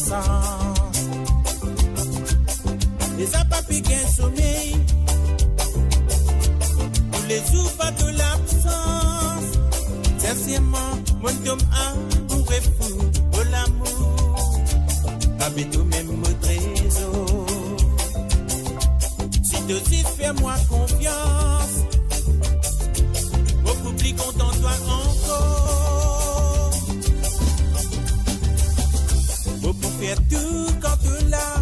sens. Les apapis gain sommeil, pour les oupas de l'absence. Sincèrement, mon homme amoureux fou de l'amour. Avec tout même mon trésor. Si tu sais, fais-moi confiance. Beaucoup plus content toi encore. Beaucoup faire tout quand tu l'as.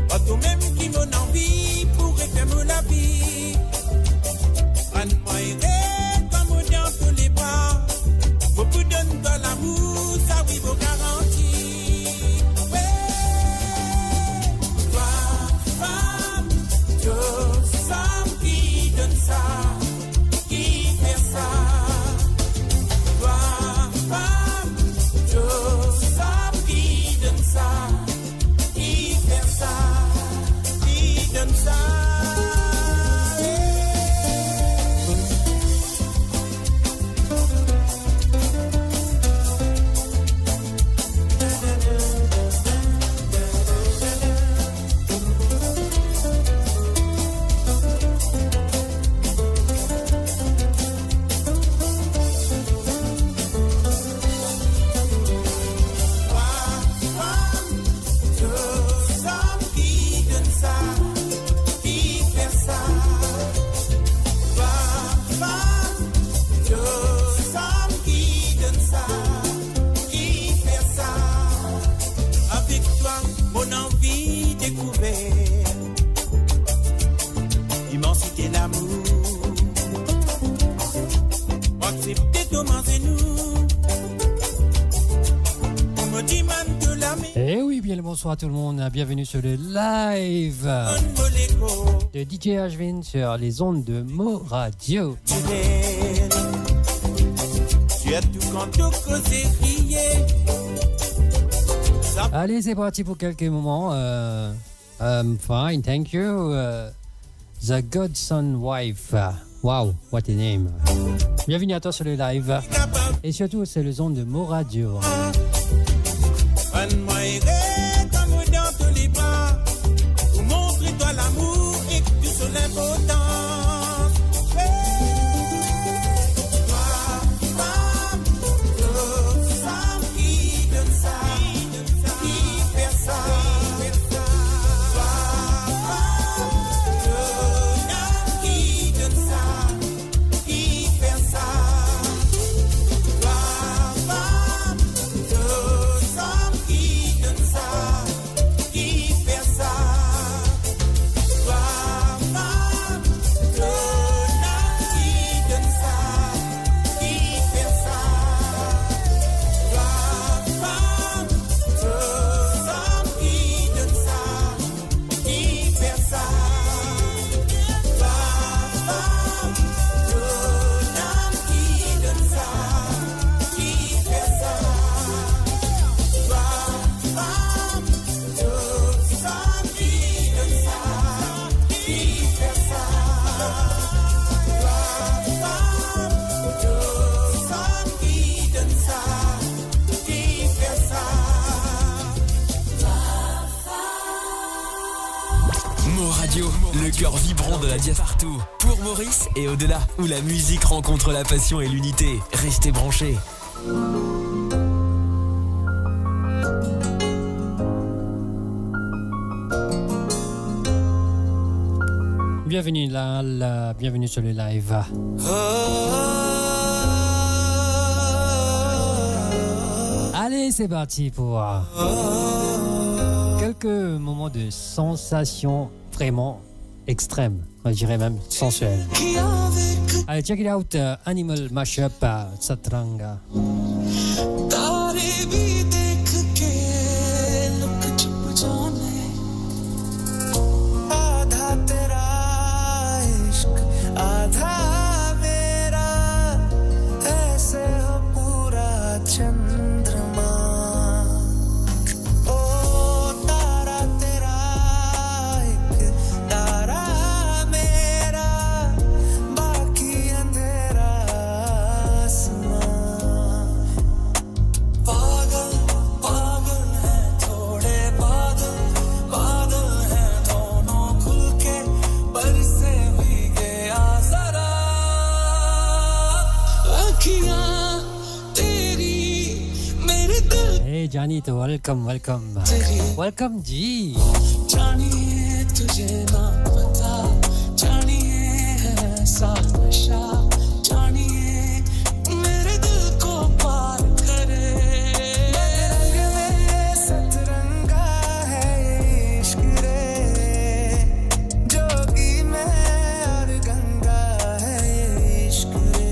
Pas toi-même qui m'en envie pour faire la vie. Prends-moi et comme dans tous les bras. Beaucoup donne de l'amour, ça oui vos garanties. Ouais. Toi, femme, Dieu, femme qui donne ça. Bonsoir à tout le monde, bienvenue sur le live de DJ Ashvin sur les ondes de Mo Radio. Allez, c'est parti pour quelques moments. Fine, thank you. The Godson Wife. Wow, what a name. Bienvenue à toi sur le live. Et surtout, c'est les ondes de Mo Radio. Comme dans tous les bras, pour montrer toi l'amour et que tu sois l'importance. Toi, femme, qui donne ça, qui fait ça. Toi, femme, qui donne ça, qui fait ça. Toi, femme, Le cœur vibrant de la diaspora partout, pour Maurice et au-delà, où la musique rencontre la passion et l'unité. Restez branchés. Bienvenue là, bienvenue sur le live. Allez, c'est parti pour quelques moments de sensation vraiment extrême, je dirais même sensuelle. Allez, check it out, Animal Mashup, Satranga. Pagal Hey Janito, welcome. Welcome G. जानिए तुझे ना पता जानिए ऐसा नशा जानिए मेरे दिल को पार करे रंग में सतरंगा है ये इश्क रे जोगी में और गंगा है ये इश्क रे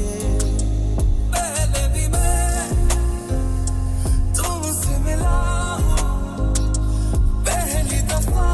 पहले भी मैं तुमसे मिला हूँ पहली दफा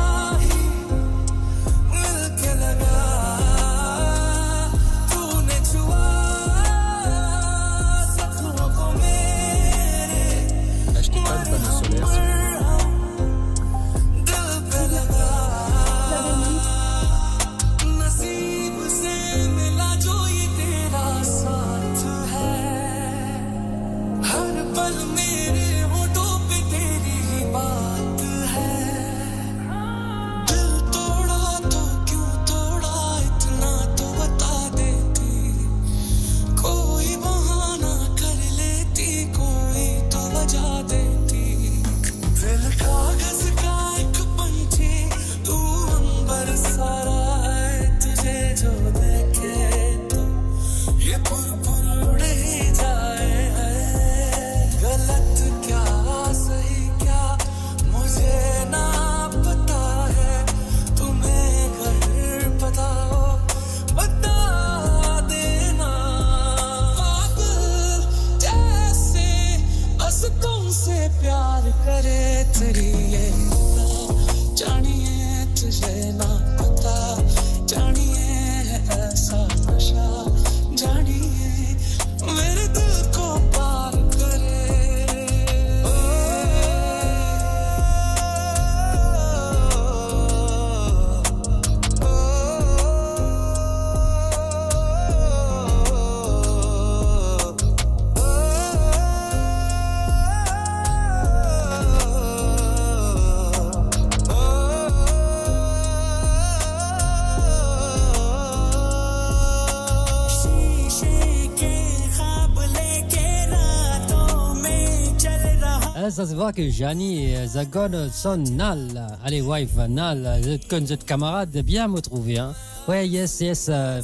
Ça se voit que Gianni Zagon son Nal. Allez, wife, Nal, vous êtes camarade, bien me trouver. Hein? Ouais, yes,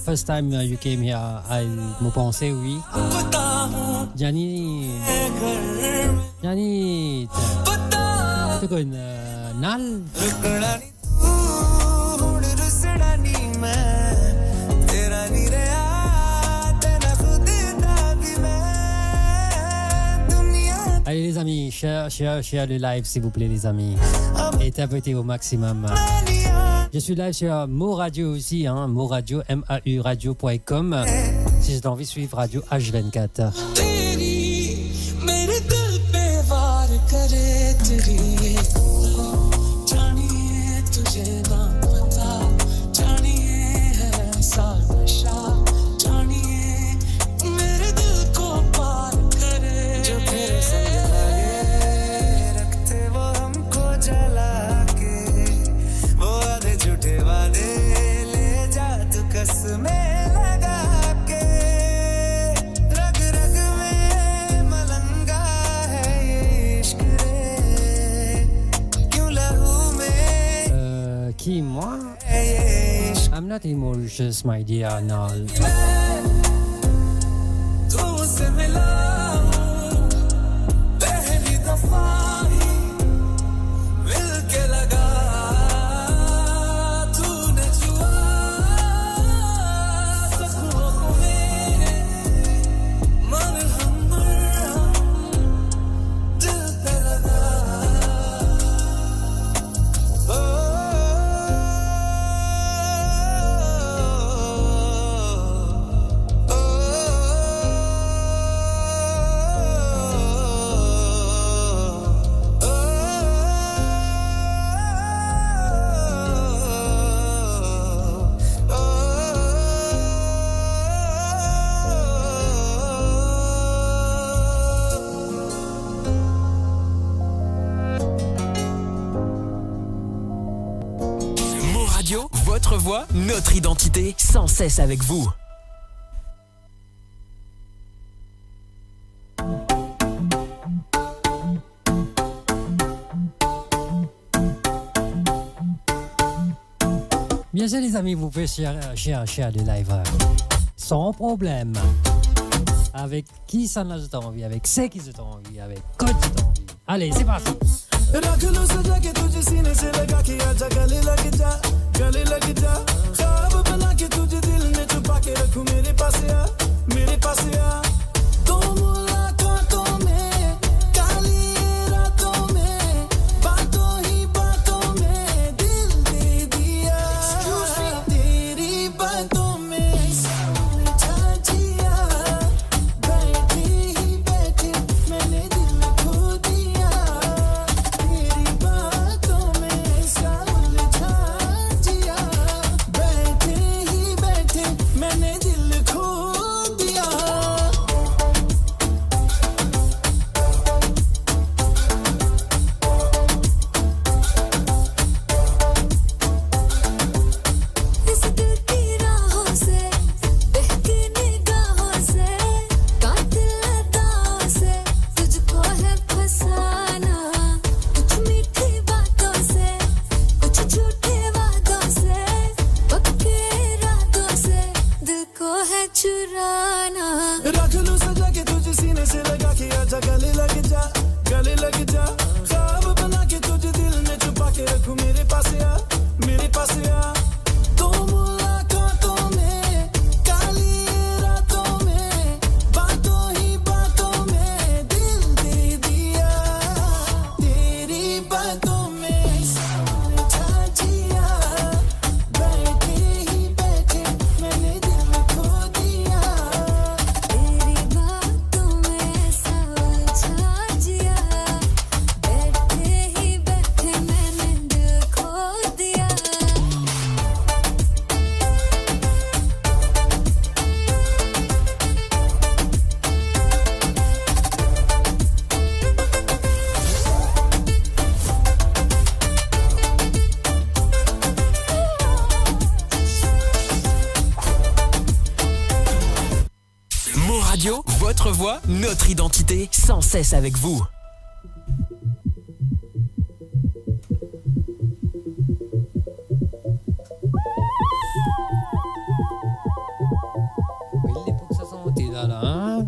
first time you came here, me pensais, oui. Gianni, tu connais Nal? Allez les amis, share le live s'il vous plaît les amis. Et tapez au maximum. Je suis live sur Mo Radio aussi, hein, Mo Radio, MAU-radio.com. Si j'ai envie de suivre Radio H24. Qui, moi? I'm not emotions, my dear Nal. Votre voix, notre identité, sans cesse avec vous. Bien sûr, les amis, vous pouvez share le live sans problème. Avec qui ça n'a pas envie, avec ceux qui ont envie, avec quoi tu as envie. Allez, c'est parti. रख लो सजा के तुझे सीने से लगा के आजा गले लग जा ख्वाब बना के तुझे दिल में छुपा के रखूं मेरे पास आ तो मुलाकातों में काली रातों में बातों ही बातों में दिल दे दिया तेरी बातों में समझा जिया बैठे ही बैठे मैंने दिल खो दिया तेरी बातों में समझा जिया बैठे ही बैठे मैंने दिल खो दिया इस दिल की राहों से बहकी निगाहों से कातिल अदाओं से तुझको है फसाना कुछ मीठी बातों से कुछ झूठे वादों से पक्के इरादों से दिल को है चुराना रख लो सजा के तुझे सीने से लगा के आजा गले लग जा ख्वाब बना के तुझे दिल में छुपा के रखूं मेरे पास आ तो मुलाकातों में काली रातों में बातों ही बातों में दिल दे दिया तेरी बातों में समझा जिया बैठे ही बैठे मैंने दिल खो दिया तेरी बातों में समझा जिया बैठे ही बैठे मैंने दिल खो दिया Mon Radio, votre voix, notre identité, sans cesse avec vous. Il faut que ça sente là, hein?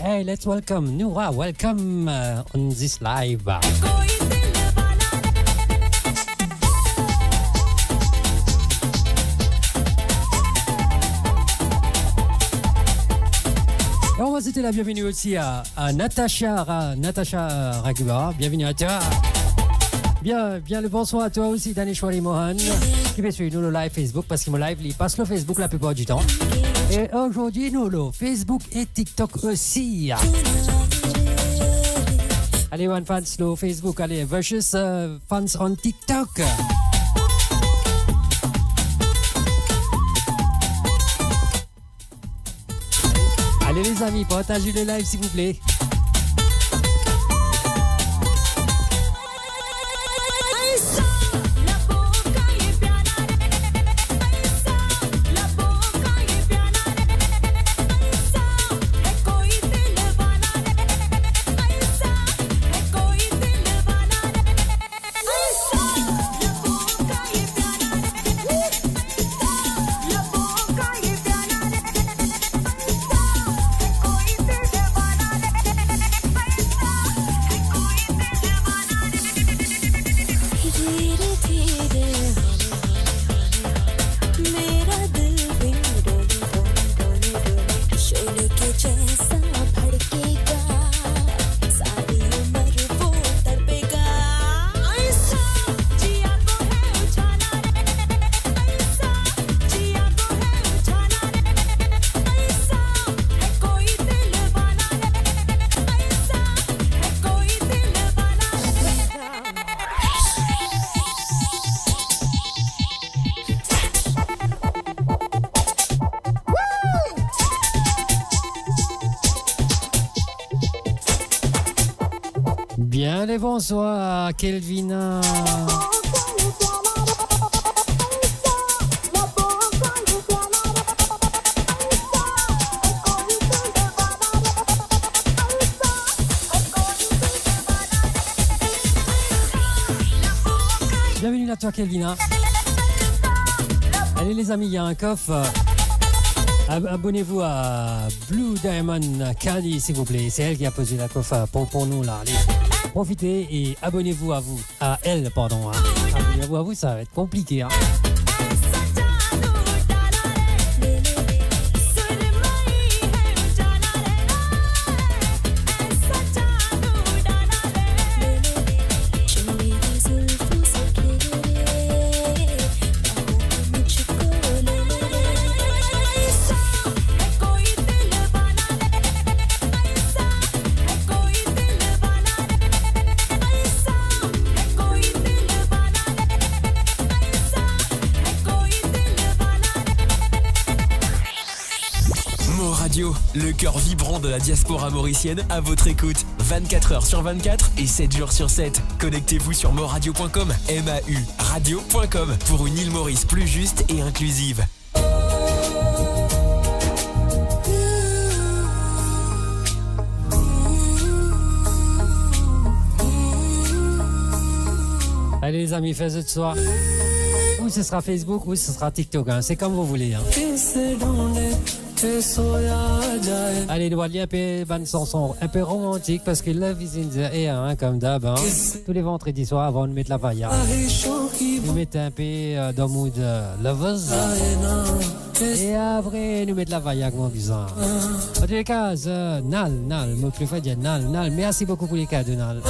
Hey, let's welcome Noura. Welcome on this live. Et on va souhaiter la bienvenue aussi à Natacha Raguba. Bienvenue à toi. Bien le bonsoir à toi aussi, Daneshwari Mohan, qui va suivre nous le live Facebook parce que mon live, il passe le Facebook la plupart du temps. Et aujourd'hui, nous le Facebook et TikTok aussi. Allez, one fans le Facebook, allez, versus fans on TikTok. Allez les amis, partagez le live s'il vous plaît. Bien les bonsoirs, Kelvina. Bienvenue à toi, Kelvina. Allez les amis, il y a un coffre. Abonnez-vous à Blue Diamond Candy, s'il vous plaît. C'est elle qui a posé la coffre pour nous là. Allez, profitez et abonnez-vous à elle, pardon. Hein. Abonnez-vous à vous, ça va être compliqué. Hein. Le cœur vibrant de la diaspora mauricienne à votre écoute. 24 heures sur 24 et 7 jours sur 7. Connectez-vous sur moradio.com, MAU radio.com pour une île Maurice plus juste et inclusive. Allez les amis, faites ce soir. Ou ce sera Facebook ou ce sera TikTok. Hein. C'est comme vous voulez. Hein. Allez, nous allons un peu bonne chanson, un peu romantique parce que Love is in the air, hein, comme d'hab. Hein. Tous les vendredis soirs avant de mettre la vaillard. Nous mettons un peu dans le mood lovers. Et après, nous mettons la vaillard comme bizarre. En tous les cas, Nal, moi plus fois dire Nal. Merci beaucoup pour les cadeaux, Nal.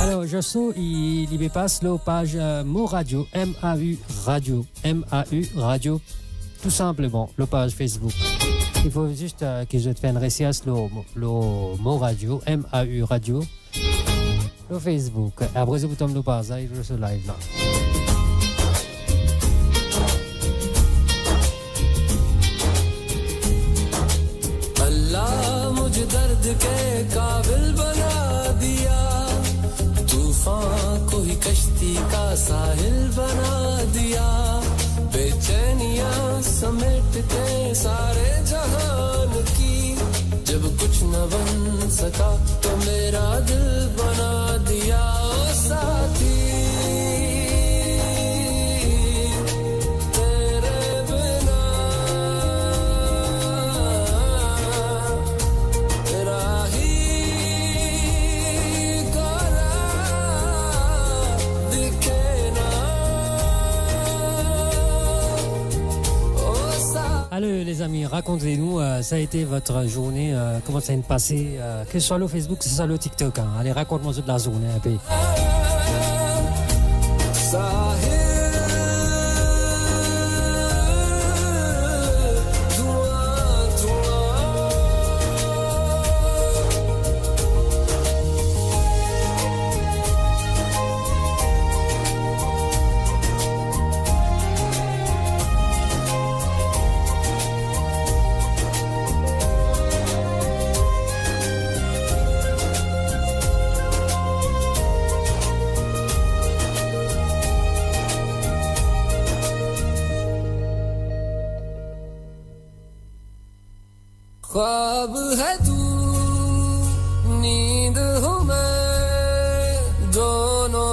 Alors, je suis, il me passe la page Mo Radio, MAU Radio, tout simplement, la page Facebook. Il faut juste que je te fasse une recherche, le Mo Radio, MAU Radio, le Facebook. Après, je vous tombe le page, je suis live là. Allah, mujhe dard ke kabil bana diya. तूफान को ही कश्ती का साहिल बना दिया बेचैनियां समेटते सारे जहान की जब कुछ न बन सका तो मेरा दिल बना दिया ओ साथी तेरे बिना तेरा ही Allez les amis, racontez-nous, ça a été votre journée, comment ça a passé, que ce soit le Facebook, que ce soit le TikTok. Hein. Allez, raconte-moi toute la journée un peu.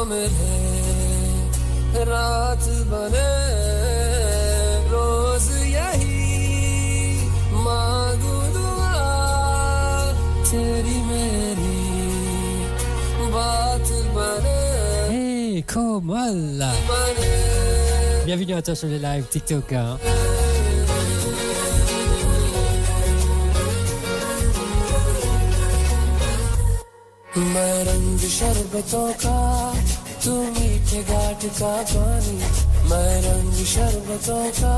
मेरे रात बने रोज यही मांगू दुआ तेरी मेरी बात बने Hey, Komal. बने Bienvenue à toi sur les lives TikTok. Hein. मैं रंग शरबतों का तू मीठे घाट का पानी मैं रंग शरबतों का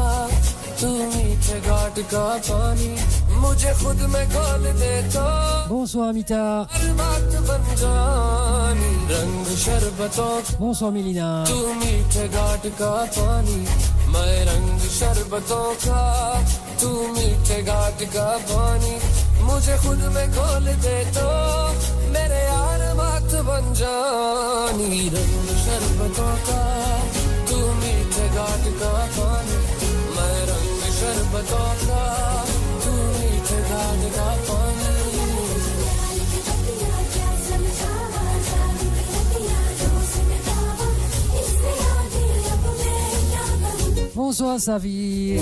तू मीठे घाट का पानी मुझे खुद में खोल दे तो Bonsoir Mita. हर बात बन जानी रंग शरबतों Bonsoir Mélina. तू मीठे घाट का पानी मैं रंग शरबतों का तू मीठे घाट का पानी मुझे खुद में खोल दे तो मेरे यार बात बन जानी रंग शरबतों का तू मीठे घाट का पानी मैं रंग शरबतों का तू मीठे घाट का पानी Bonsoir Savi.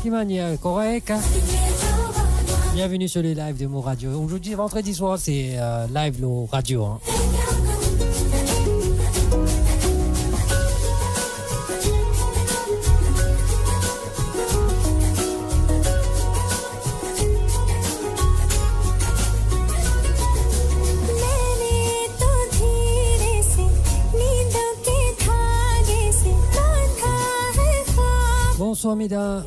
De manière correcte. Bienvenue sur les lives de Mo Radio. Aujourd'hui, vendredi soir, c'est live le radio. Hein. Bonsoir Mida.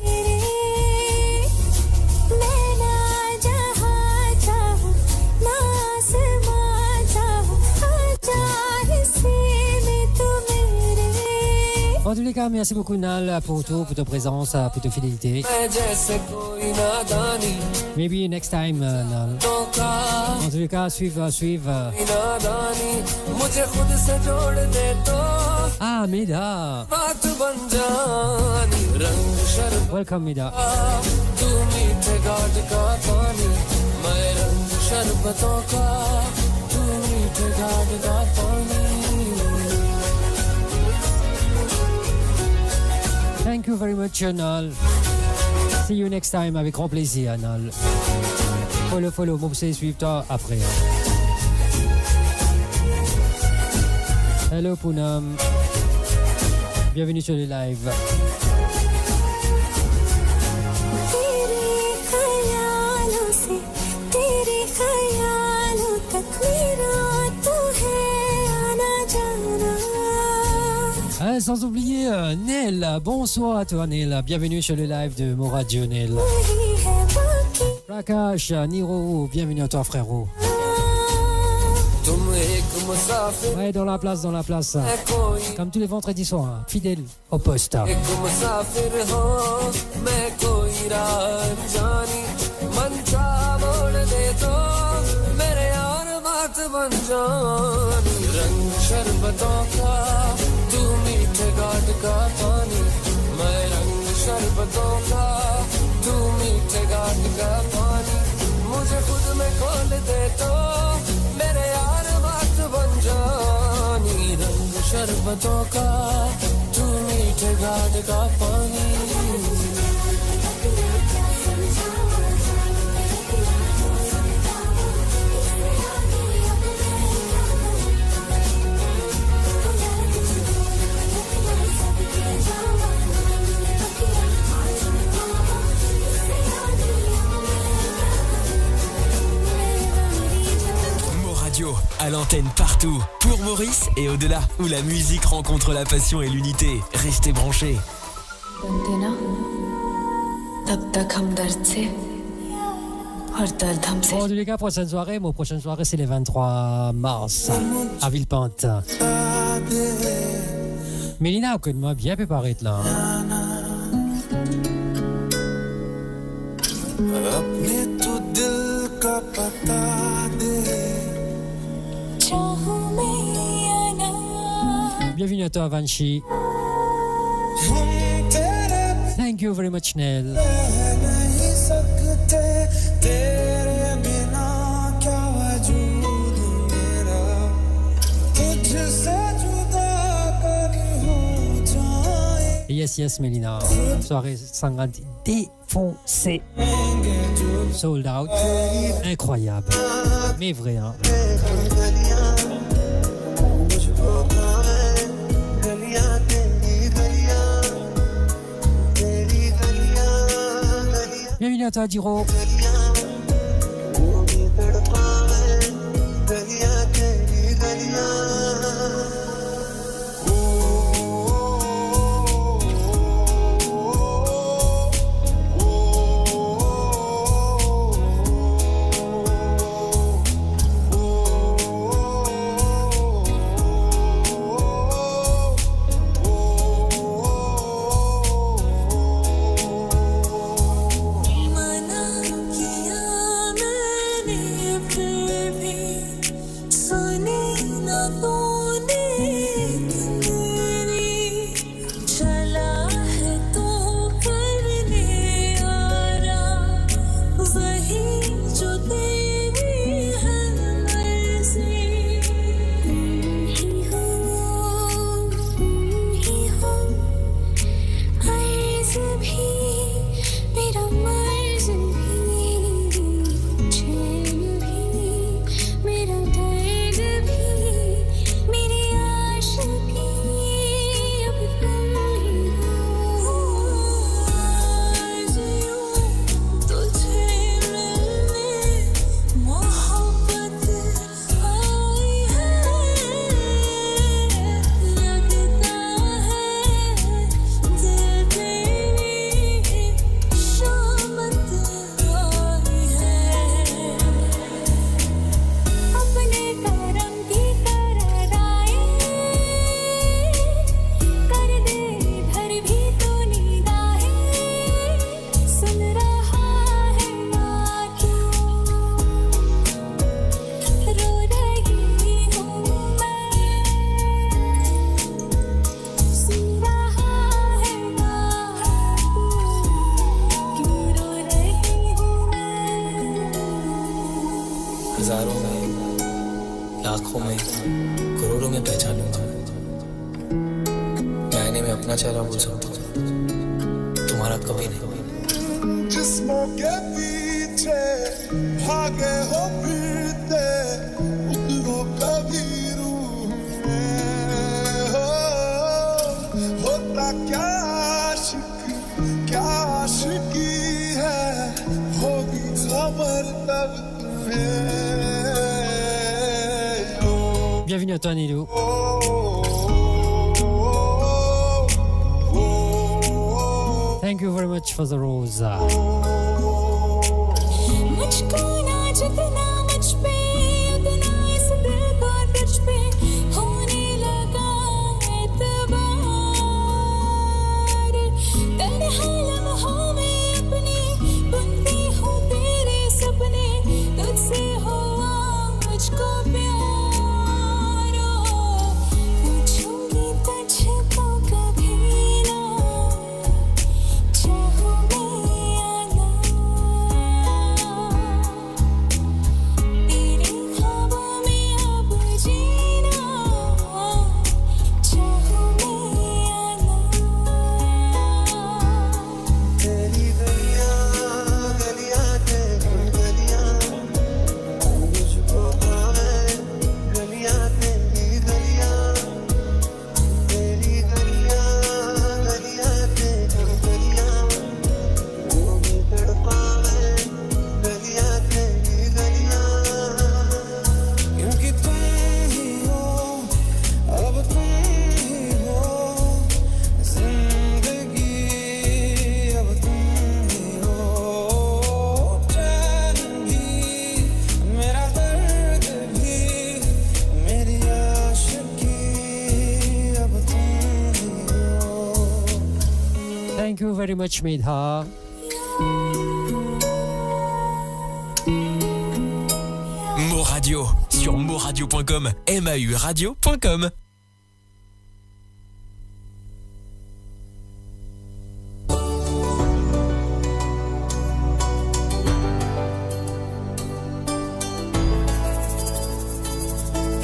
En tous les cas, merci beaucoup Nal pour tout, pour ta présence, pour ta fidélité. Maybe next time Nal. En tous les cas, suive. Ah, Mida. Welcome Mida. Thank you very much, Nal. See you next time avec grand plaisir, Nal. Follow, moi vous suivre-toi après. Hello Poonam. Bienvenue sur le live. Sans oublier Nel. Bonsoir à toi Nel. Bienvenue sur le live de Mo Radio Nel. Prakash, Niro, bienvenue à toi frérot. Ouais, dans la place. Comme tous les vendredis soirs, fidèle au poste. तू मीठे घाट का पानी मैं रंग शरबतों का तू मीठे घाट का पानी मुझे खुद में खोल दे तो मेरे यार बात बन जानी रंग शरबतों का तू मीठे घाट का पानी À l'antenne partout, pour Maurice et au-delà, où la musique rencontre la passion et l'unité. Restez branchés. Bon, en tous les cas, prochaine soirée c'est le 23 mars à Villepinte. Mélina, écoute-moi bien préparé là. Bienvenue à toi, Vanchi. Thank you very much, Nel. तुझसे yes Mélina. Soirée sangrante défoncée. Sold out. Incroyable. Mais vrai, hein. Bienvenue à toi, Diro. Bienvenue à toi, Nilo. Thank you very much for the rose. मुझको ना जितना मुझ पे उतना इस दिल को तुझ पे होने लगा एतबार तन्हा लम्हों में अपनी बुनती हूँ तेरे सपने तुझसे हुआ मुझको प्यार पूछूंगी तुझको कभी ना चाहूँगी Thank you very much, Medha. Mo Radio sur moradio.com, MAU radio.com.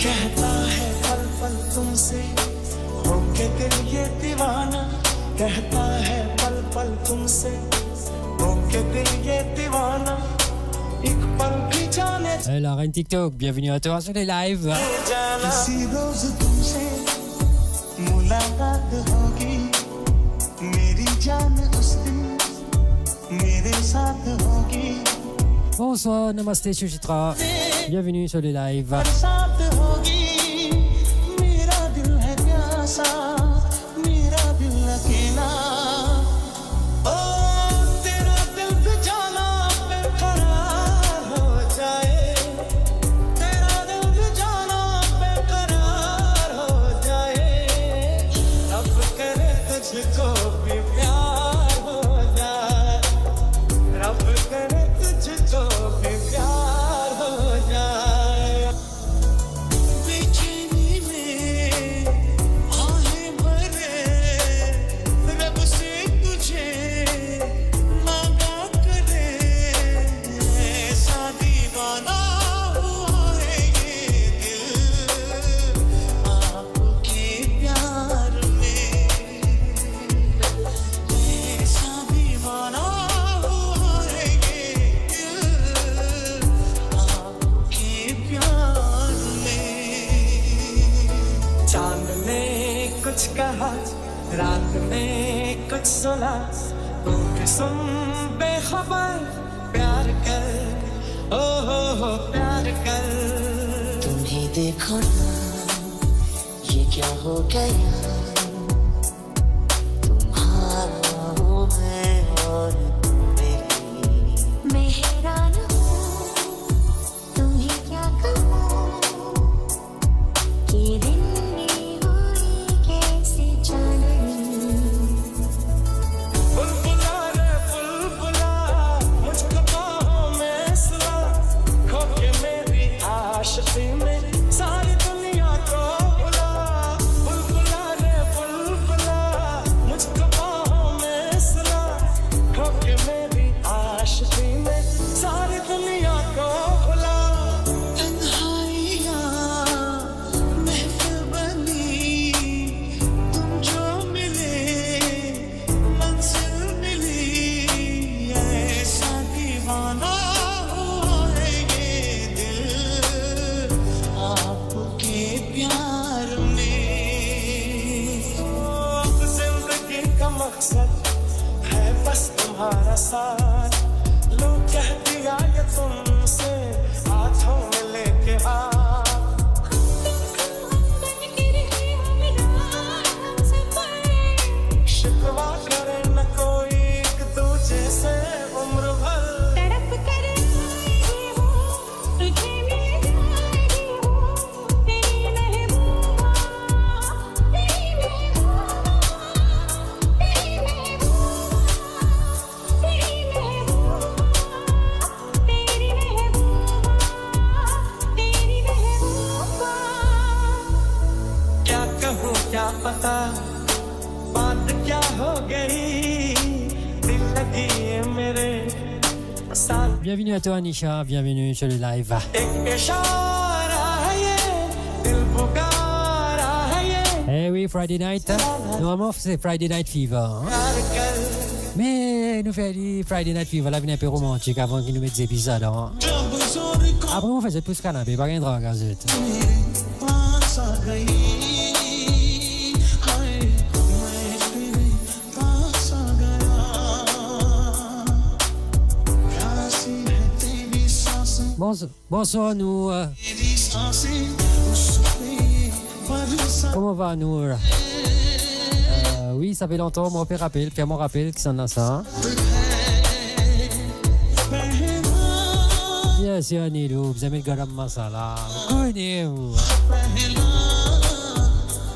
कहता है पल पल तुमसे होके दिल ये दीवाना कहता है पल पल तुमसे होके दिल ये दीवाना एक पल भी जाने La reine TikTok, bienvenue à toi sur les lives. जाना किसी रोज तुमसे मुलाकात होगी मेरी जान उस दिन मेरे साथ होगी Bonsoir, Namaste Suchitra. Bienvenue sur les lives. साथ होगी मेरा दिल है प्यासा मेरा दिल अकेला ओ तेरा दिल भी जाना बेकरार हो जाए तेरा दिल भी जाना बेकरार हो जाए अब करे तुझको भी प्यार हो जाए रब करे तुझको भी प्यार हो जाए बेचैनी में आहें भरे रब से तुझे मांगा करे ऐसा दीवाना हुआ है ये दिल आपके प्यार में ऐसा दीवाना हुआ है ये दिल आपके प्यार में चांद ने कुछ कहा रात में कुछ सुना तू भी सुन बेखबर प्यार कर ओ हो प्यार कर तुम्हें देखो ना ये क्या हो गया तुम्हारा हूँ मैं और तुम मेरी मैं हैरान हूँ तुम्हें क्या कहूँ कि दिन में हुई कैसे चांदनी बुलबुला रे बुलबुला मुझको बाहों में सुला खो के मेरी आशिकी में सारी दुनिया को बुला बुलबुला रे बुलबुला मुझको बाहों में सुला खो के मेरी आशिकी में सारी दुनिया को बुला तन्हाइयाँ महफिल बनी तुम जो मिले मंजिल मिली ऐसा दीवाना हुआ है ये दिल आपके प्यार में जिंदगी का मकसद है बस तुम्हारा साथ लो कह दिया ये तुमसे हाथों में लेके हाथ शिकवा करे न कोई एक दूजे से उम्र भर तड़प कर आए हो तुझे मिल जाएगी हो तेरी महबूबा तेरी महबूबा तेरी महबूबा तेरी महबूबा तेरी महबूबा तेरी महबूबा क्या कहूँ क्या पता बात क्या हो गई दिल लगी है मेरे साथ Bienvenue à toi, Nisha. Bienvenue sur les lives. एक इशारा है ये दिल पुकारा है ये Eh oui, Friday night. Normalement, c'est Friday Night Fever. Hein? प्यार कर Mais nous faisons du Friday Night Fever, la vie un peu romantique avant qu'ils nous mettent des épisodes. Hein? जब जोर को Après, on faisait plus canapé, pas rien de drogue, zut. मेरे पास आ गई हाय मैं तेरे पास आ गया प्यासी है तेरी सांसें Bonsoir, nous. तेरी सांसें उस पे बरसा Comment va, nous? Oui, ça fait longtemps, mon père rappelle, Pierre mon rappel, qui s'en a ça. Bien sûr, Nilo, vous aimez le garam masala. Connaissez-vous? पहला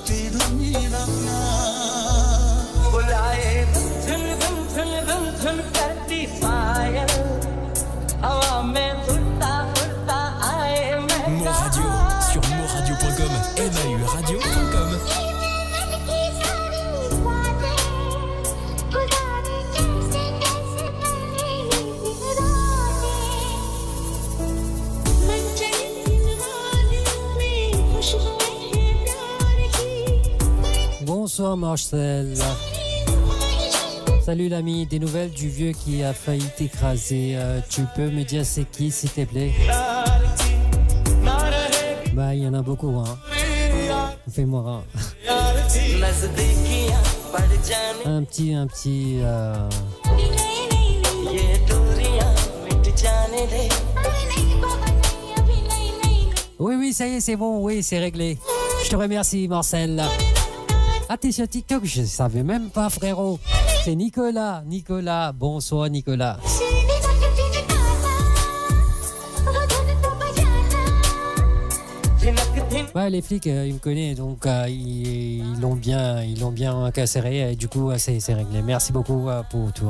तेरा मेरा प्यार बुलाए धुन धुन धुन धुन धुन करती पायल हवा में उड़ता उड़ता आए Mon Radio sur moradio.com, MAU-radio.com. Bonsoir, Marcel. Salut l'ami, des nouvelles du vieux qui a failli t'écraser. Tu peux me dire c'est qui s'il te plaît? Bah il y en a beaucoup hein. Fais-moi un petit Oui ça y est c'est bon, oui c'est réglé. Je te remercie Marcel. Ah t'es sur TikTok, je savais même pas frérot. C'est Nicolas, bonsoir Nicolas. Ouais, les flics, ils me connaissent, donc ils l'ont bien incarcéré, et du coup, c'est réglé. Merci beaucoup pour tout.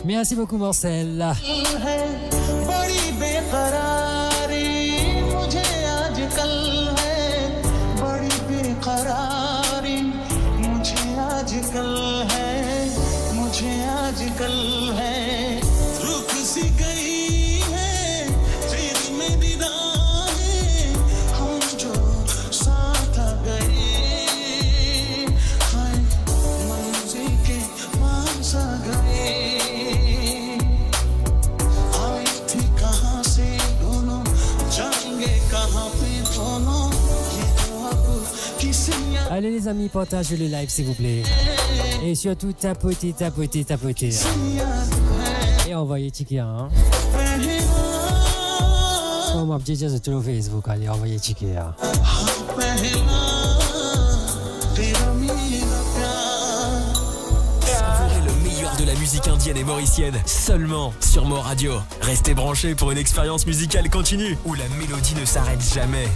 Merci beaucoup Marcel. Allez les amis, partagez le live s'il vous plaît. Et surtout tapotez. Et envoyez ticket hein. On m'a dit juste sur Facebook, allez envoyez ticket hein. Savourez le meilleur de la musique indienne et mauricienne seulement sur Mo Radio. Restez branchés pour une expérience musicale continue où la mélodie ne s'arrête jamais.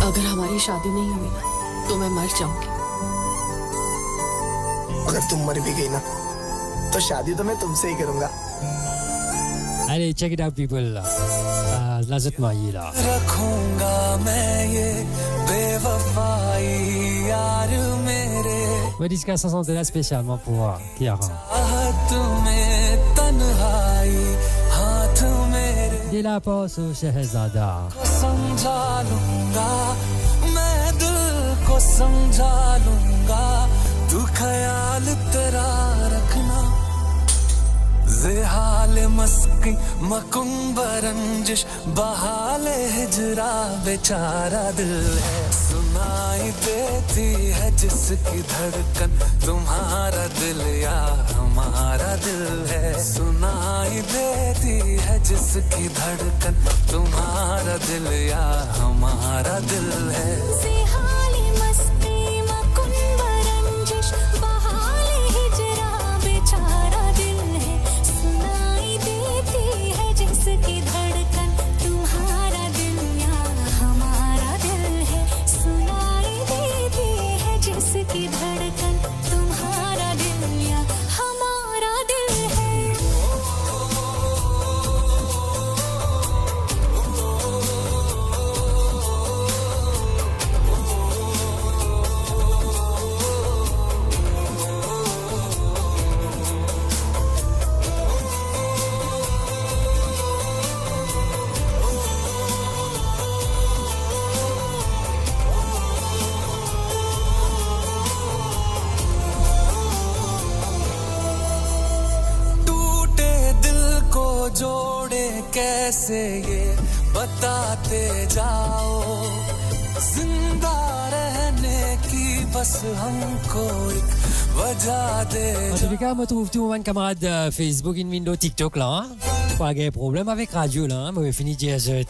अगर हमारी शादी नहीं हुई ना तो मैं मर जाऊंगी। अगर तुम मर भी गई ना तो शादी तो मैं तुमसे ही करूंगा। Allez, check it out people. Lazat Mahi là. रखूंगा मैं ये बेवफाई यार मेरे। Dédicace de là spécialement pour Kiara. हाथ में तन्हाई हाथ मेरे। De la passe au Shehzada. समझा लूंगा मैं दिल को समझा लूंगा तू ख्याल तेरा रखना ज़ेहाल मस्की मकुंब रंजिश बहाल हिजरा बेचारा दिल है सुनाई देती है जिसकी धड़कन तुम्हारा दिल या हमारा दिल है सुनाई देती है जिसकी धड़कन तुम्हारा दिल या हमारा दिल है ज़ेहाल मस्ती मकुंब रंजिश बहाल हिजरा बेचारा दिल है सुनाई देती है जिसकी धड़कन तुम्हारा दिल या हमारा दिल है सुनाई देती है जिसकी धड़कन तुम्हारा दिल या हमारा दिल है टूटे दिल को जोड़े कैसे ये बताते जाओ जिंदा रहने की बस हमको एक वजह दे En tous les cas, moi trouve tout mon camarade Facebook, une vidéo TikTok là. Hein? Pas de problème avec radio là. Hein? Moi fini de jazz.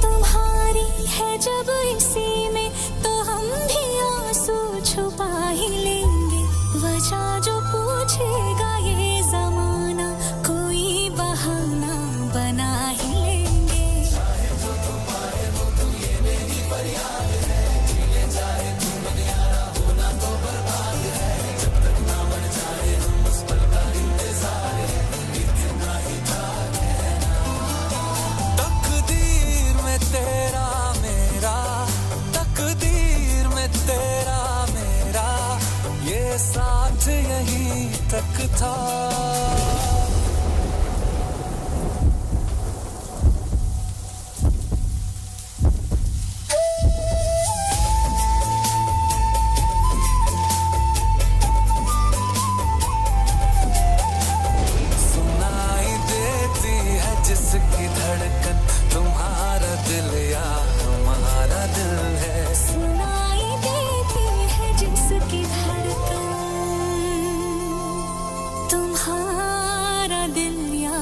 तुम्हारी है जब इसी में तो हम भी आंसू छुपा ही लेंगे वजह जो पूछेगा ये जमाना कोई बहाना बना ही लेंगे तकदीर में तेरा मेरा तकदीर में तेरा मेरा ये साथ यहीं तक था सुनाई देती है जिसकी धड़कन तुम्हारा दिल या हमारा दिल है सुनाई देती है जिसकी धड़कन तुम्हारा दिल या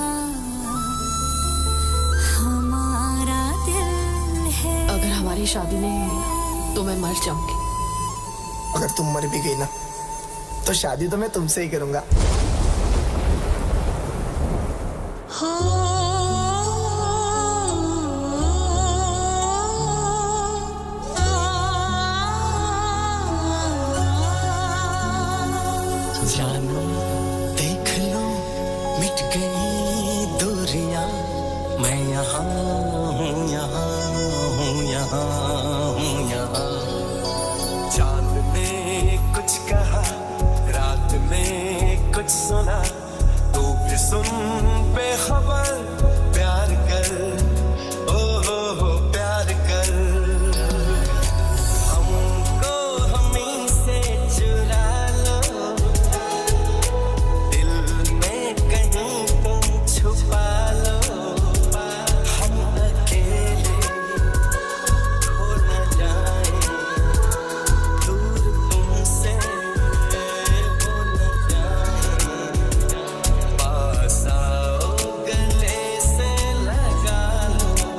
हमारा दिल है अगर हमारी शादी नहीं हुई तो मैं मर जाऊंगी अगर तुम मर भी गई ना तो शादी तो मैं तुमसे ही करूंगा जानो देख लो मिट गई दूरियां मैं यहाँ हूँ यहाँ हूँ यहाँ हूँ यहाँ चांद ने कुछ कहा रात में कुछ सुना तू भी सुन बेखबर प्यार कर ओ हो प्यार कर हमको हमी से चुरा लो दिल में कहीं तुम छुपा लो हम अकेले खो न जाए दूर तुमसे हो न जाए पास आओ गले से लगा लो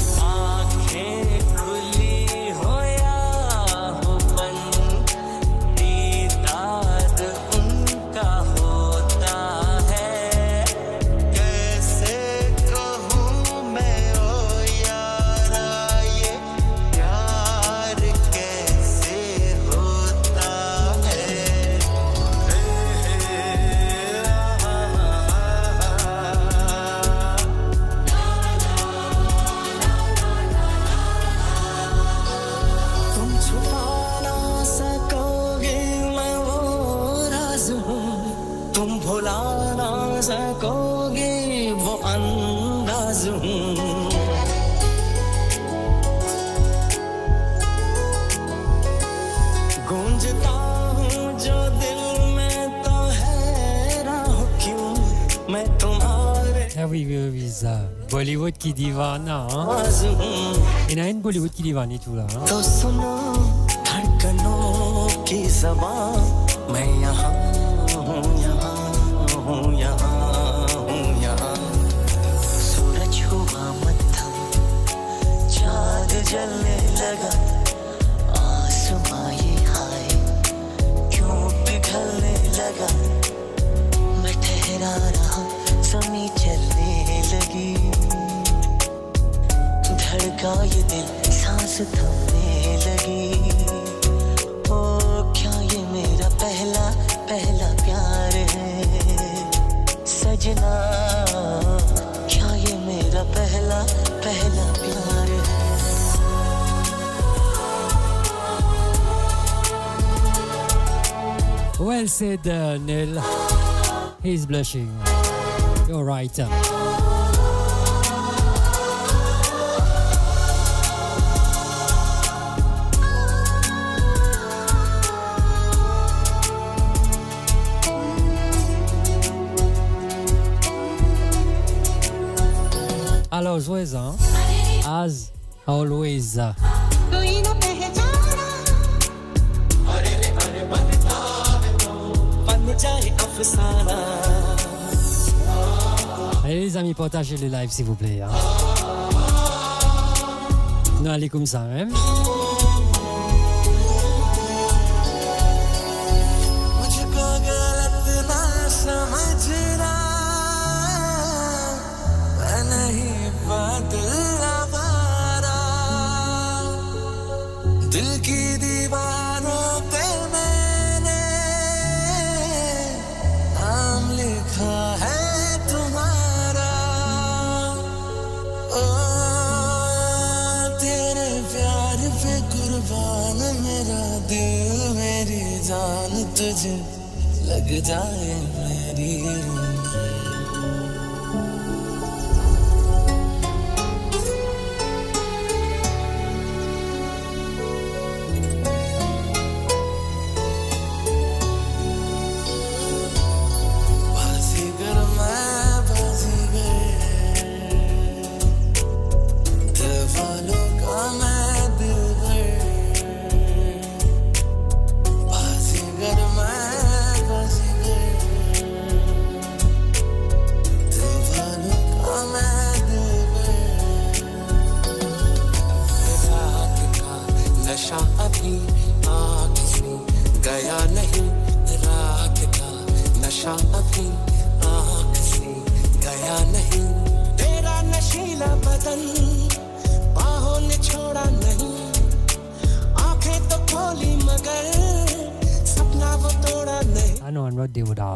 आँखें खुली हो या हो बंद दीदार उनका होता है कैसे कहूँ मैं ओ यारा ये प्यार कैसे होता है तुम छुपा ना सकोगे मैं वो राज हूँ तुम भुला ना सकोगे वो अंदाज हूँ गूंजता हूँ जो दिल में तो हैरान हूँ क्यों मैं तुम्हारे Ah oui, oui, oui, ça. Bollywood qui divane, hein? आवाज हूँ Il y en a une Bollywood qui divane et tout là. Hein? तो सुनो धड़कनों की ज़बान मैं यहाँ हूँ यहाँ हूँ यहाँ हूँ यहाँ सूरज हुआ मत्थम चाँद जलने लगा आसमां ये हाय क्यों पिघलने लगा मैं ठहरा रहा ज़मीं चलने लगी धड़का ये दिल सांस थमने लगी ओ क्या ये मेरा पहला पहला प्यार है सजना क्या ये मेरा पहला पहला प्यार है Well said, Neil. He's blushing. You're right. As always, as always. कोई ना पहचान amis, partagez le live s'il vous plaît. Hein. Non, allez comme ça même. दिल की दीवारों पे मैंने नाम लिखा है तुम्हारा ओ तेरे प्यार पे कुर्बान मेरा दिल मेरी जान तुझे लग जाए मेरी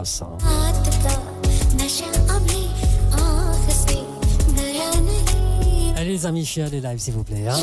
song. Allez les amis, share les lives s'il vous plaît. Hein?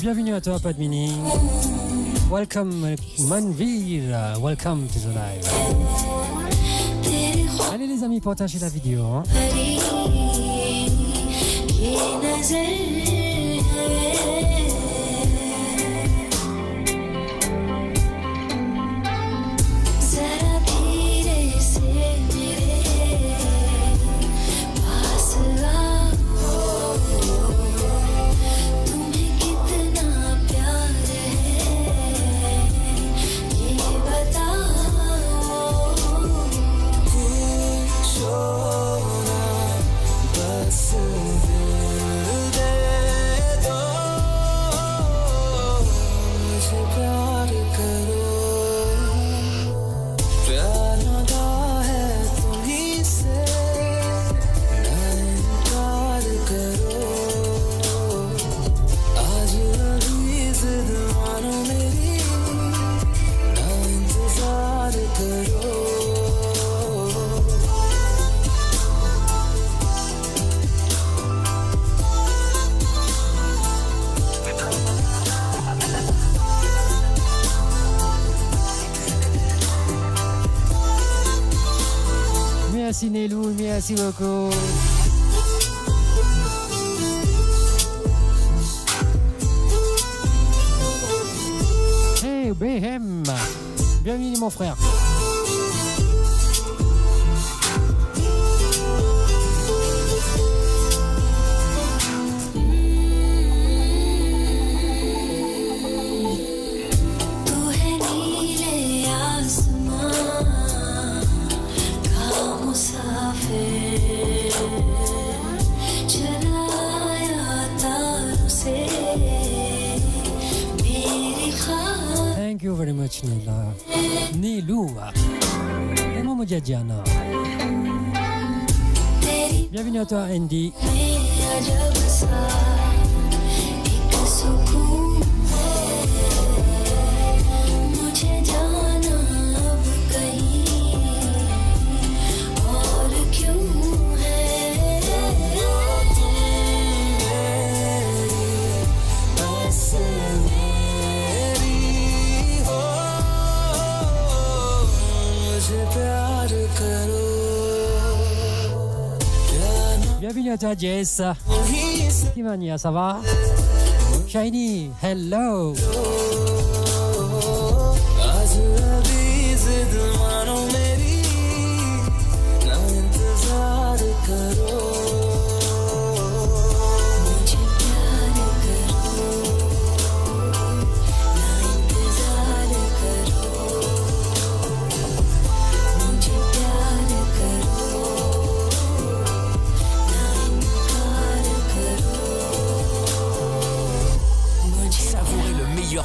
Bienvenue à toi, Padmini. Welcome, Manvir. Welcome to the live. Allez les amis, partagez la vidéo. Hein. Merci Nélou, merci beaucoup. Hey Behem, bienvenue mon frère. Thank you very much, Nila. Nilou. Et Momo Diana. Bienvenue à toi, Andy. Bienvenue à toi Jess. Timania, ça va? Shiny, hello.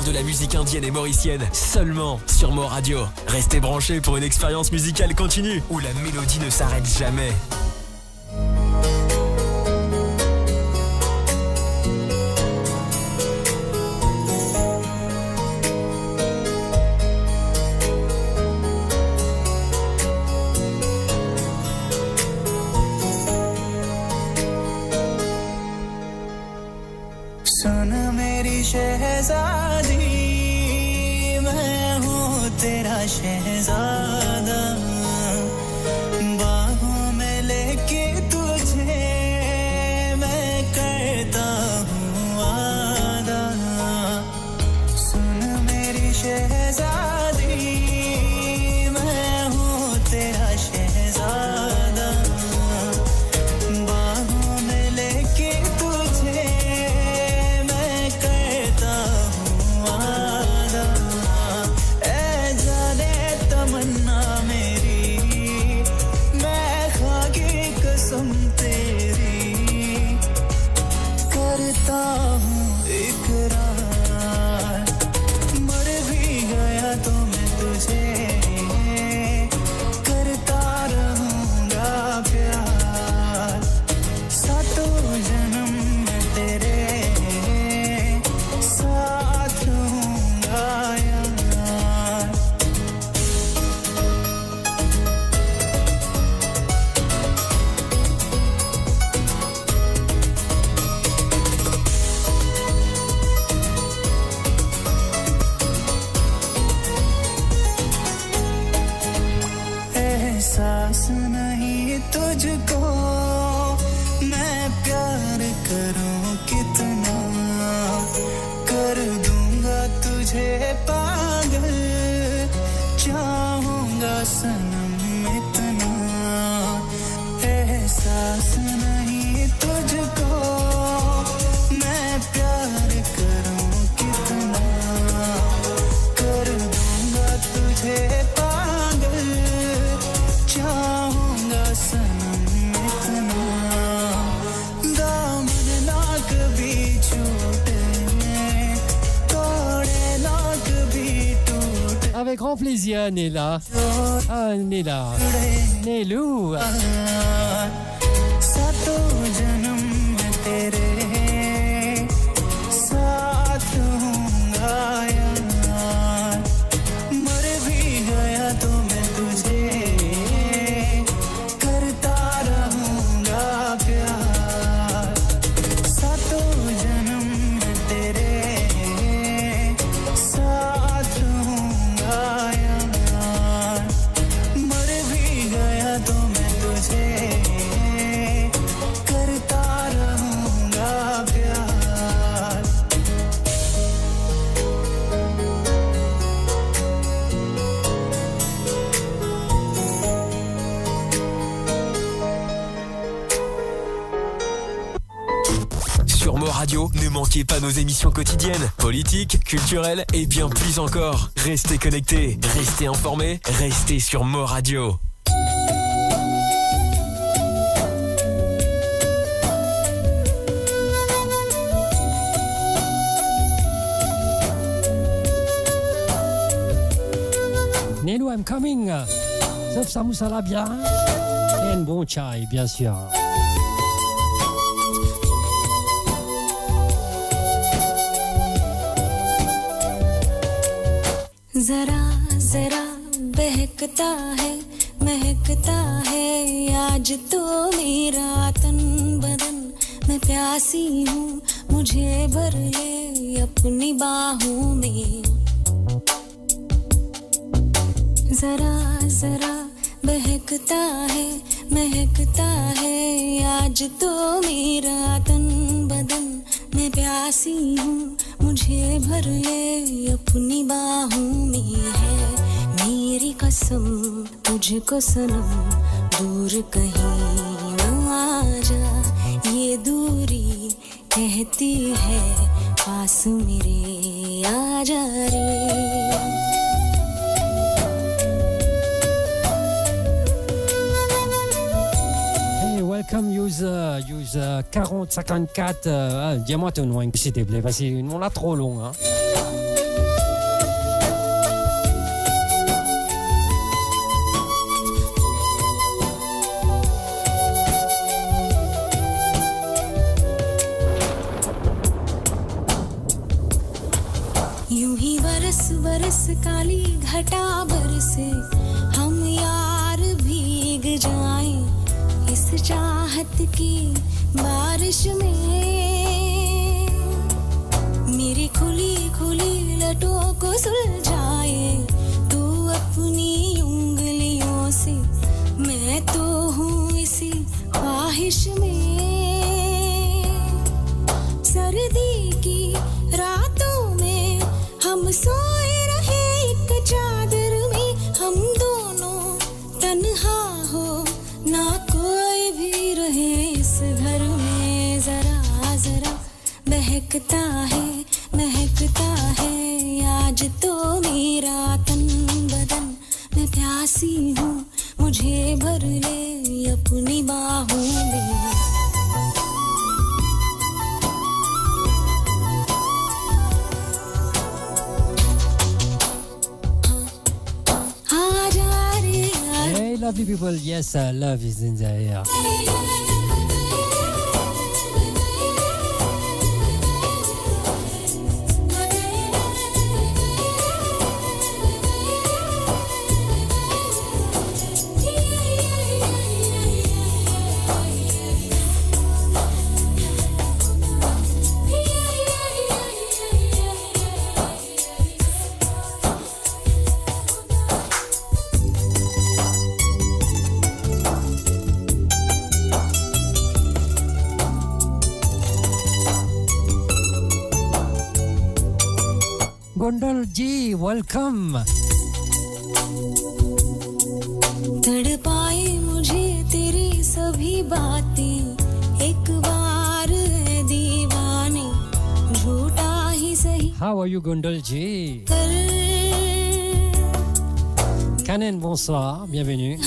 De la musique indienne et mauricienne, seulement sur Mo Radio. Restez branchés pour une expérience musicale continue où la mélodie ne s'arrête jamais. शहजादा बाहों में लेके तुझे मैं करता हूँ वादा सुन मेरी शहजादी मैं हूँ तेरा शहजादा बाहों में लेके तुझे मैं करता हूँ वादा तमन्ना मेरी मैं खाकी कसम तेरी करता हूँ इकरार मर भी गया तो मैं तुझे करता रहूँगा प्यार सातों जन्म में तेरे साथ रहूँगा यार एहसास नहीं तुझको मैं प्यार करूं कितना कर दूंगा तुझे पागल चाहूंगा सनम इतना एहसास नहीं तुझको मैं प्यार करूं कितना कर दूंगा तुझे पागल चाहूंगा सनम इतना दामन ना कभी छूटे तोड़े ना कभी टूटे Avec grand plaisir, Nela. Ah, Nela. Nélou. सातों जन्म में तेरे साथ रहूंगा यार मर भी गया तो मैं तुझे करता रहूंगा प्यार सातों जन्म में तेरे साथ रहूंगा यार मर भी गया तो मैं तुझे Radio, ne manquez pas nos émissions quotidiennes, politiques, culturelles et bien plus encore. Restez connectés, restez informés, restez sur Mo Radio. Nelo, I'm coming. Sauf Samoussala bien. Et un bon chai, bien sûr. जरा जरा बहकता है महकता है आज तो मेरा तन बदन मैं प्यासी हूँ मुझे भर ले अपनी बाहों में जरा जरा बहकता है महकता है आज तो मेरा तन बदन मैं प्यासी हूँ मुझे भर ले अपनी बाहों में है मेरी कसम तुझको सनम दूर कहीं न आ जा ये दूरी कहती है पास मेरे आ जा रे Welcome user 4054. Dis-moi ton nom, s'il te plaît, parce que le nom là trop long. Hein. यूं ही बरस बरस काली घटा बरसे हम यार भीग जाएं इस चाहत की बारिश में मेरी खुली खुली लटों को सुलझाए तू अपनी उंगलियों से मैं तो हूँ इसी ख्वाहिश में सर्दी की रातों में हम सोए रहे एक चादर में हम दोनों तन्हा हो ना कोई भी रहे इस घर में जरा जरा महकता है आज तो मेरा तन बदन मैं प्यासी हूँ मुझे भर ले अपनी बाहों में Hey, lovely people, yes, love is in the air. Gondal G, welcome. तड़पाए मुझे तेरी सभी बातें एक बार है दीवाने झूठा ही सही How are you, Gondal G? Kanen, bonsoir, bienvenue.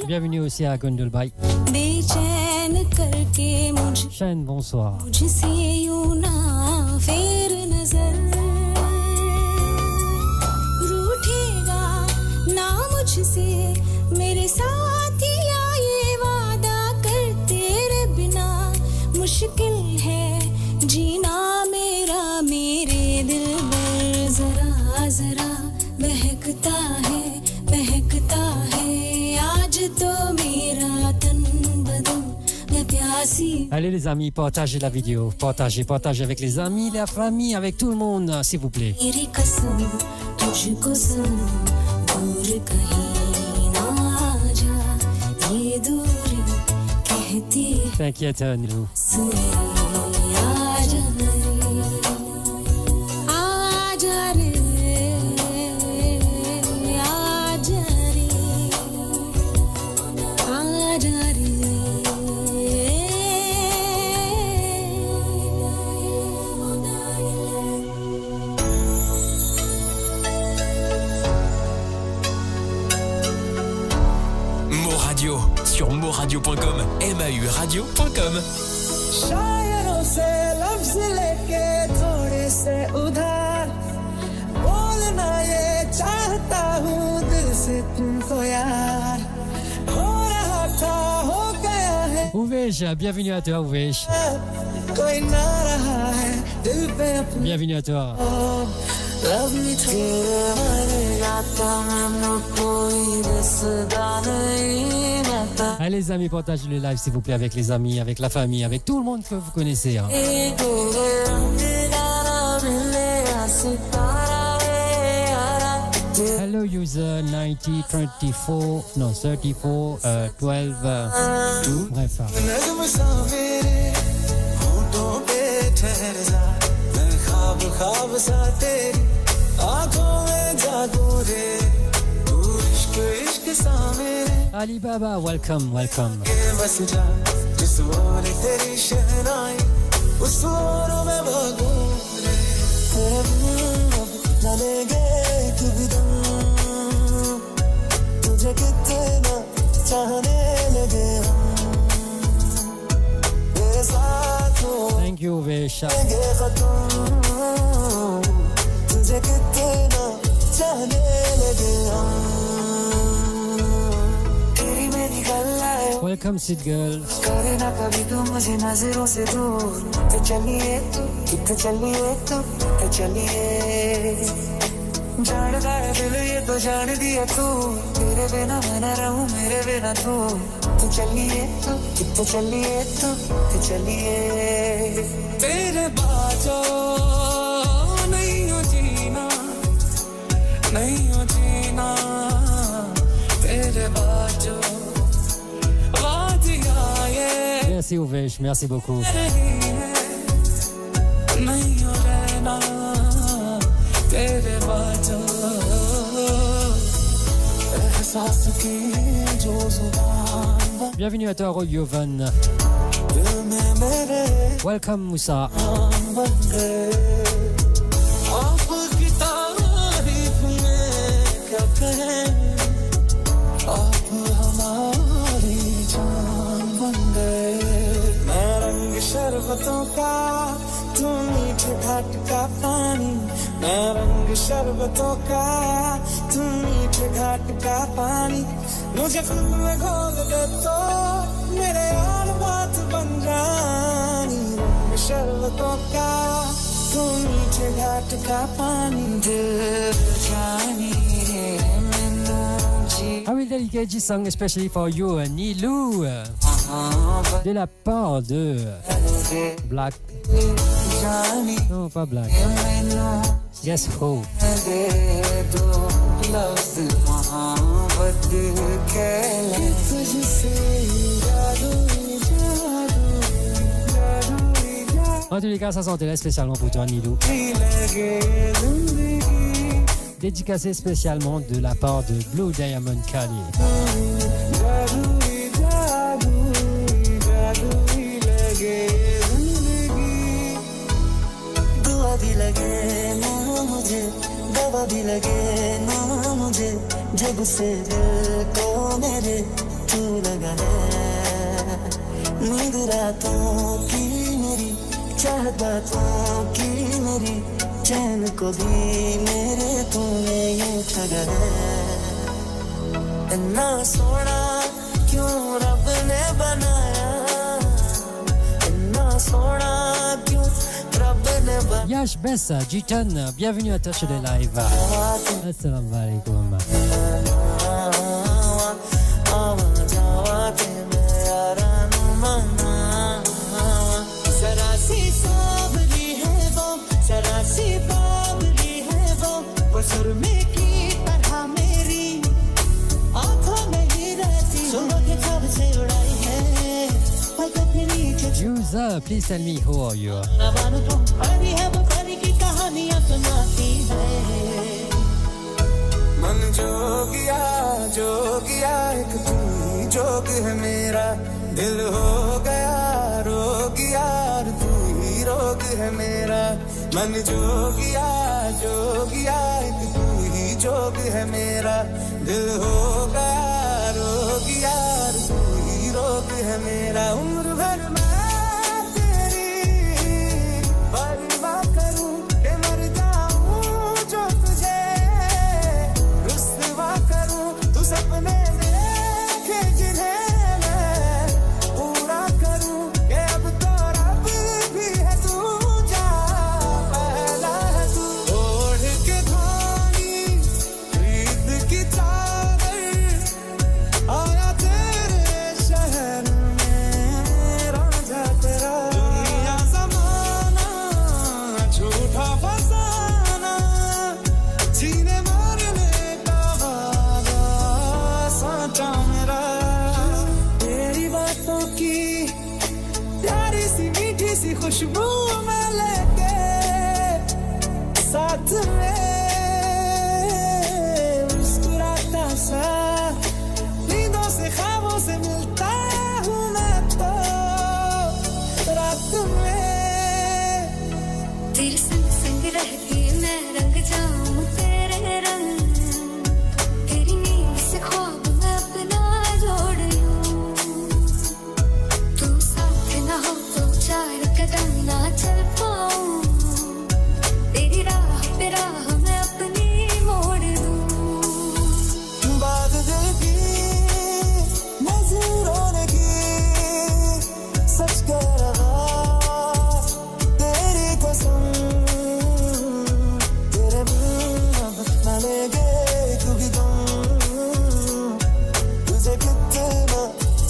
Bienvenue aussi à Gondal Bike. बेचैन करके मुझे Shane, bonsoir. मुझसे यूं ना फेर नजर रूठेगा ना मुझसे मेरे साथिया ये वादा कर तेरे बिना मुश्किल है जीना मेरा मेरे दिल में जरा जरा महकता है आज तो मेरा तन बदन मैं प्यासी Allez les amis, partagez la vidéo, partagez avec les amis, la famille, avec tout le monde, s'il vous plaît. मेरी कसम तुझको सनम दूर कहीं ना आ जा ये दूरी कहती है T'inquiète, Nilou. सुने आ जा रे moradio.com. MAU radio.com. शायरों से लफ्ज लेके थोड़े से उधार बोलना ये चाहता हूँ दिल से तुमको यार हो रहा था हो गया है Uvesh, bienvenue à toi Uvesh. कोई ना रहा है दिल पे अपना Bienvenue à toi. Love me तेरे वाले आता मैं कोई रिश्ता नहीं रहता Allez les amis, partagez le live s'il vous plaît avec les amis, avec la famille, avec tout le monde que vous connaissez. Hein. Hello user 9034, non 34, 12, 2. Bref. नज़्म सा मेरे होठों पे ठहर जा मैं ख्वाब ख्वाब सा तेरी आँखों में जागो रे तू इश्क इश्क सा मेरे Alibaba, welcome, welcome. के बस जा जिस ओर तेरी शहनाई उस ओर मैं भागूं रे तेरे बिन अब न लेंगे कभी दम तुझे कितना चाहने लगे हम मेरे साथ हो Thank you Uvesh. लेंगे खत्म तुझे कितना चाहने लगे हम तेरी मेरी गल्ला Welcome Sid girl. करे ना कभी तू मुझे नजरों से दूर तो चलिए तू कितने चलिए तू तो चलिए जानता है दिल ये तो जान दिया तू तेरे बिना मैं न रहूं मेरे बिना तू तो चलिए तू कितने चलिए तू तो चलिए तेरे बाजो नहीं हो जीना नहीं हो जीना तेरे बाजो Merci Uvesh, merci beaucoup. Bienvenue à toi Royovan. Welcome Moussa. शरबतों का तू मीठे घाट का पानी मैं रंग शरबतों का तू मीठे घाट का पानी मुझे खुद में घोल दे तो मेरे यार बात बन जानी रंग शरबतों का तू मीठे घाट का पानी दिल जानी I will dedicate this song especially for you, Nilou, de la part de Black. Non, pas Black. Guess who? En tous les cas, ça s'entendait spécialement pour toi, Nilou. Dédicacé spécialement de la part de Blue Diamond Kali. दुआ भी लगे ना मुझे दवा भी लगे ना मुझे जब से दिल को मेरे तू लगा है नींद रातों की मेरी चाहत बातों की मेरी चैन को भी मेरे तूने यूं ठगा है इतना सोना क्यों रब ने बनाया इतना सोना क्यों रब ने बनाया Yash Bessa, Jitan, bienvenue à toi sur les lives. Assalamu alaikum. User, please tell me who are you? मन जोगिया एक तू ही जोग है मेरा दिल हो गया रोगिया तू ही रोग है मेरा मन जोगिया एक तू ही जोग है मेरा दिल हो गया रोगिया तू ही है मेरा उम्र भर मैं तेरी परवाह करूं कि मर जाऊं जो तुझे रुसवा करूं तू सपने देखे जिन्हें मैं पूरा करूं कि अब तो रब भी है तू जा पहला है तू ओढ़ के धानी प्रीत की चादर आया तेरे शहर में राजा तेरा दुनिया ज़माना झूठा फसाना जीने मरने का वादा साचा मेरा तेरी बातों की प्यारी सी मीठी सी खुशबू में लेके साथ में मुस्कुराता सा नींदों से ख्वाबों से मिलता हूँ मैं तो रात में तेरे संग संग रह के मैं रंग जाऊं तेरे रंग तेरी नींद से ख्वाब मैं अपना जोड़ लूं तू साथ ना हो तो चार कदम ना चल पाऊं तेरी राह पे राह मैं अपनी मोड़ दूं बात दिल की नजरों ने की सच कह रहा तेरी कसम तेरे बिन अब न लेंगे क्योंकि तुम तुझे कितना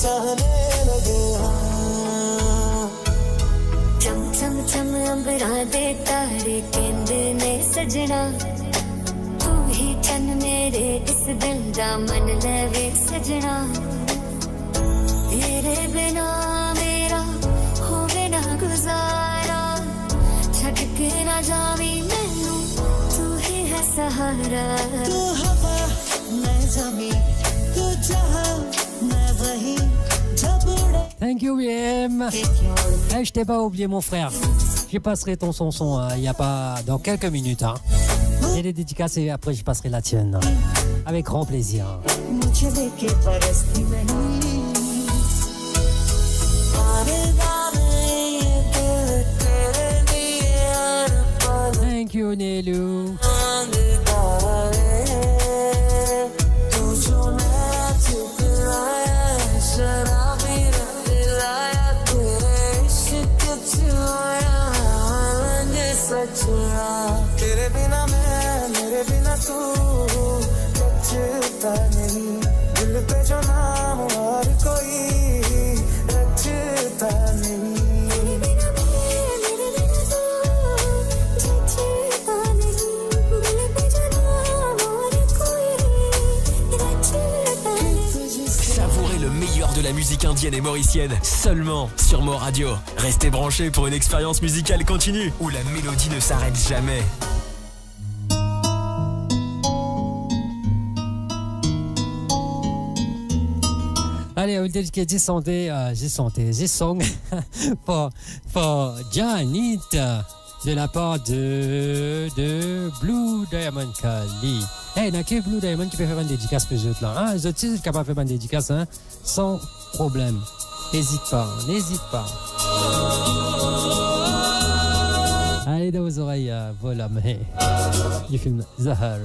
चाहने लगे हम चम चम चम अंबरा दे तारे केंद्र ने सजना तू ही चन मेरे इस दिल दा मन लवे सजना तेरे बिना मेरा होवे ना गुजारा छड़ के ना जावी मैनू तू ही है सहारा तू हवा मैं जमी तू जहां मैं वही जब उड़े Thank you, WM. Hey, je t'ai pas oublié, mon frère. Je passerai ton son il y a pas dans quelques minutes. Hein. Et les dédicaces et après je passerai la tienne. Avec grand plaisir. मुझे देखे परस्ती नहीं गाने गाने ये दिल तेरे लिए हर पल Thank you, Nelu. मांगता है तू जो नाच दिलाया शराबी रंग दिलाया तेरे इश्क छुआया मुझे सचुआ तेरे बिना मैं मेरे बिना तू रचता नहीं दिल पे जो नाम और कोई रचता नहीं मेरे बिना तू जचता नहीं दिल पे जाना और कोई रचता नहीं Savourez le meilleur de la musique indienne et mauricienne seulement sur Mo Radio. Restez branchés pour une expérience musicale continue où la mélodie ne s'arrête jamais. Allez, on dit que j'ai song for Janit de la part de Blue Diamond Kali. Hey, il y a que Blue Diamond qui peut faire une dédicace pour les autres là. Hein? Les autres, ils sont capables de faire une dédicace hein? Sans problème. N'hésite pas. Allez dans vos oreilles, voilà, mais du film Zahar.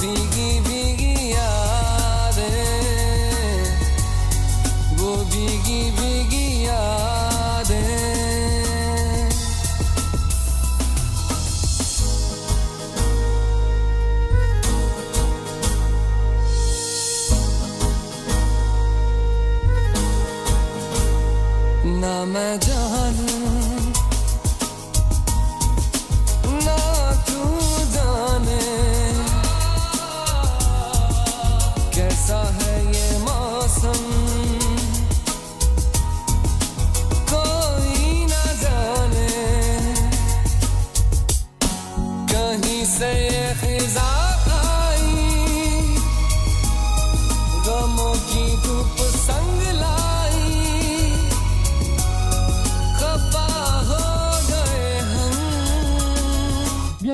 भीगी भीगी यादें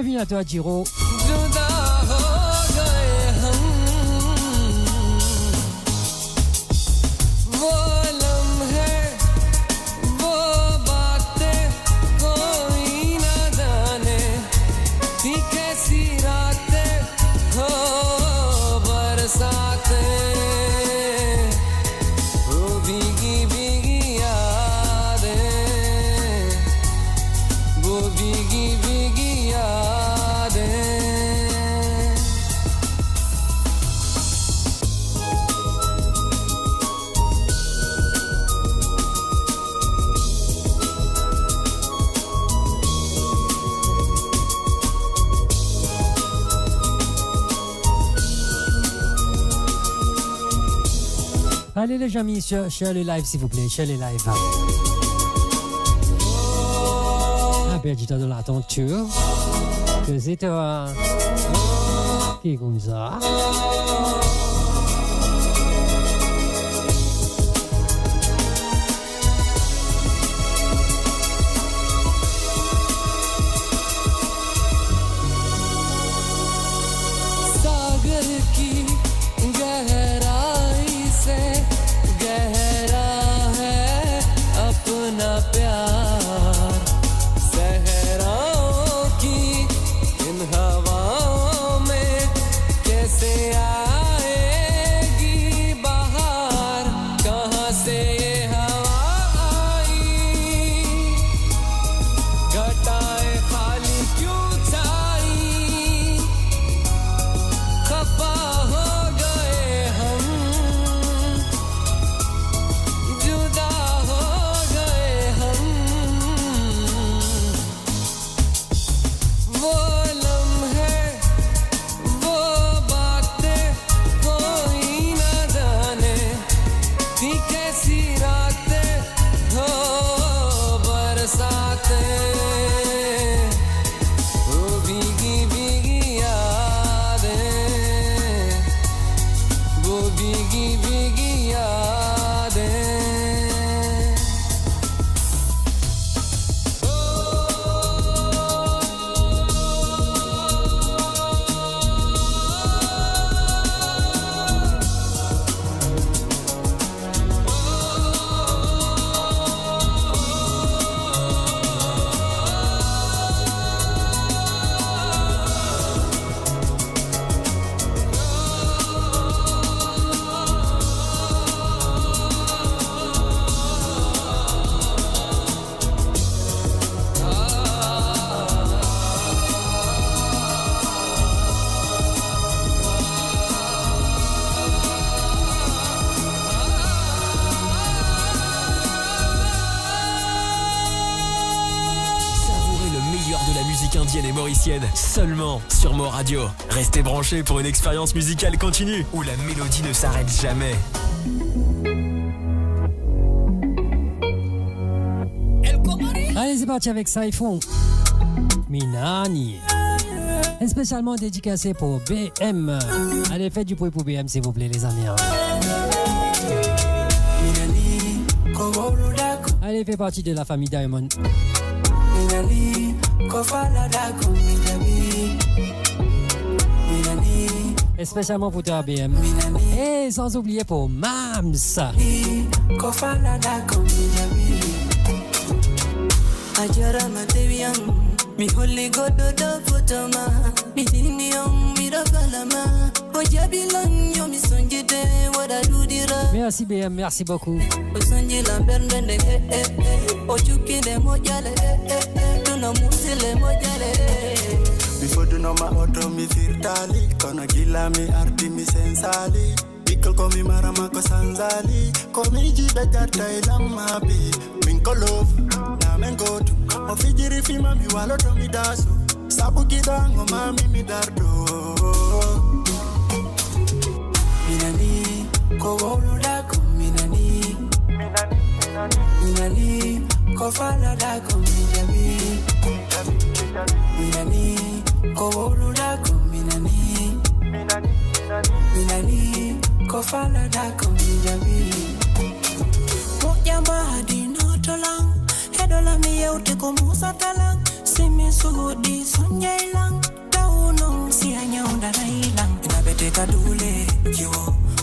Bienvenue à toi, Giro. Allez les amis, share les lives s'il vous plaît, share les lives. Un peu de l'attention, que c'est toi qui est comme ça. indienne et mauricienne, seulement sur Mo Radio. Restez branchés pour une expérience musicale continue où la mélodie ne s'arrête jamais. Allez, c'est parti avec Saifon. Minani. Et spécialement dédicacé pour BM. Allez, faites du bruit pour BM, s'il vous plaît, les amis. Allez, faites partie de la famille Diamond. Et spécialement pour toi, BM. Et sans oublier pour Mams. Ajara mateviam mi holy godo do fotoma mi dinium mi rakalama o jabilan yo mi sonjete wada dudira. Merci BM, merci beaucoup. O sonji lambernde o chukinde mojale tuna musile mojale. Before do no ma auto mi firtali kono gila mi arti mi sensali. Pickle komi marama ko sanzali komi jibe jata ilama bi minko love na mengoto o fijiri fima mi walo to mi daso sabu kidango mami mi dardo minani ko wolo da ko minani minani ko fala da ko minani minani ko wolo da ko minani minani Kofala da komijabi Mojamba hadi notolang Hedola miye ute kumusa talang Simi sugudi sonjailang Beta dule, yo.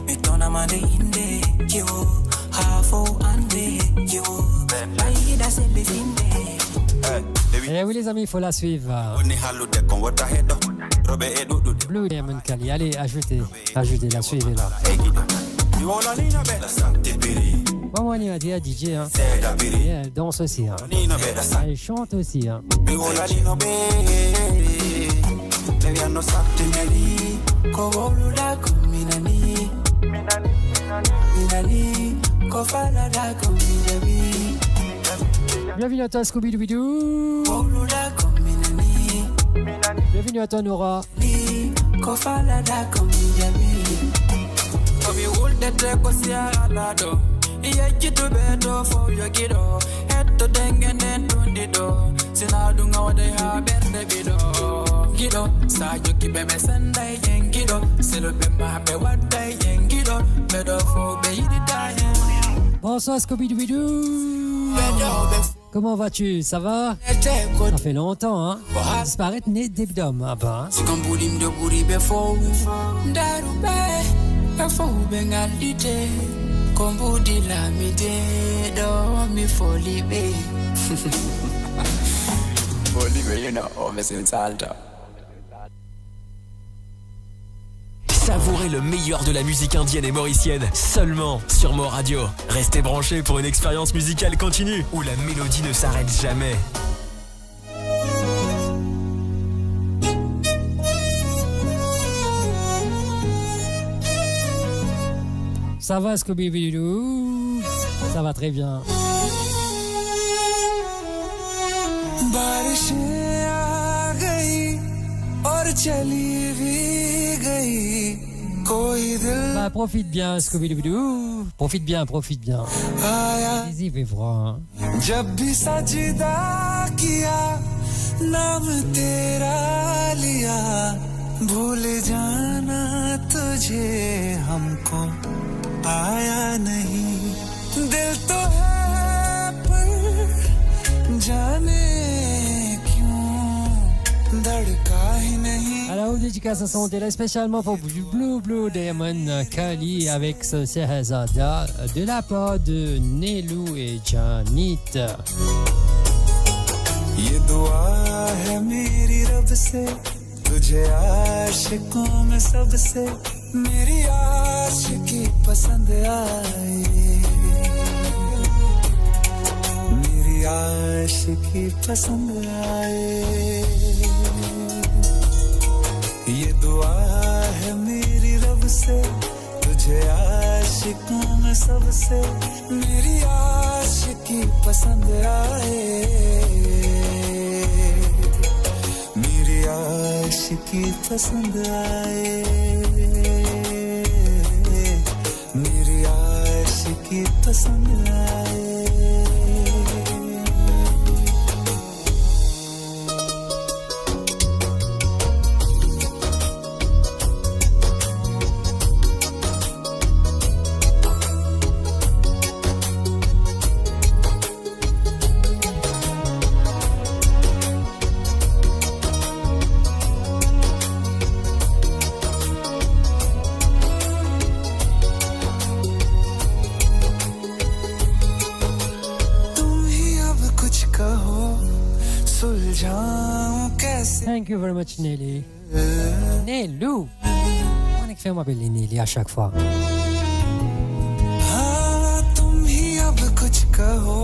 Metona mande inde, yo. Hafo ande, yo. Laïda se befinde. Eh oui les amis, il faut la suivre. Blue Diamond Kali, allez, ajoutez-la, suivez-la. Maman on a dit à DJ, hein. Elle danse aussi, hein. Elle chante aussi, hein. Bienvenue à toi Scooby-Doo. Bienvenue à toi Nora. Bonsoir Scooby-Doo. Comment vas-tu? Ça va? Ça fait longtemps, hein? Disparaître né d'Ebdom, ah bah. Savourez le meilleur de la musique indienne et mauricienne seulement sur Mo Radio. Restez branchés pour une expérience musicale continue où la mélodie ne s'arrête jamais. Ça va Scooby-Doo? Ça va très bien. बारिशें आ गई और चली भी गई कोई दिल. Bah, profite bien Scooby-Doo. Profite bien. Vas-y, fais froid. जब भी सजदा किया नाम तेरा लिया भूल जाना तुझे हमको आया नहीं दिल तो है पर जाने क्यों धड़का ही नहीं. Alors, dédicace à son télé spécialement pour Blue Diamond Kali avec ce Shehzada de la part de Nelou et Janit. ये दुआ है मेरी रब से तुझे आशिकों में सबसे मेरी आशिकी पसंद आए मेरी आशिकी पसंद आए ये दुआ है मेरी रब से तुझे आशिकों में सबसे मेरी आशिकी पसंद आए मेरी आशिकी पसंद आए मेरी आशिकी पसंद आए. Thank you very much, Nelly. Nelou. On écrit m'appeler Nelly à chaque fois. हाँ तुम ही अब कुछ कहो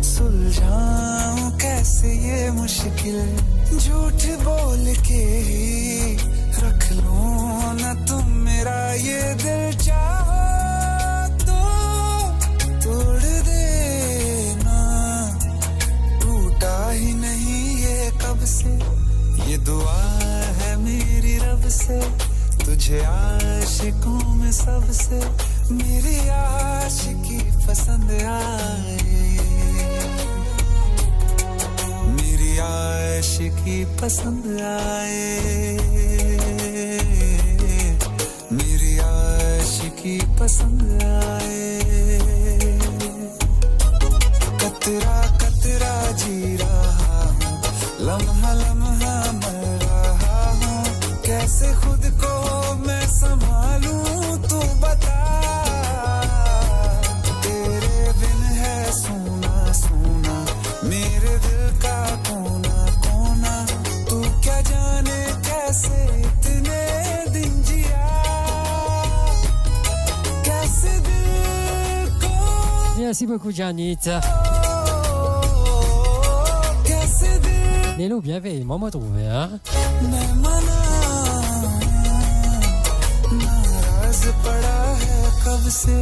सुलझाऊं कैसे ये मुश्किल झूठ बोल के ही रख लूं ना तुम मेरा ये दिल चाहो तो तोड़ देना टूटा ही नहीं ये कब से ये दुआ है मेरी रब से तुझे आशिकों में सबसे मेरी आशिकी पसंद आए मेरी आशिकी पसंद आए मेरी आशिकी पसंद आए कतरा कतरा जी रहा हूँ लम्हा लम्हा मर रहा हूँ कैसे खुद को मैं संभालूं तू बता तेरे बिन है सोना सोना मेरे दिल का कोना कोना तू क्या जाने कैसे इतने दिन जिया कैसे दिल को Merci beaucoup Janit. कैसे दिल Lélo, bien fait, maman trouvé, hein? मैं मना नाराज पड़ा है कब से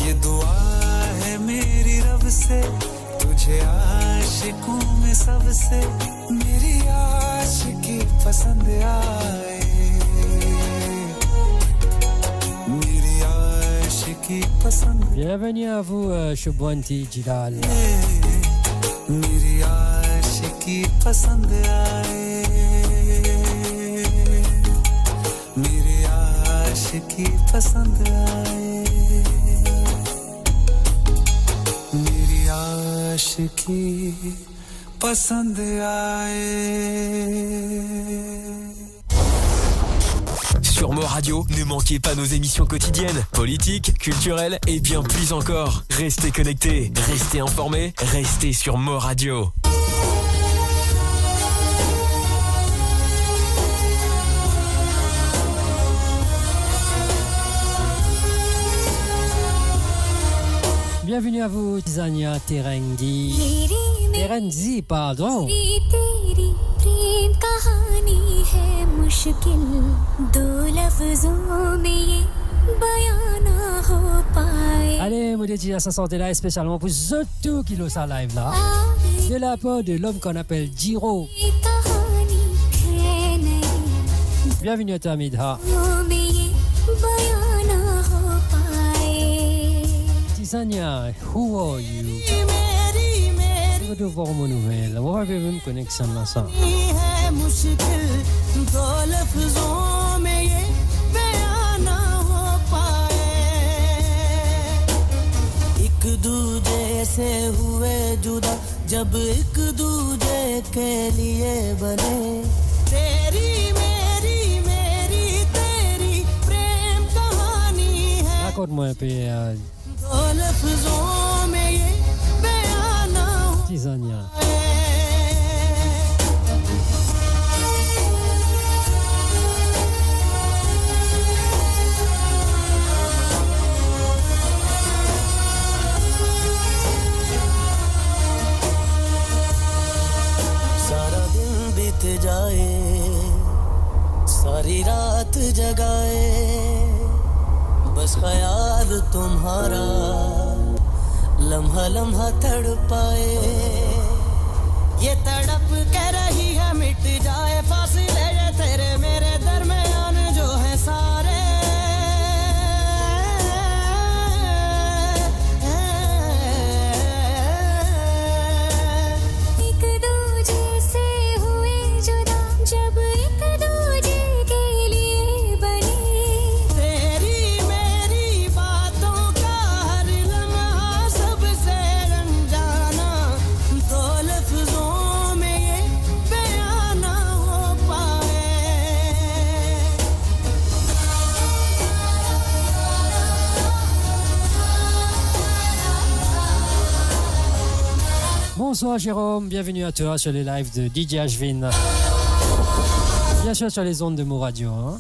ये दुआ है मेरी रब से तुझे आशिकों में सबसे मेरी आशिकी पसंद आए मेरी आशिकी पसंद Bienvenue à vous, Shubwanti Jilal. मेरी आशिकी पसंद आए मेरी आशिकी पसंद आए मेरी आशिकी पसंद आए Sur Mo Radio, ne manquez pas nos émissions quotidiennes, politiques, culturelles et bien plus encore. Restez connectés, restez informés, restez sur Mo Radio. Bienvenue à vous, Tizania Terengi. Terenzi, pardon. तेरी प्रेम कहानी है मुश्किल दो लफ्जों में ये बयां ना हो पाए Allez, Moudeti, à sa santé là, spécialement pour Zoto qui le sa live là. De la part de l'homme qu'on appelle Jiro. ये कहानी है नहीं Bienvenue à toi, Midha. में ये बयां ना हो पाए Tizania, who are you? Je vais devoir mon nouvelle. On va même connexion là ça. है मुश्किल दो लफ्जों में ये बयां ना हो पाए एक दूजे से हुए जुदा जब एक दूजे के लिए बने तेरी मेरी तेरी प्रेम कहानी है Raconte-moi un peu, दो लफ्जों में ये बयां ना हो Tizania. सारा दिन बीत जाए सारी रात जगाए बस ख्याल तुम्हारा लम्हा लम्हा तड़पाए ये तड़प के रही है मिट जाए फासले ये तेरे मेरे दरमियान जो है सारे एक दूजे से हुए जुदा जब एक दूजे के लिए बने तेरी मेरी बातों का हर लम्हा सबसे अनजाना दो लफ्जों में ये बयां ना हो पाए Bonsoir Jérôme, bienvenue à toi sur les lives de DJ Ashvin. Bien sûr sur les ondes de Mo Radio. Hein.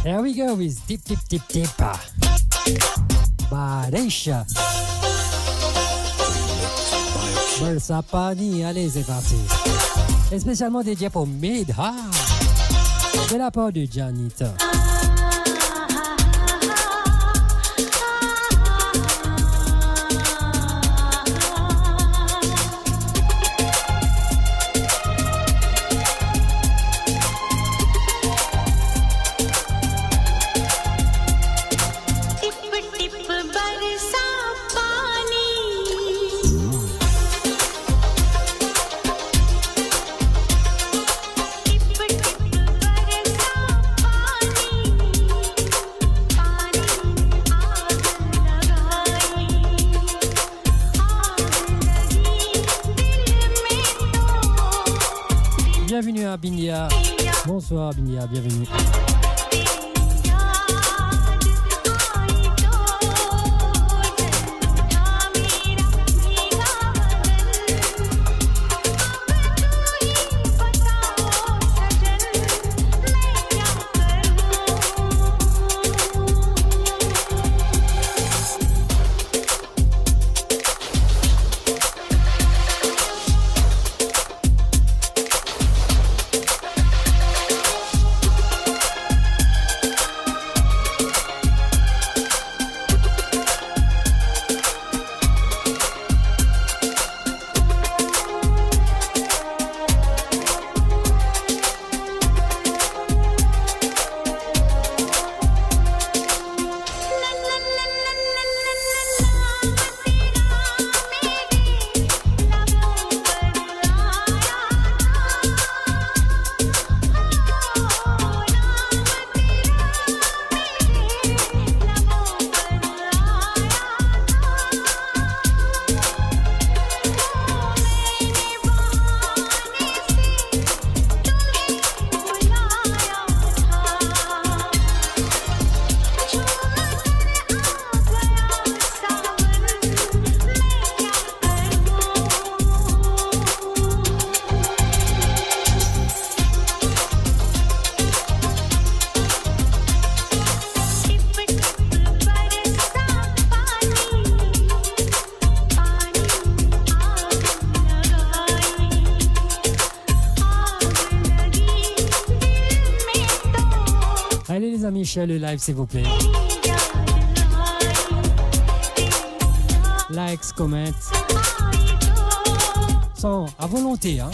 Here we go with Tip Tip Tip Tip. Barisha. Sapani, allez, c'est parti. Et spécialement dédié pour Midha. De la part de Janita. bienvenue à Bindia. Bonsoir Bindia, bienvenue. Share le live s'il vous plaît. Likes, comments. Sont à volonté, hein.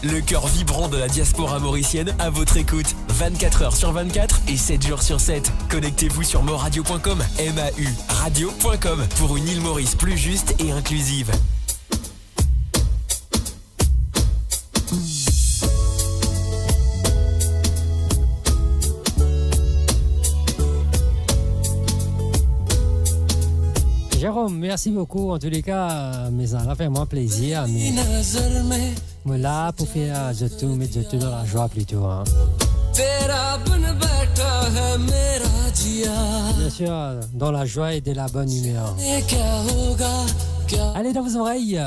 Le cœur vibrant de la diaspora mauricienne à votre écoute. 24 heures sur 24 et 7 jours sur 7. Connectez-vous sur moradio.com, MAU, radio.com pour une île Maurice plus juste et inclusive. Jérôme, merci beaucoup. En tous les cas, mais ça a fait moins plaisir. Mais là, pour faire je tout dans la joie plutôt. Hein. Bien sûr, dans la joie et de la bonne humeur. Allez dans vos oreilles.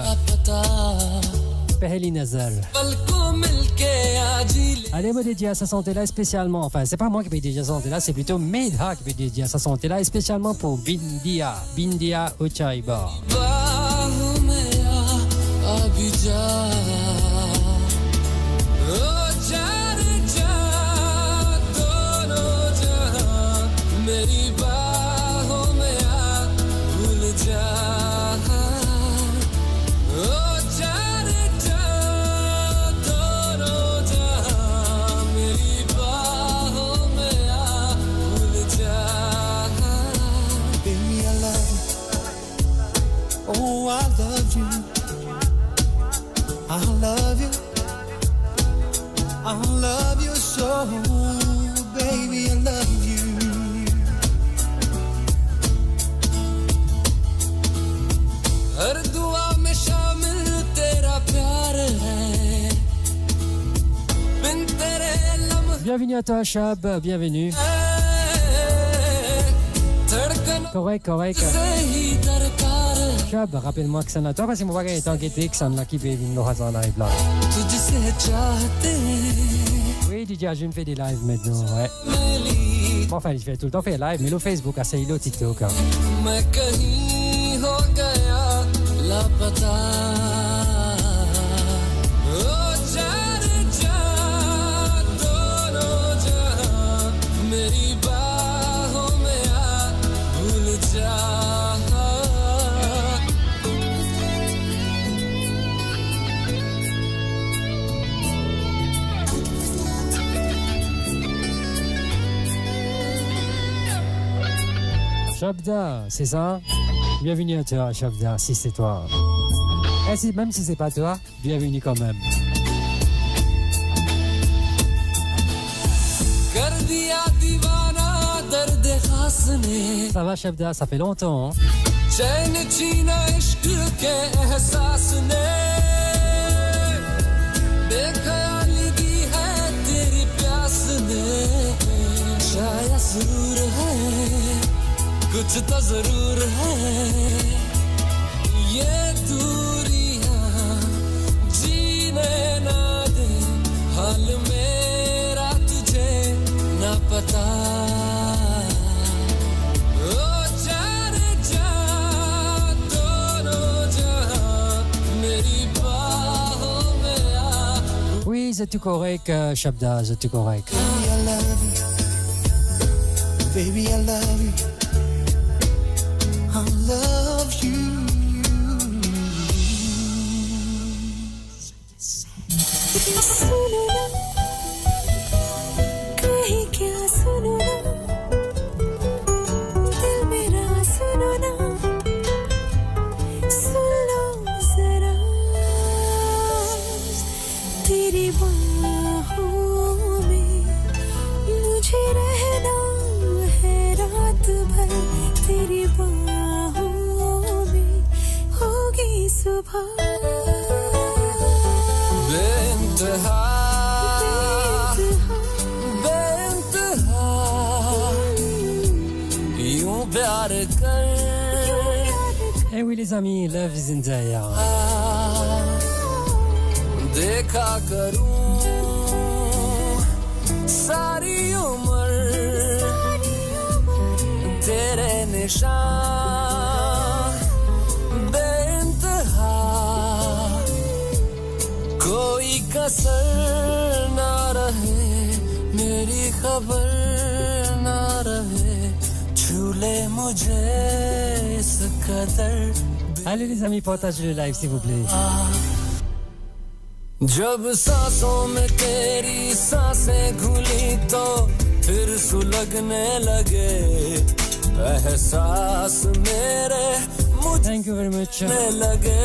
Peheli Nazar. Allez, me dédier à sa santé là spécialement. Enfin, c'est pas moi qui vais dédier à sa santé là, c'est plutôt Medha qui vais dédier à sa santé là, et spécialement pour Bindia Ochaiba. I love you so, baby, I love you. हर दुआ में शामिल तेरा प्यार है, बिन तेरे लम्हे. Bienvenue à toi, Chab, bienvenue. Correct. Chab, rappelle-moi que ça n'a pas parce que mon bagage est enquêté que ça n'a qui peut venir dans la live là. तुझसे चाहते Oui, DJ Ajun fait des lives maintenant, ouais. Bon, enfin, il fait tout le temps fait live, mais le Facebook, assez le TikTok. मैं कहीं हो गया लापता ओ जाने जा दोनों जहां मेरी बाहों में आ भूल जा Shabda, c'est ça? Bienvenue à toi, Shabda, si c'est toi. Et si, même si c'est pas toi, bienvenue quand même. Ça va, Shabda, ça fait longtemps. Hein? कुछ तो जरूर है ये दूरियां जीने ना दे हाल मेरा तुझे ना पता ओ जाने जा दोनों जहां मेरी बाहों में आ Oui, c'est tout correct, Shabda, c'est tout correct. Baby, I love you. I love you. सुनो ना कहीं क्या सुनो ना दिल मेरा सुनो ना सुन लो जरा तेरी बाहों में मुझे रहना है रात भर तेरी सुबह बेइंतहा बेइंतहा यूं प्यार कर Eh oui les amis, love is in the air. देखा करूं सारी उम्र तेरे निशान कोई कसर ना रहे मेरी खबर ना रहे झूले मुझे इस कदर Allez les amis, partagez le live s'il vous plaît. जब सांसों में तेरी सांसें घुली तो फिर सुलगने लगे एहसास मेरे मुझे लगे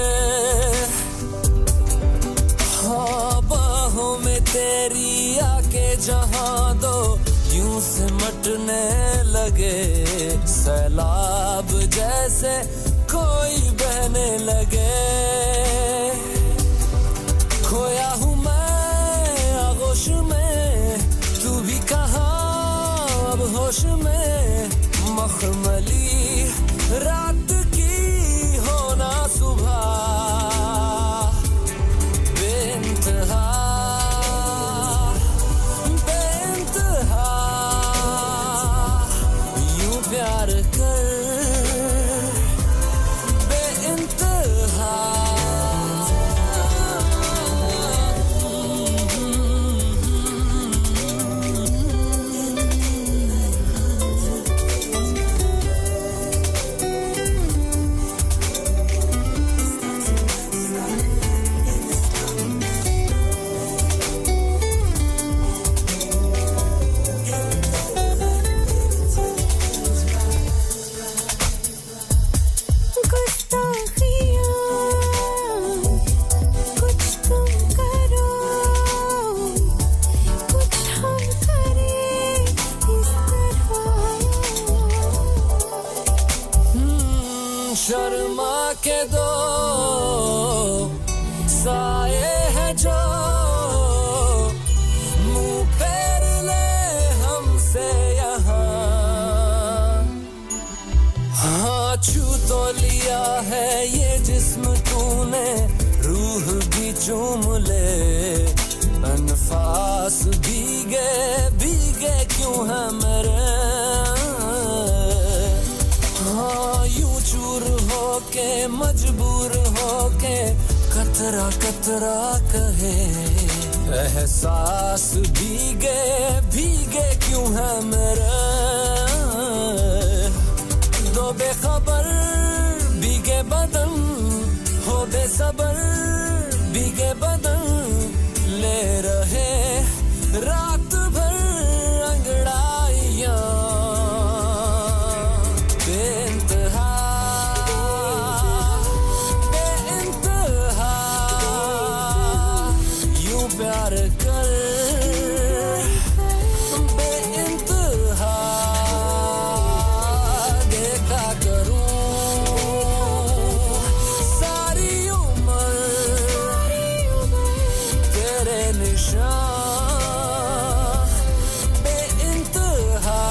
बाहों में तेरी आके जहां दो यूं सिमटने लगे सैलाब जैसे कोई बहने लगे खोया हूँ मैं आगोश में तू भी कहाँ अब होश में मखमली रात की होना सुबह प्यार कर बेइंतहा शर्मा के दो साए हैं जो मुंह फेर ले हमसे यहाँ हाँ छू तो लिया है ये जिस्म तूने रूह भी चूम ले अनफास भी क्यों है मेरे हाँ यूं चूर होके मजबूर होके कतरा कतरा कहे एहसास भीगे भीगे क्यों है मेरे दो बेखबर भीगे बदन हो बेसबर भीगे बदन ले रहे रात भर अंगड़ाइयां बेइंतहा बेइंतहा यूं प्यार कर बेइंतहा देखा करूं सारी उम्र तेरे निशान बेइंतहा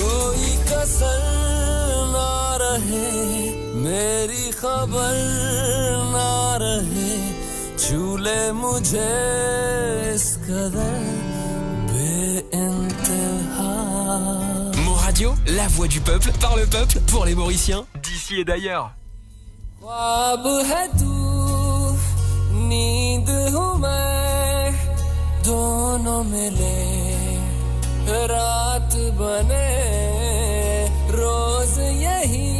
कोई कसर ना रहे मेरी खबर ना रहे छूले मुझे इस कदर बेइंतहा Mon Radio, la voix du peuple, par le peuple, pour les Mauriciens, d'ici et d'ailleurs. ख्वाब है तू नींद हूँ मैं दोनों मिले रात बने रोज यही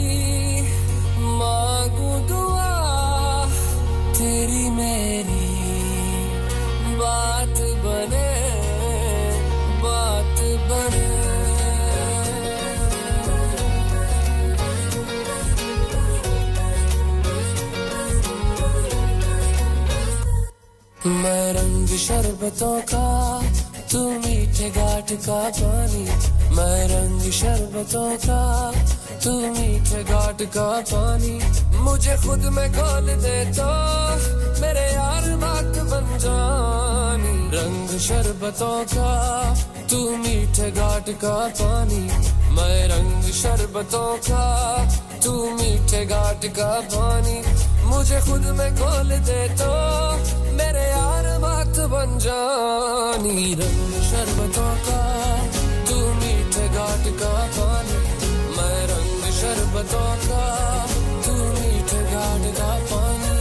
मांगू दुआ तेरी मेरी बात बने बात बने मैं रंग शरबतों का तू मीठे घाट का पानी मैं रंग शरबतों का तू मीठे घाट का पानी मुझे खुद में खोल दे तो मेरे यार बात बन जानी रंग शरबतों का तू मीठे घाट का पानी मैं रंग शरबतों का तू मीठे घाट का पानी मुझे खुद में खोल दे तो मेरे यार बात बन जानी रंग शरबतों का तू मीठे घाट का पानी मैं रंग शरबतों का तू मीठे घाट का पानी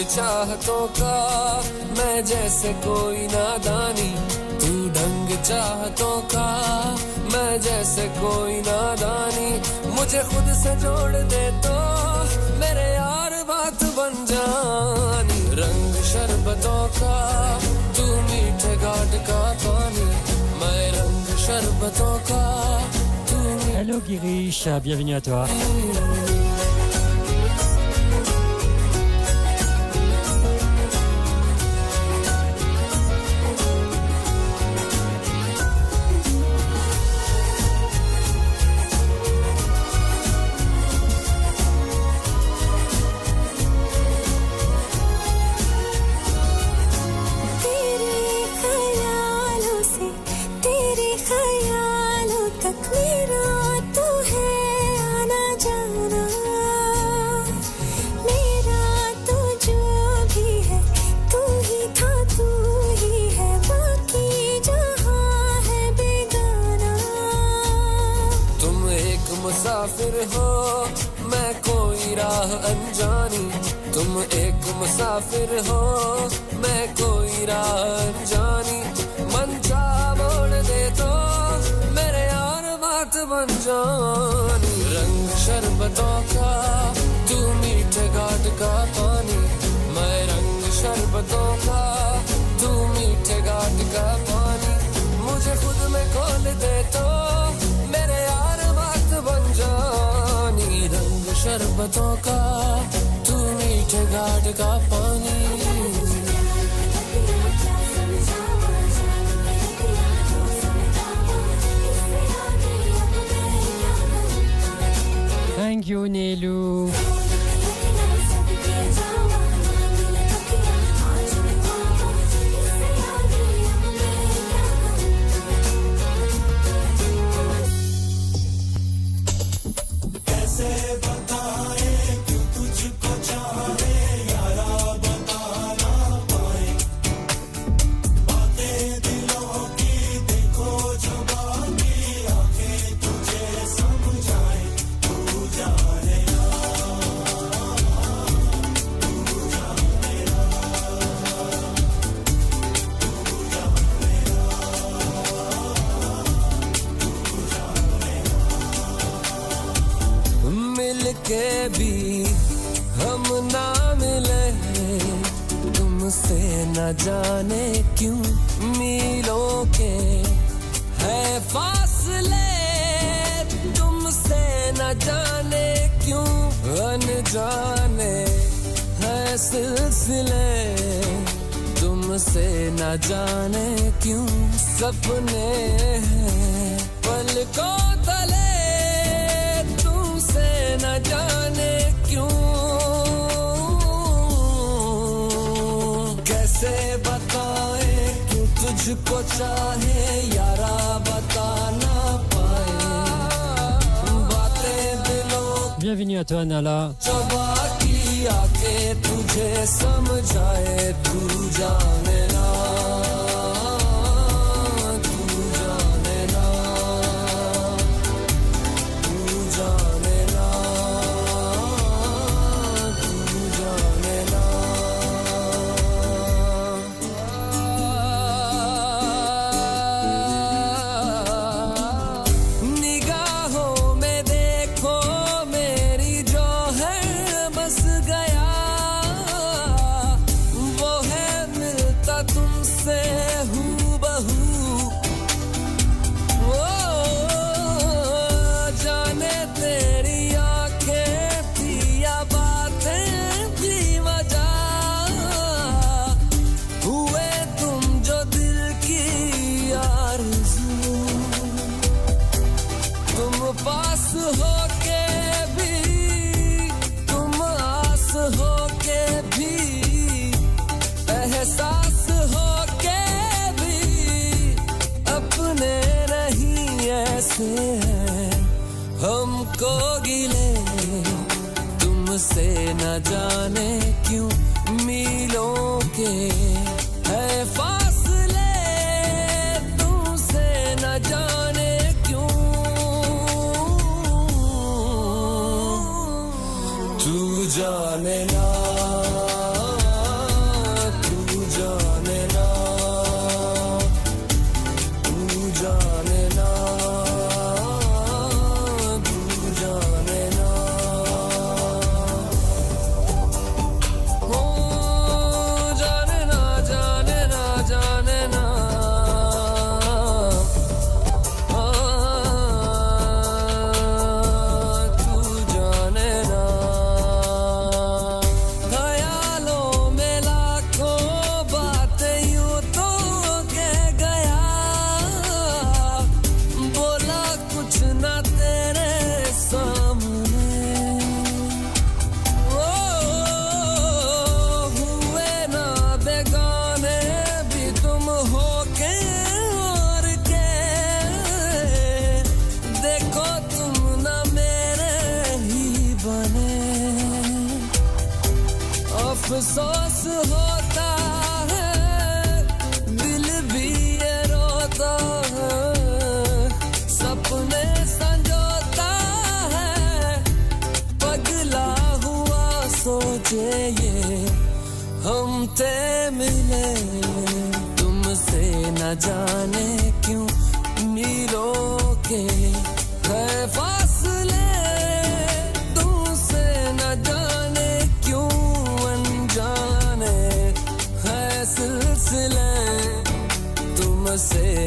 चाहतों का मैं जैसे कोई नादानी तू ढंग चाहतों का मैं जैसे कोई नादानी मुझे खुद से जोड़ दे तो मेरे यार बात बन जानी रंग शरबतों का तू मीठे घाट का पानी मैं रंग शरबतों का तू Hello Girish, bienvenue à toi. मुसाफिर हो मैं कोई राह अनजानी तुम एक मुसाफिर हो मैं कोई राह अनजानी मन चा मोड़ दे तो मेरे यार बात बन जानी रंग शरबतों का तू मीठे घाट का पानी मैं रंग शरबतों का तू मीठे घाट का पानी मुझे खुद में खोल दे तो मेरे यार बात बन जानी रंग शरबतों का तू मीठे घाट का पानी Thank you, Nelu. के भी हम ना मिले तुमसे न जाने क्यों मीलों के है फासले तुमसे न जाने क्यों अनजाने है सिलसिले तुमसे न जाने क्यों सपने हैं पलकों तले तुमसे न जाने क्यों कैसे बताए क्यों तुझको चाहे यारा बता ना पाए बातें दिलों Bienvenue à toi Nala. चबा की आके तुझे समझाए तू जाने ना हमको गिले तुमसे न जाने क्यों मीलों के है फासले तुमसे न जाने क्यों तू जाने ना अफसोस होता है दिल भी ये रोता है सपने संजोता है पगला हुआ सोचे ये हम ते मिले तुमसे न जाने क्यों मीलों के है फासले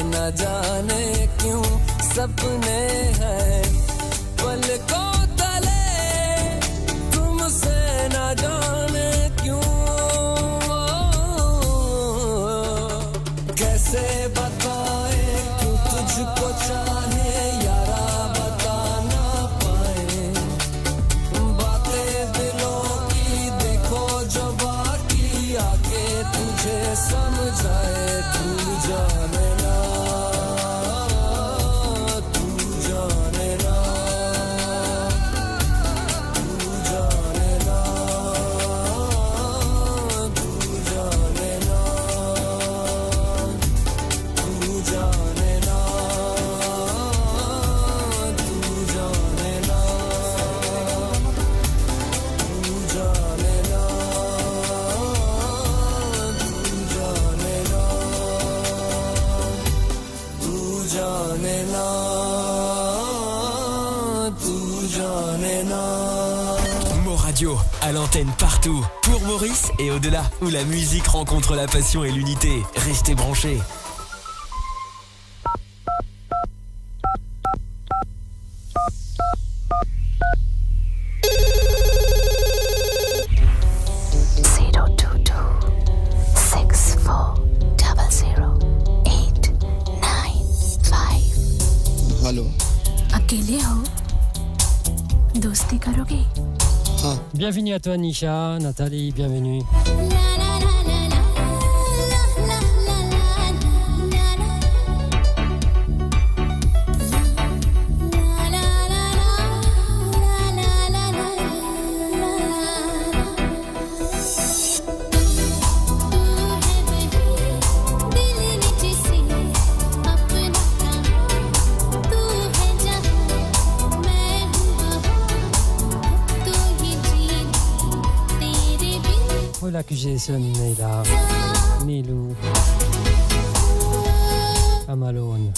न जाने क्यों सपने हैं पलकों तले तुमसे न जाने क्यों कैसे बताए क्यों तुझको चाहे यारा बता ना पाए बातें दिलों की देखो जो बाकी आके तुझे समझाए तू जाने ना तू जाने ना तू जाने ना तू जाने ना तू जाने ना तू जाने ना तू जाने ना तू जाने ना तू जाने ना Mo Radio, à l'antenne partout, pour Maurice et au-delà, où la musique rencontre la passion et l'unité. Restez branchés. Hello अकेले हो दोस्ती करोगे Bienvenue à toi Nisha, Nathalie, bienvenue. L'accusation est là. Nilou. Amalone.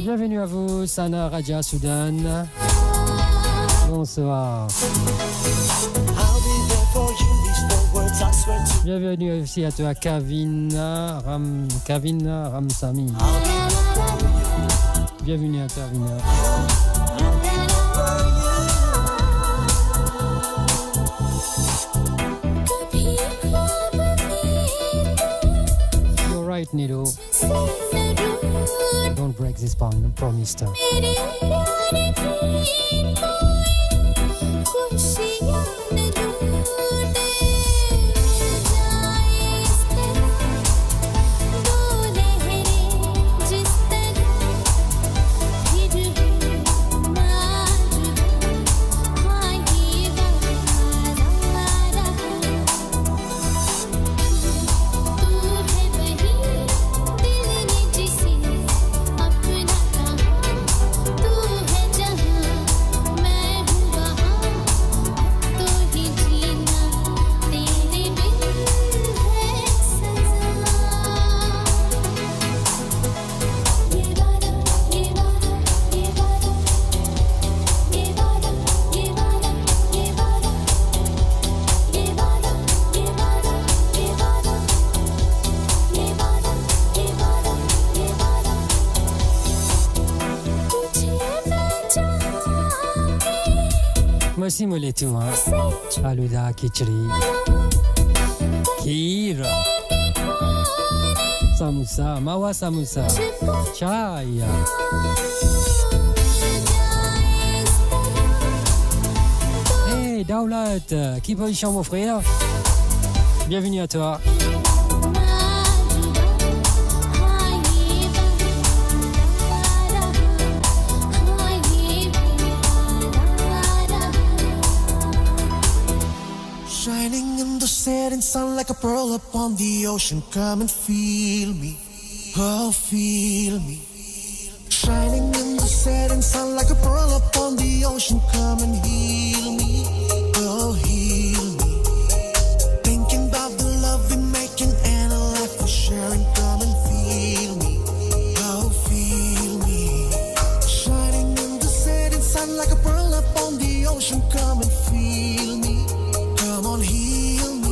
Bienvenue à vous, Sana Raja Soudan. Bonsoir. Bienvenue aussi à toi, Kavina Ramsami. Bienvenue à toi, Kavina. You're right, Nido. Don't break this bond, promise. Masi moletu ha. Aluda khichdi. Kheer. Samosa, mawa samosa. Chai. Hey Daulat, qui position mon frère? Bienvenue à toi. Shining in the setting sun like a pearl upon the ocean. Come and feel me, oh feel me. Shining in the setting sun like a pearl upon the ocean. Come and heal me, oh heal me. Thinking about the love we're making and a life we're sharing. Come and feel me, oh feel me. Shining in the setting sun like a pearl upon the ocean. Come and feel me. Come on, heal me.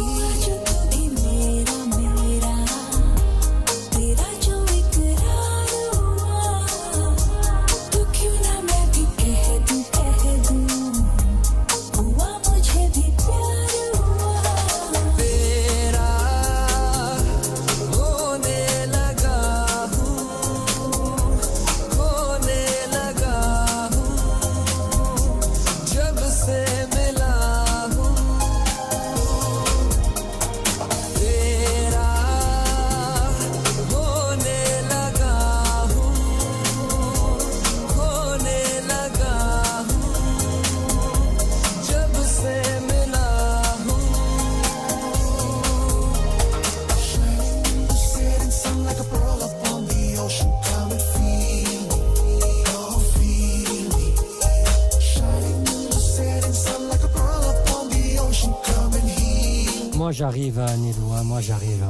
Moi j'arrive à Niloua, moi j'arrive.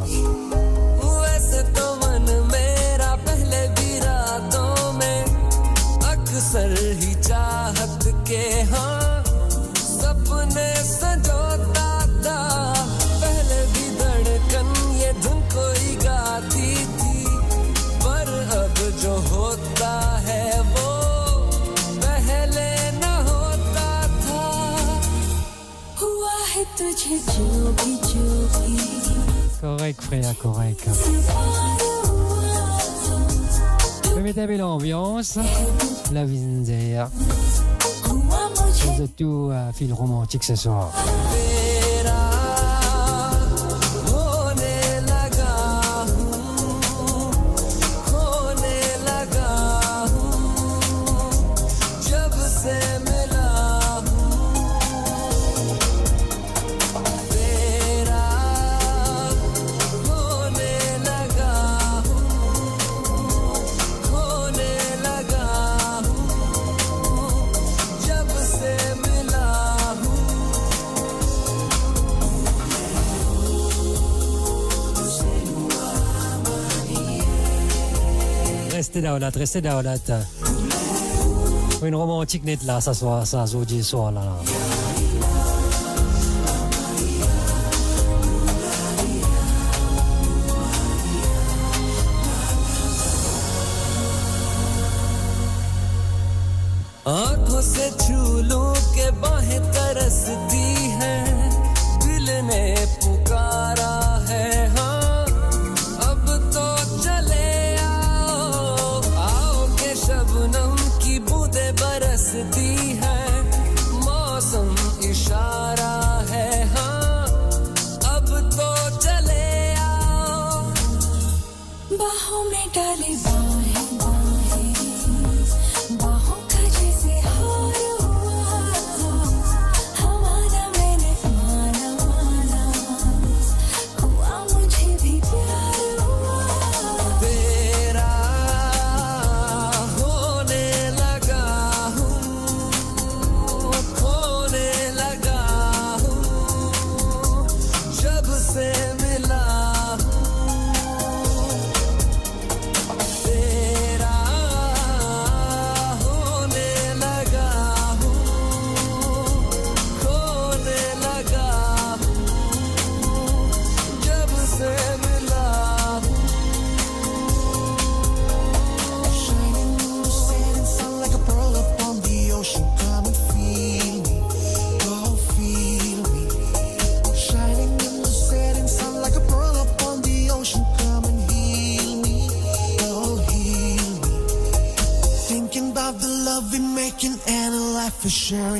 वैसे तो मन मेरा पहले भी रातों में अक्सर ही चाहत के हाँ सपने संजोता था पहले भी धड़कन ये धुन कोई गाती थी पर अब जो होता है वो पहले न होता था हुआ है तुझे जो भी Correct frère, correct. Je mets ta belle ambiance, la Vinzère. Vous êtes tout à fil romantique ce soir. Restez daulat. Une romantique net là, ça soit ça, aujourd'hui soir là. आँखों से छू लूं के बाहें तरसती हैं दिल ने पुकारा है हाँ अब तो चले आओ के शबनम की बूंदें बरसती हैं मौसम इशारा है हाँ अब तो चले आओ बाहों में डाली लगा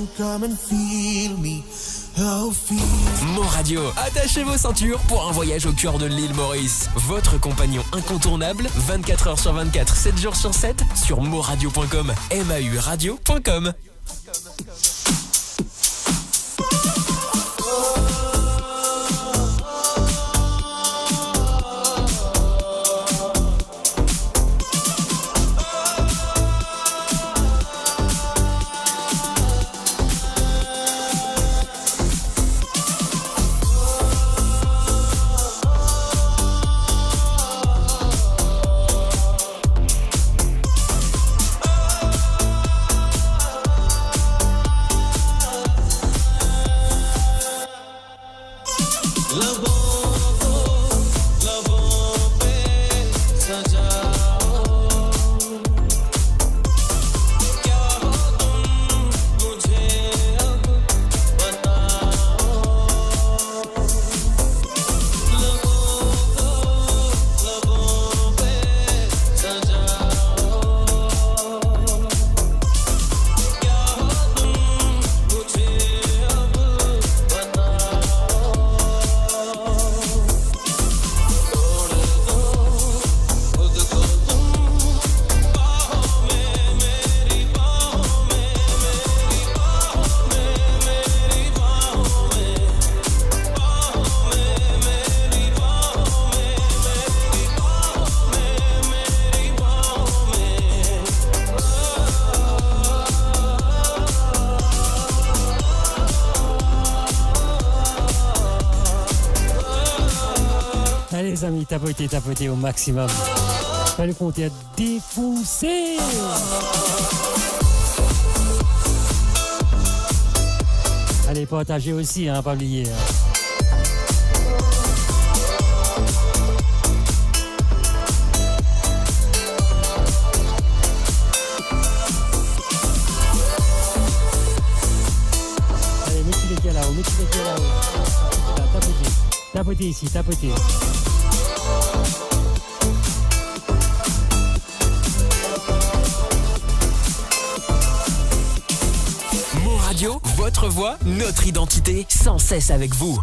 ocean, come and feel me. Oh, feel. Mon Radio, attachez vos ceintures pour un voyage au cœur de l'île Maurice. Votre compagnon incontournable, 24 heures sur 24, 7 jours sur 7, sur moradio.com, mauradio.com. Allez les amis, tapotez au maximum. Le compte est à défoncer. Allez, partagez aussi, hein, pas oublier. Allez, mettez les pieds là-haut, Tapotez ici, tapotez. Mon Radio, votre voix, notre identité, sans cesse avec vous.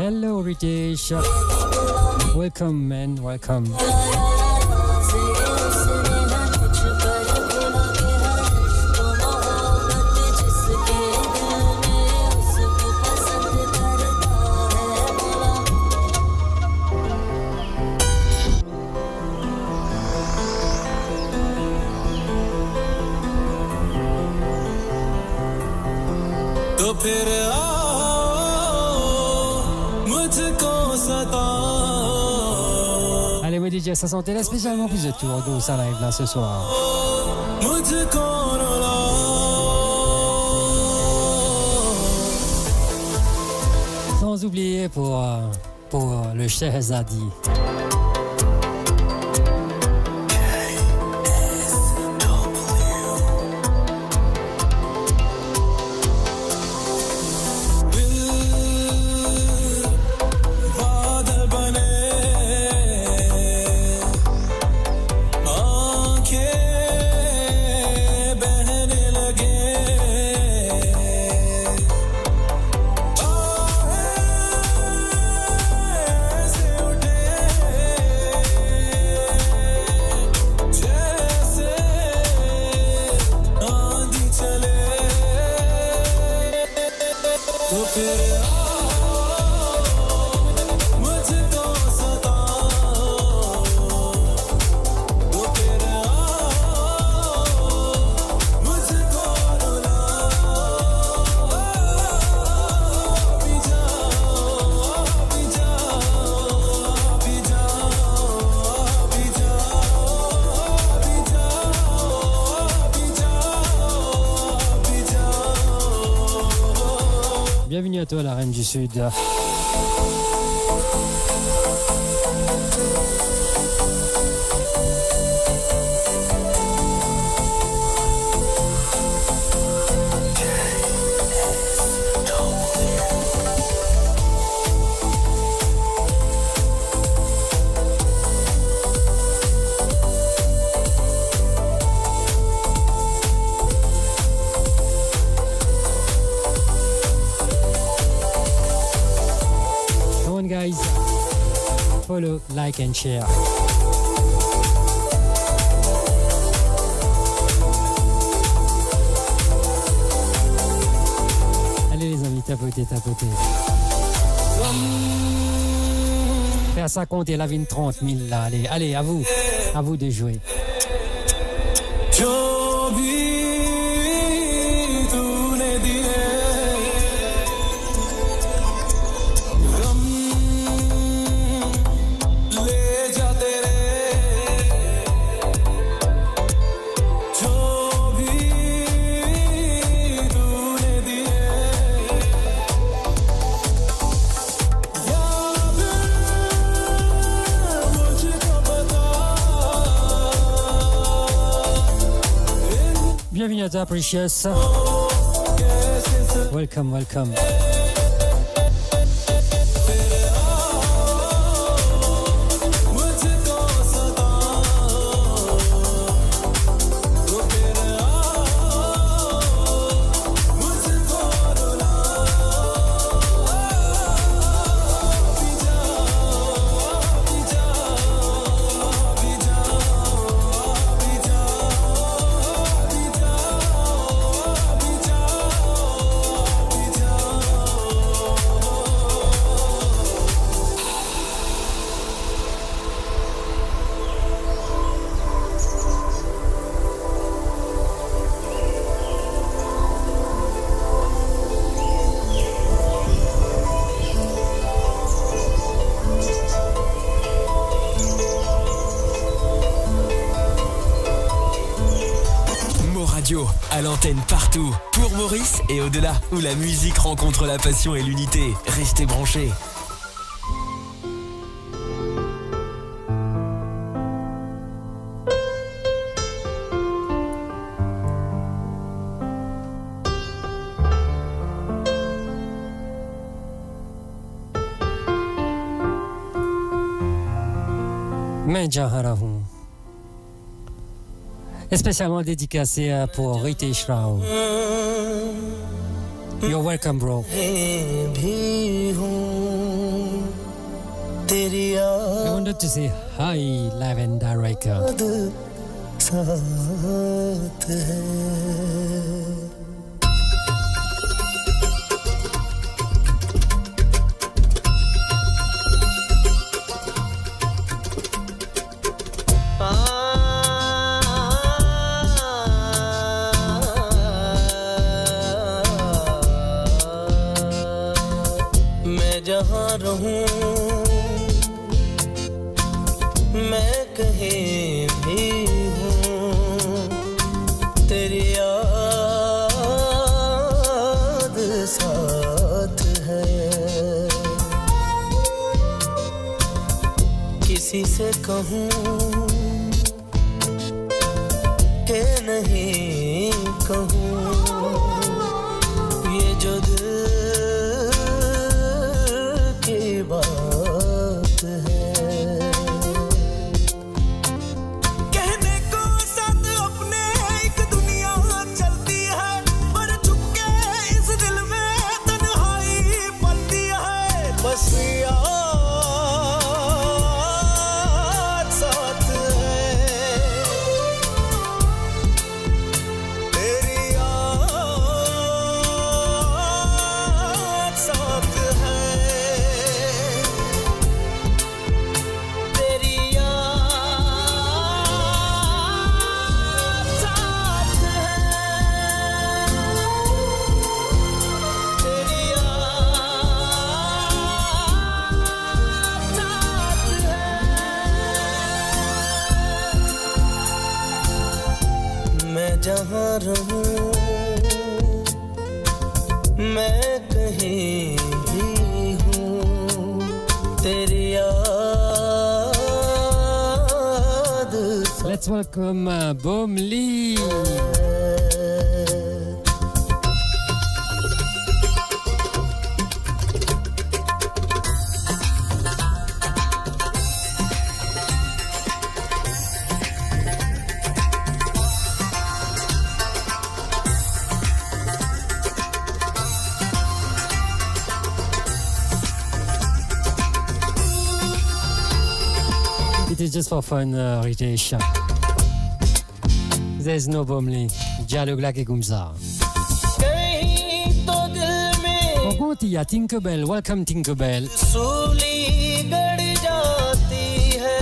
Hello, Ritesh. Welcome, man. Welcome. तो फिर Allez, moi DJ, ça sentait là spécialement plus de tours d'où ça live là ce soir. Sans oublier pour le Shehzadi. Bienvenue à toi, la Reine du Sud. Guys, follow, like and share. Allez les amis, tapotez. Faire ça compter la vie 30 000 là. Allez, à vous de jouer. Bienvenue à toi, Precious. Welcome. À l'antenne partout, pour Maurice et au-delà, où la musique rencontre la passion et l'unité. Restez branchés. मैं जहाँ रहूं, spécialement dédicacé pour Ritesh Rao. You're welcome, bro. भी हूँ love to say hi live and direct. साथ है मैं जहाँ रहूं मैं कहीं भी हूँ तेरी याद साथ है किसी से कहूँ के नहीं कहूँ ये जो दिल की बात है कहने को साथ अपने एक दुनिया चलती है पर चुपके इस दिल में तन्हाई पलती है बस याद साथ है तेरी याद साथ है तेरी याद साथ है तेरी याद साथ है मैं जहाँ रहूं मैं कहीं भी हूँ तेरी याद Let's welcome Boom Lee. It is just for fun, Ritesh. There's no Bomley. Dialogue là qui est comme ça. कहीं तो दिल में Par contre, il y a Tinkerbell. Welcome Tinkerbell. सूली गड़ जाती है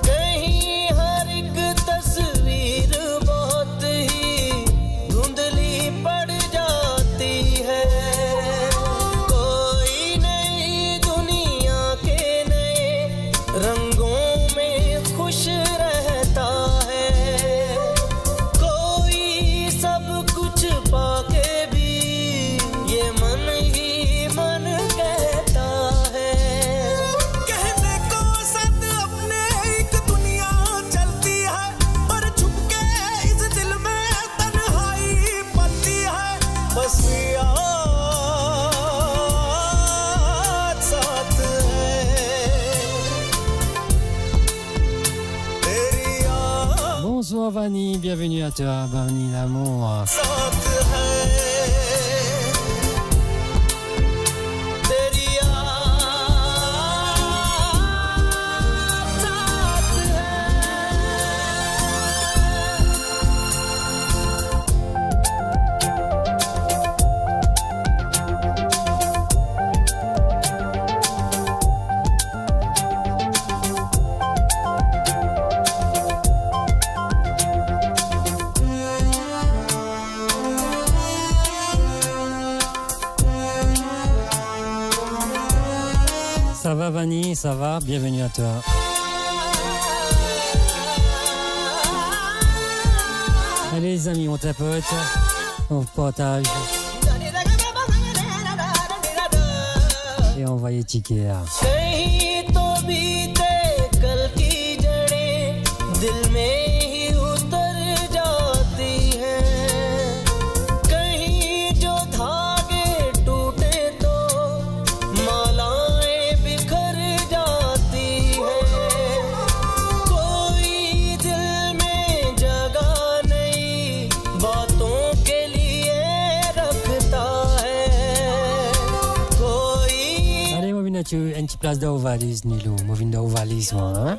कहीं हर एक तस्वीर बहुत ही धुंधली पड़ जाती है कोई नई दुनिया के नए रंगों में खुश रहता है कोई सब कुछ पाके भी ये मन ही मन कहता है कहने को साथ अपने एक दुनिया चलती है पर छुपके इस दिल में तन्हाई पलती है बस याद साथ है तेरी याद Bonsoir Vanny, bienvenue à toi, Vanny l'amour. साथ है तेरी याद साथ है Ça va Vanny, ça va, bienvenue à toi. Allez les amis, on tapote, on partage et on va étiqueter. कहीं तो बीते कल की जड़ें दिल में ही उतर जाती हैं कहीं जो धागे टूटे तो मालाएं बिखर जाती हैं कोई दिल में जगह नहीं बातों के लिए रखता है कोई में tu une petite place de valise Nilo, moi viens de valise moi hein.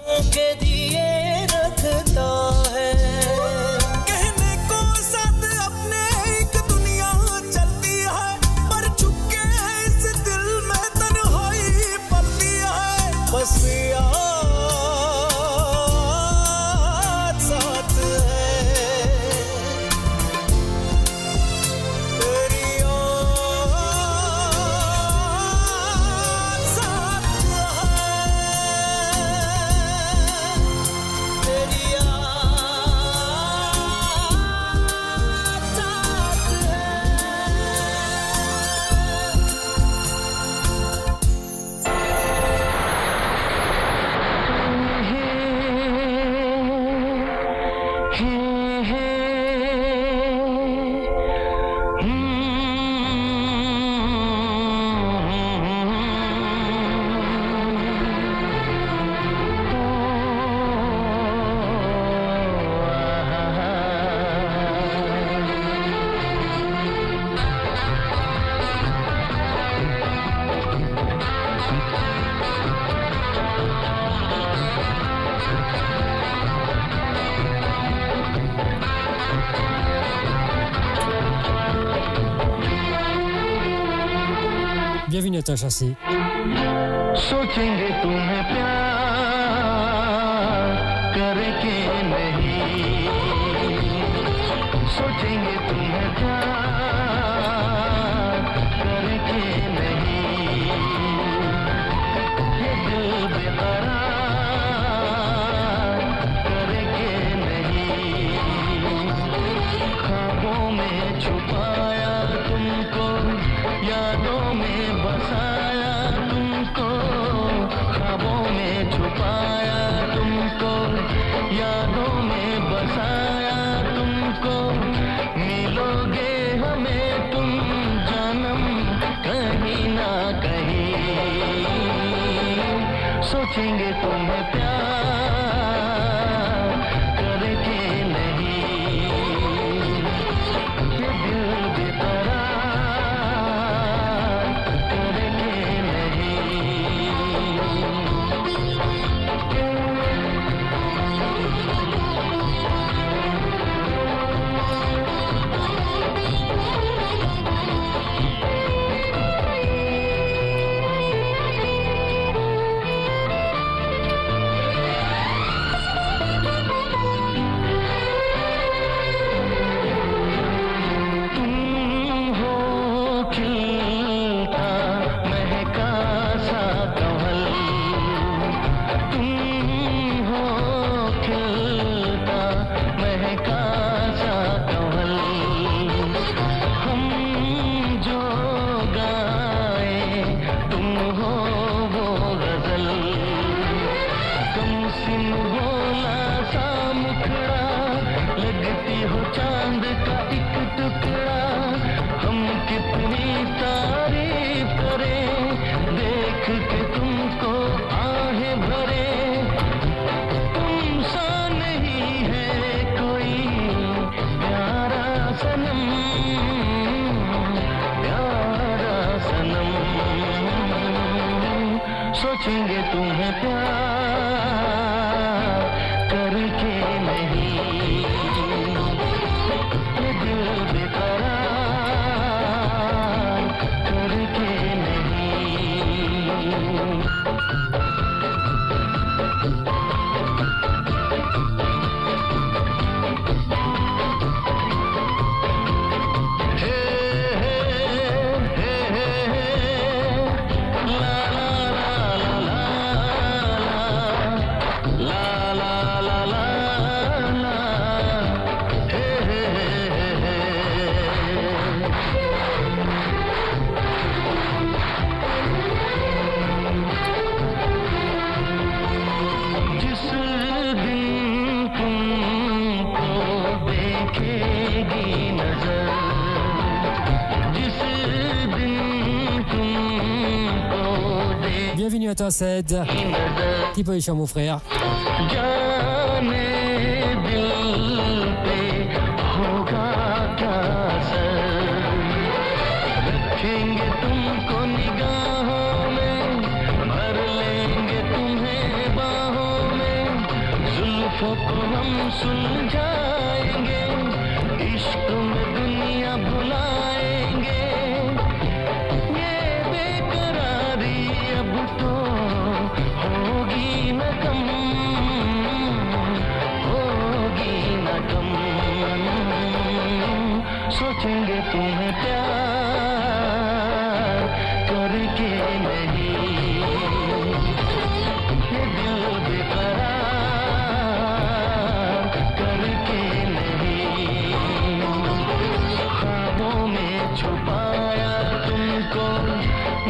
Bienvenue à Chassis. सोचेंगे तुम्हें प्यार करके नहीं, सोचेंगे तुम्हें प्यार करके नहीं, ये दिल बेकरार करके नहीं, ख्वाबों में छुपाया तुमको, यादों में बसाया तुमको, ख्वाबों में छुपाया तुमको, यादों में बसाया तुमको, मिलोगे हमें तुम जन्म कहीं ना कहीं, सोचेंगे तुम्हें प्यार करके नहीं, ये दिल बेकरार करके नहीं। चांद का एक टुकड़ा, हम कितनी तारीफ करें, देख के तुमको आहें भरे, तुम सा नहीं है कोई प्यारा सनम, प्यारा सनम, सोचेंगे तुम्हें प्यार करके नहीं, Bienvenue à toi, Ced. Petit peu mon frère. हम सुलझाएंगे, इश्क में दुनिया भुलाएंगे। ये बेकरारी अब तो होगी न कम, होगी न कम। सोचेंगे तुम्हें प्यार करके नहीं, ये दिल बेकरार करके नहीं। ख्वाबों में छुपाया तुमको,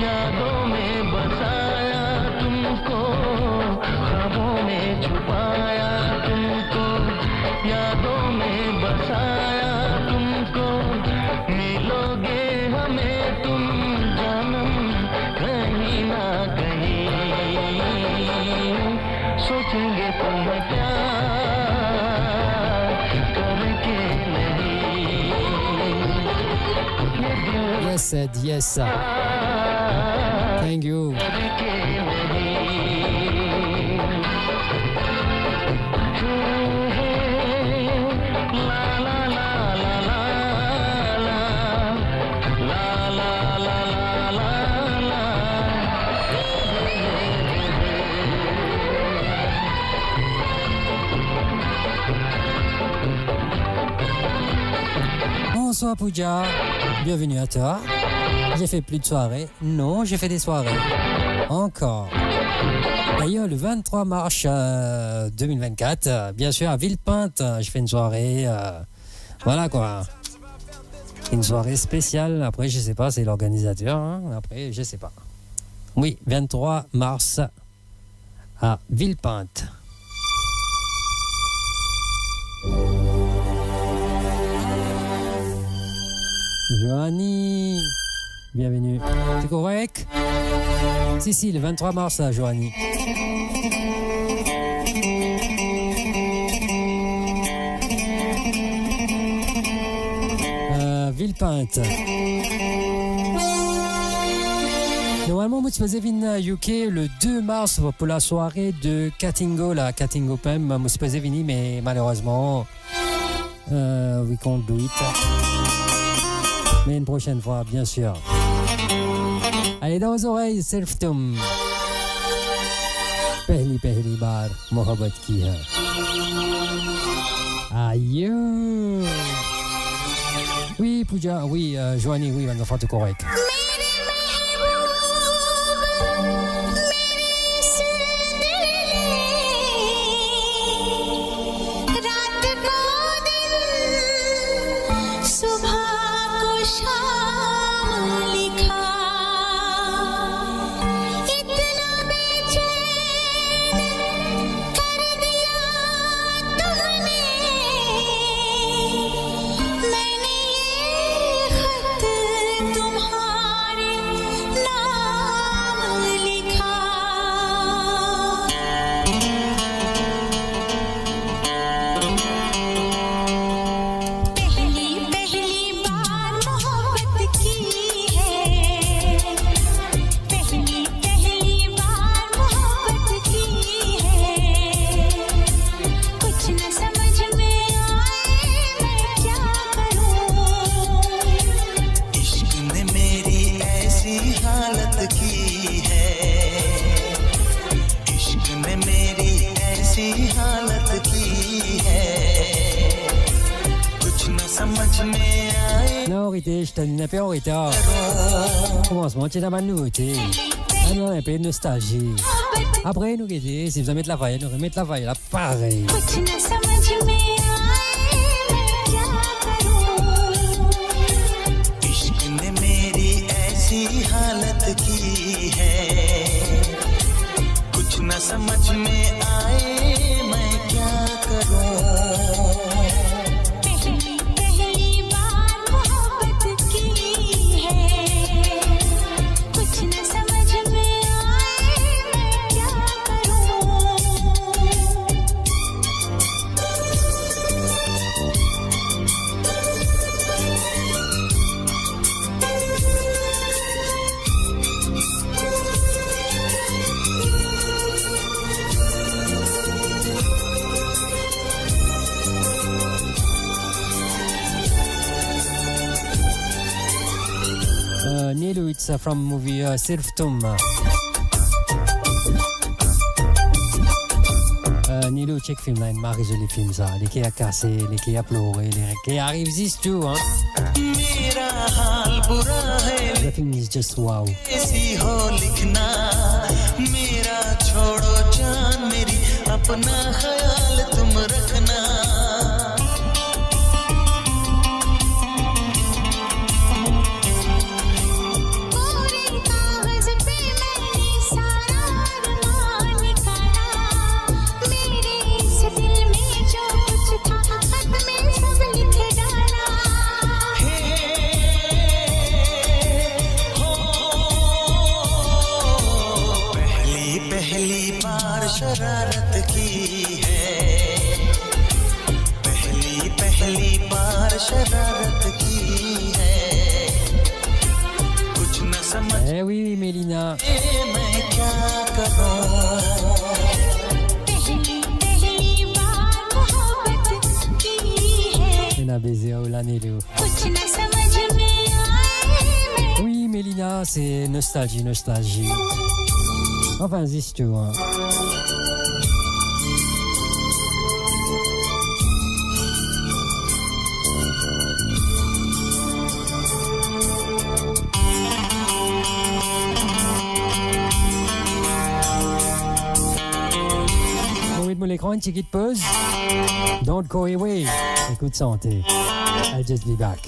यादों में बसाया तुमको। ख्वाबों में छुपाया तुमको, यादों में बसाया तुमको। मिलोगे हमें तुम जानम कहीं ना कहीं। सोचेंगे तुम्हें प्यार करके नहीं, ये दिल Yes, Ed, yes. Thank you. करके नहीं। ला ला ला ला ला ला, ला ला ला ला ला ला। Bonsoir Pooja, bienvenue à toi. J'ai fait plus de soirées. Non, j'ai fait des soirées. Encore. D'ailleurs, le 23 mars 2024, bien sûr, à Villepinte, je fais une soirée. Voilà quoi. Une soirée spéciale. Après, je sais pas, c'est l'organisateur. Hein. Après, je sais pas. Oui, 23 mars à Villepinte. Joanie, bienvenue. C'est correct? Si, le 23 mars, Joanie. Villepinte. Normalement, je faisais venir UK le 2 mars pour la soirée de Katingo, la Katingo Pem. Je faisais venir, mais malheureusement, we can't do it. Mais une prochaine fois, bien sûr. Allez, dans vos oreilles, Self Tum. Pehli pehli bar, mohabbat ki hai. Aïe. Oui, Pooja, oui, Joanie, oui, on va faire tout correct. Commencement, c'est la nouveauté. On a un peu de nostalgie. Après, nous guetter, si vous allez mettre la vaille, nous remettre la vaille là, pareil. It's from movie Sirf Tum. Nilo, check film là, une marque joli film ça. Les qui a cassé, les qui a pleuré, les qui arrivent ici tout, hein. The film is just wow. शरारत की है पहली बार शरारत की है कुछ न समझ Eh oui, Mélina. मैं क्या करूं पहली बार मोहब्बत की है On a baisé au Lanelo. कुछ न समझ में आए Oui, Mélina, c'est nostalgie, nostalgie. Enfin, c'est tout, hein. L'écran, une petite pause. Don't go away. Écoute santé. I'll just be back.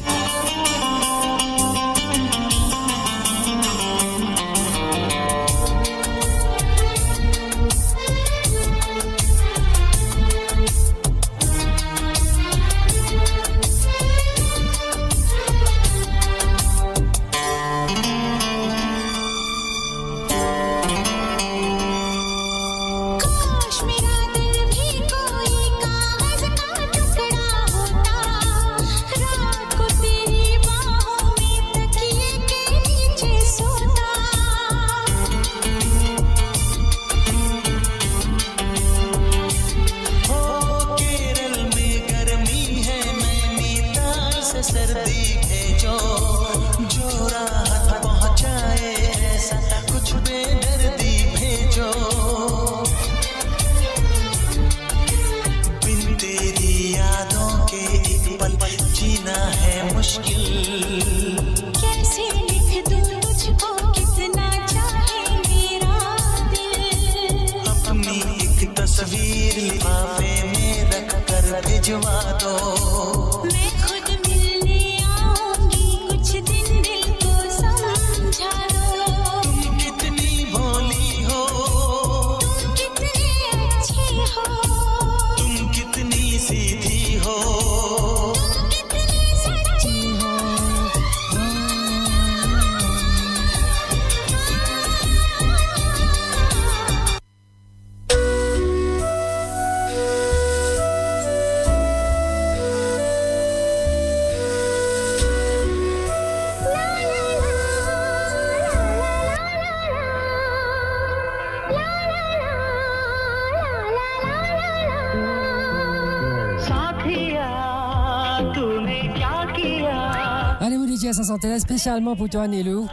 Spécialement pour toi, Nélou.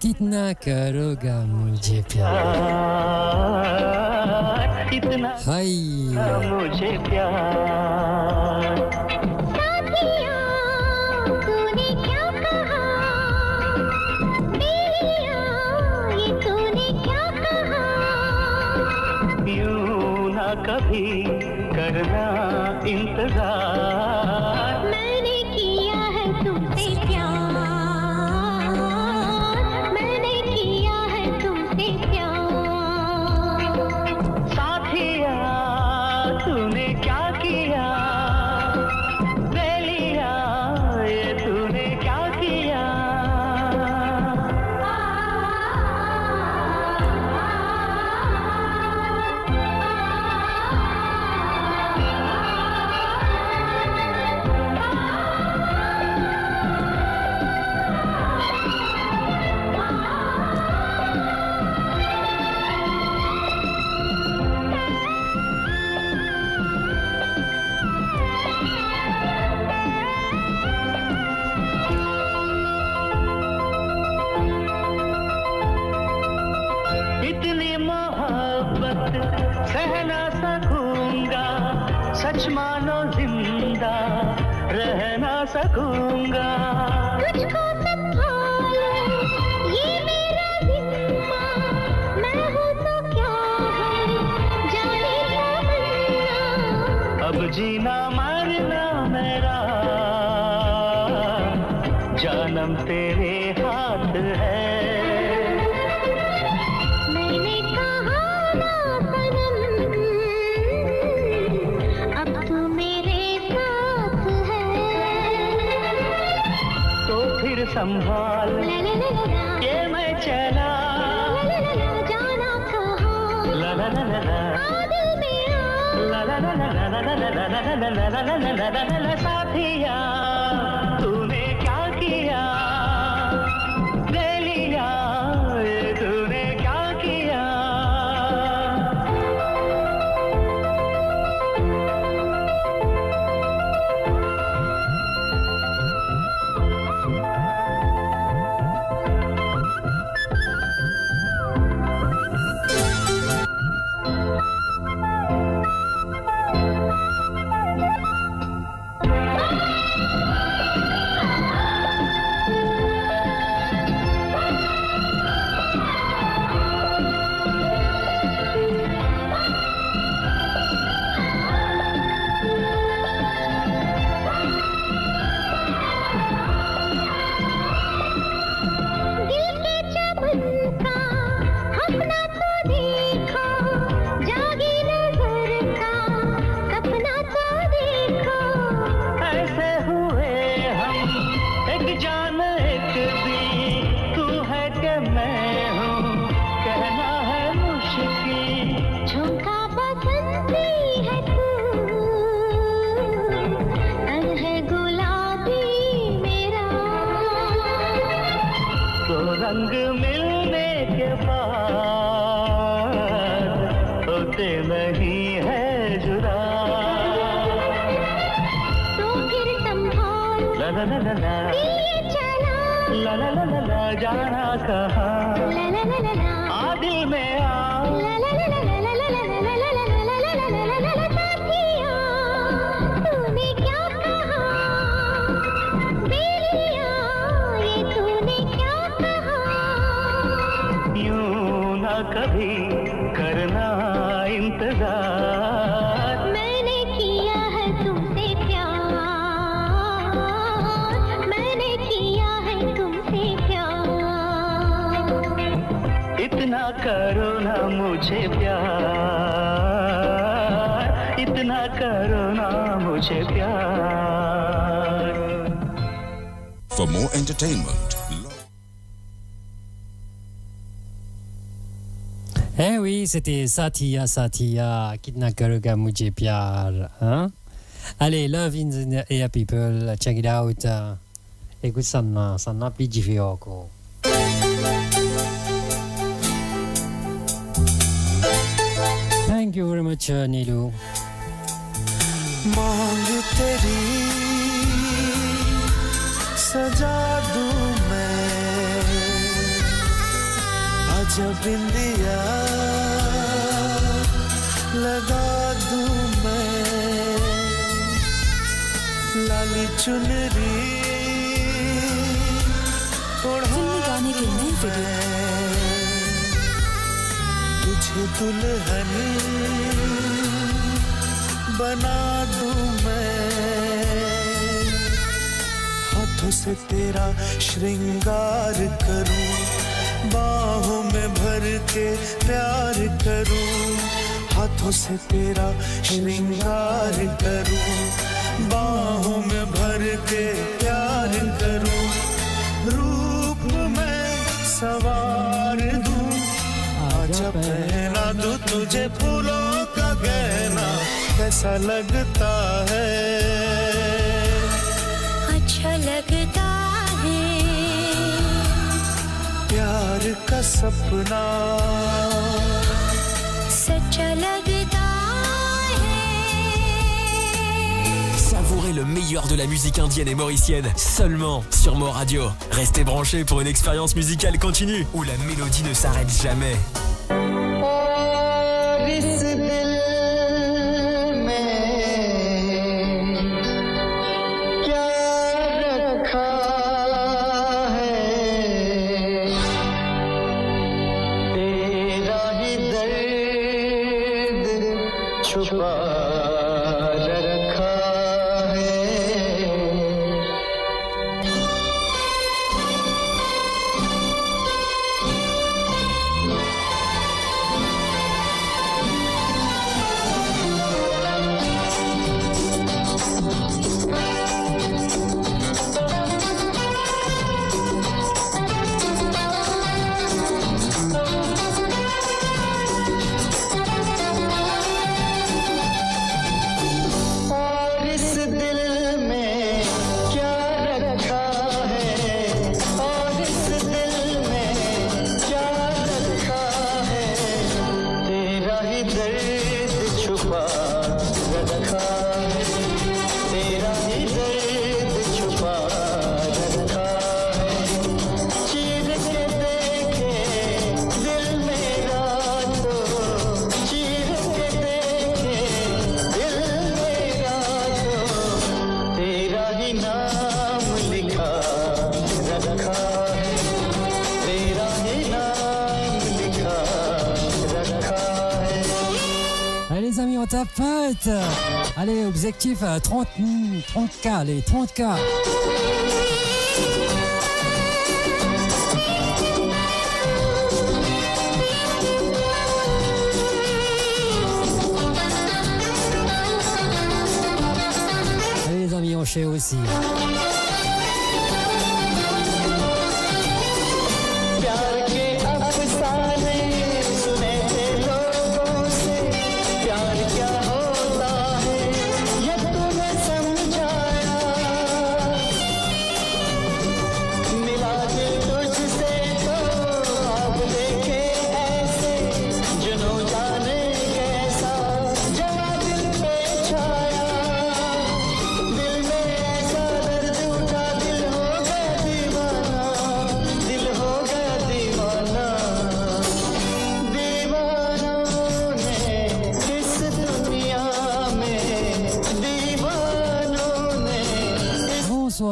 कितना करोगा मुझे प्यार हाय मुझे प्यार साथिया तूने क्या कहा मेरिया ये तूने क्या कहा यूं ना कभी करना इंतजार मैंने किया है तुमसे प्यार कुछ मानो जिंदा रह ना सकूंगा तुझको संभालो ये मेरा जिम्मा मैं हूँ तो क्या है जाने तमन्ना अब जीना मरना मेरा जानम तेरे हाथ है मैंने कहा ना सनम अब तू मेरे साथ है तो फिर संभाल ये मैं चला जाना कहाँ ला ला ला ला दिल में आ ला ला ला ला ला ला ला ला ला ला साथिया तूने क्या किया ले लिया ये तूने क्या किया दिल के चमन का अपना तो देखा जागी नजर का सपना तो देखा ऐसे हुए हम एक जान एक दी तू है कि मैं हूँ कहना है मुश्किल झुमका बसंती है तू तन है गुलाबी मेरा तो रंग मिलने के बाद होते नहीं है जुदा तो फिर संभाल ला ला ला ला ला ये चला ला ला ला ला ला जाना कहाँ ला ला ला ला ला आ दिल में आ ला ला ला ला ला ला ला ला ला ला ला ला ला ला ला साथिया तूने क्या कहा बेलिया ये तूने क्या कहा यूं ना कभी करना इंतजार मैंने किया है तुमसे प्यार मैंने किया है तुमसे प्यार इतना करो ना मुझे प्यार इतना करो ना मुझे प्यार For more entertainment, Eh oui, c'était Satya Satya, Kitna Karuga Mujhe Pyar. Hein? Allez, Love in the Air People, check it out. Écoute Sanna Pigi Fiocco. Thank you very much, Nilu. मांग तेरी सजा दूं मैं अजब बिंदिया लगा दूं मैं लाली चुनरी फिल्मी गाने के नए वीडियो तुझे दुल्हन बना दूं मैं हाथों से तेरा श्रृंगार करूं बाहों में भर के प्यार करूं हाथों से तेरा श्रृंगार करूं बाहों में भर के प्यार करूं रूप में सवार दूं आजा पहना दूं तुझे फूलों का गहना कैसा लगता है अच्छा लगता है प्यार का सपना सच्चा लगता है Savourez le meilleur de la musique indienne et mauricienne seulement sur Mo Radio. Restez branchés pour une expérience musicale continue où la mélodie ne s'arrête jamais. और इस दिल में la fête. Allez, objectif 30K, allez, 30K. Allez les amis, on chie aussi.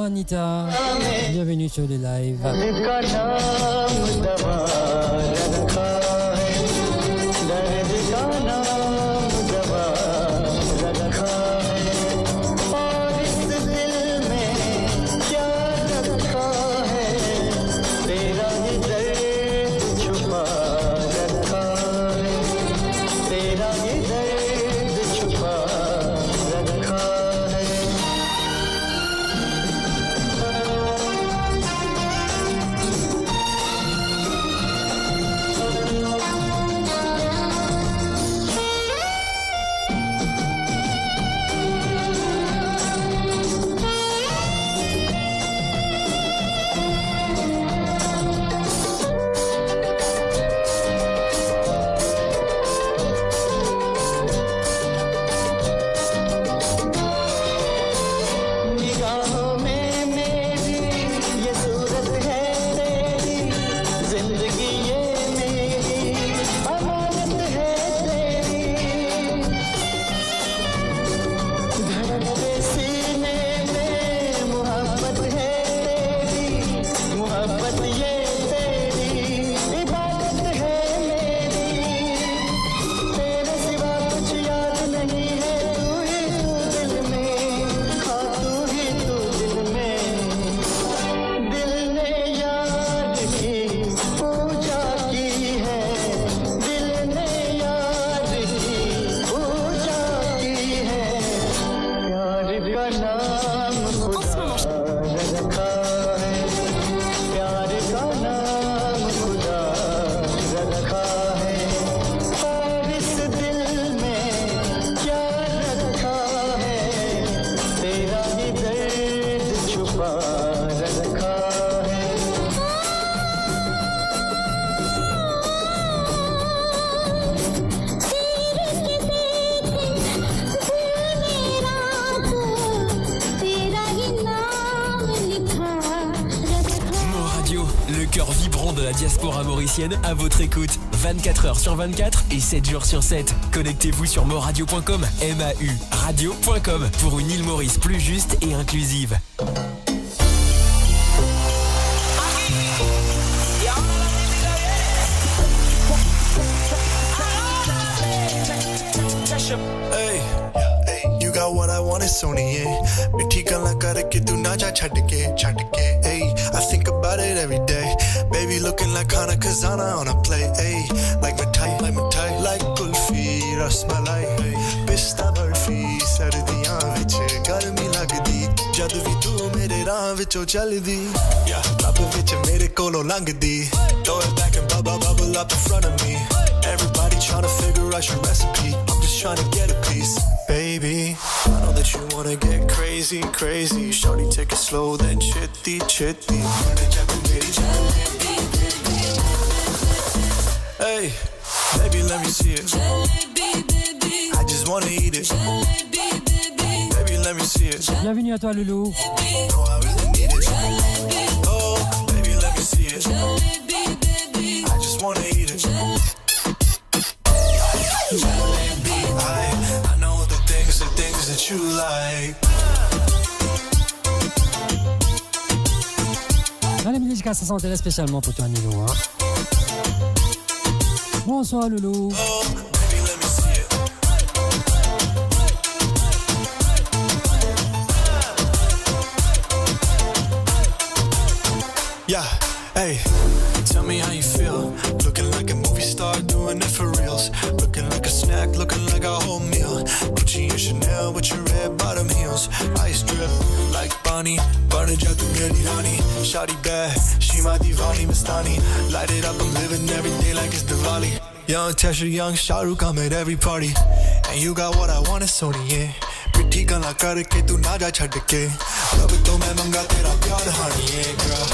Anita, bienvenue sur les lives. Diaspora mauricienne à votre écoute 24h sur 24 et 7 jours sur 7. Connectez-vous sur moradio.com, MAU radio.com pour une île Maurice plus juste et inclusive. Hey, you got what I want, it's Sony, मिठी गल्लां करके तू ना जा छड़ के hey, I think about it every day. Baby looking like Hana Kazana on a plate, ayy. Like mithai, like kulfi, rasmalai, pista barfi, sardiyan vich garmi lagdi, jad vi tu mere raah vichon chaldi, lab vich mere kolo langdi, throw it back and bubble up in front of me. Everybody tryna figure out your recipe, I'm just tryna get a piece. Baby, I know that you wanna get crazy, crazy. Shorty, take it slow, then chitty. Hey, baby, let me see it. I just wanna eat it. Baby, let me see it. Bienvenue à toi, Loulou. Oh, baby, let me see it. I just wanna eat it. I know the things that you like. Dans les musiques, ça s'intéresse spécialement pour toi, Nilo. Hein. Bonsoir, Loulou. Oh, baby, let me see it. Yeah, hey, tell me how you feel. Looking like a movie star, doing it for reals. Looking like a snack, looking like a whole meal. Gucci and Chanel with your red bottom heels. Ice drip like Bonnie, burn it out to Mary Rani. Shawty bad, she my divani Mastani. Light it up, I'm living every day like it's Diwali. Young Tesha, young Shah Rukh, I'm at every party. And you got what I want, it's Sony, yeah. पिट्ठी गला करके तू ना जा छड़ के अब तो मैं मंगा तेरा प्यार honey, yeah, girl.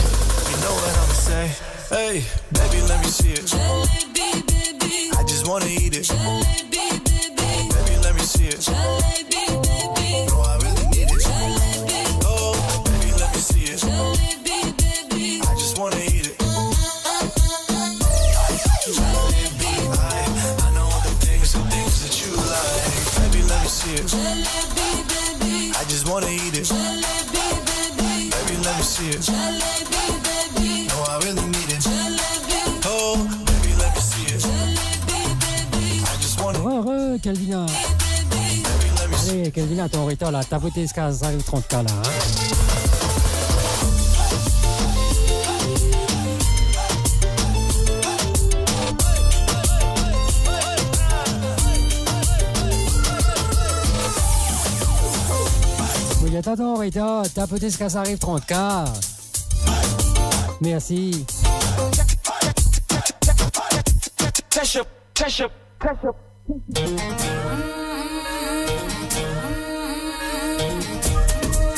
You know what I'ma say? Hey, baby, let me see it. Jalebi, baby. I just wanna eat it. Jalebi, baby. Baby, let me see it. Jalebi, baby. No, I really need it. Jalebi. Oh, baby, let me see it. Jalebi, baby. I just wanna eat it. Jalebi, I know all the things that you like. Baby, let me see it. Jalebi, baby. I just wanna eat it. Jalebi, baby. Baby, let me see it. Jalebi, baby. No, I really need it. Oh, baby, let me see it. I just wanna. Calvina. Allez, Calvina, ton retour là, t'as voté jusqu'à 30K là. Hein. Oui, attends, Rita, t'as voté jusqu'à ça arrive 30K. Merci.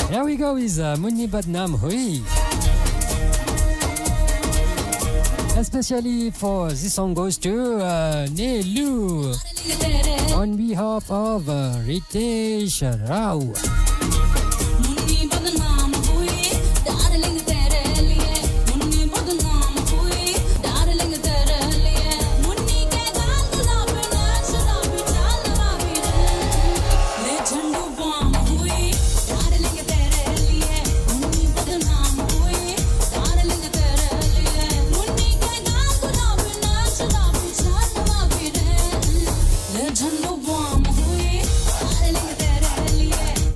Here we go with Munni Badnam, oui. Especially for this song goes to Nelu on behalf of Ritesh Rao.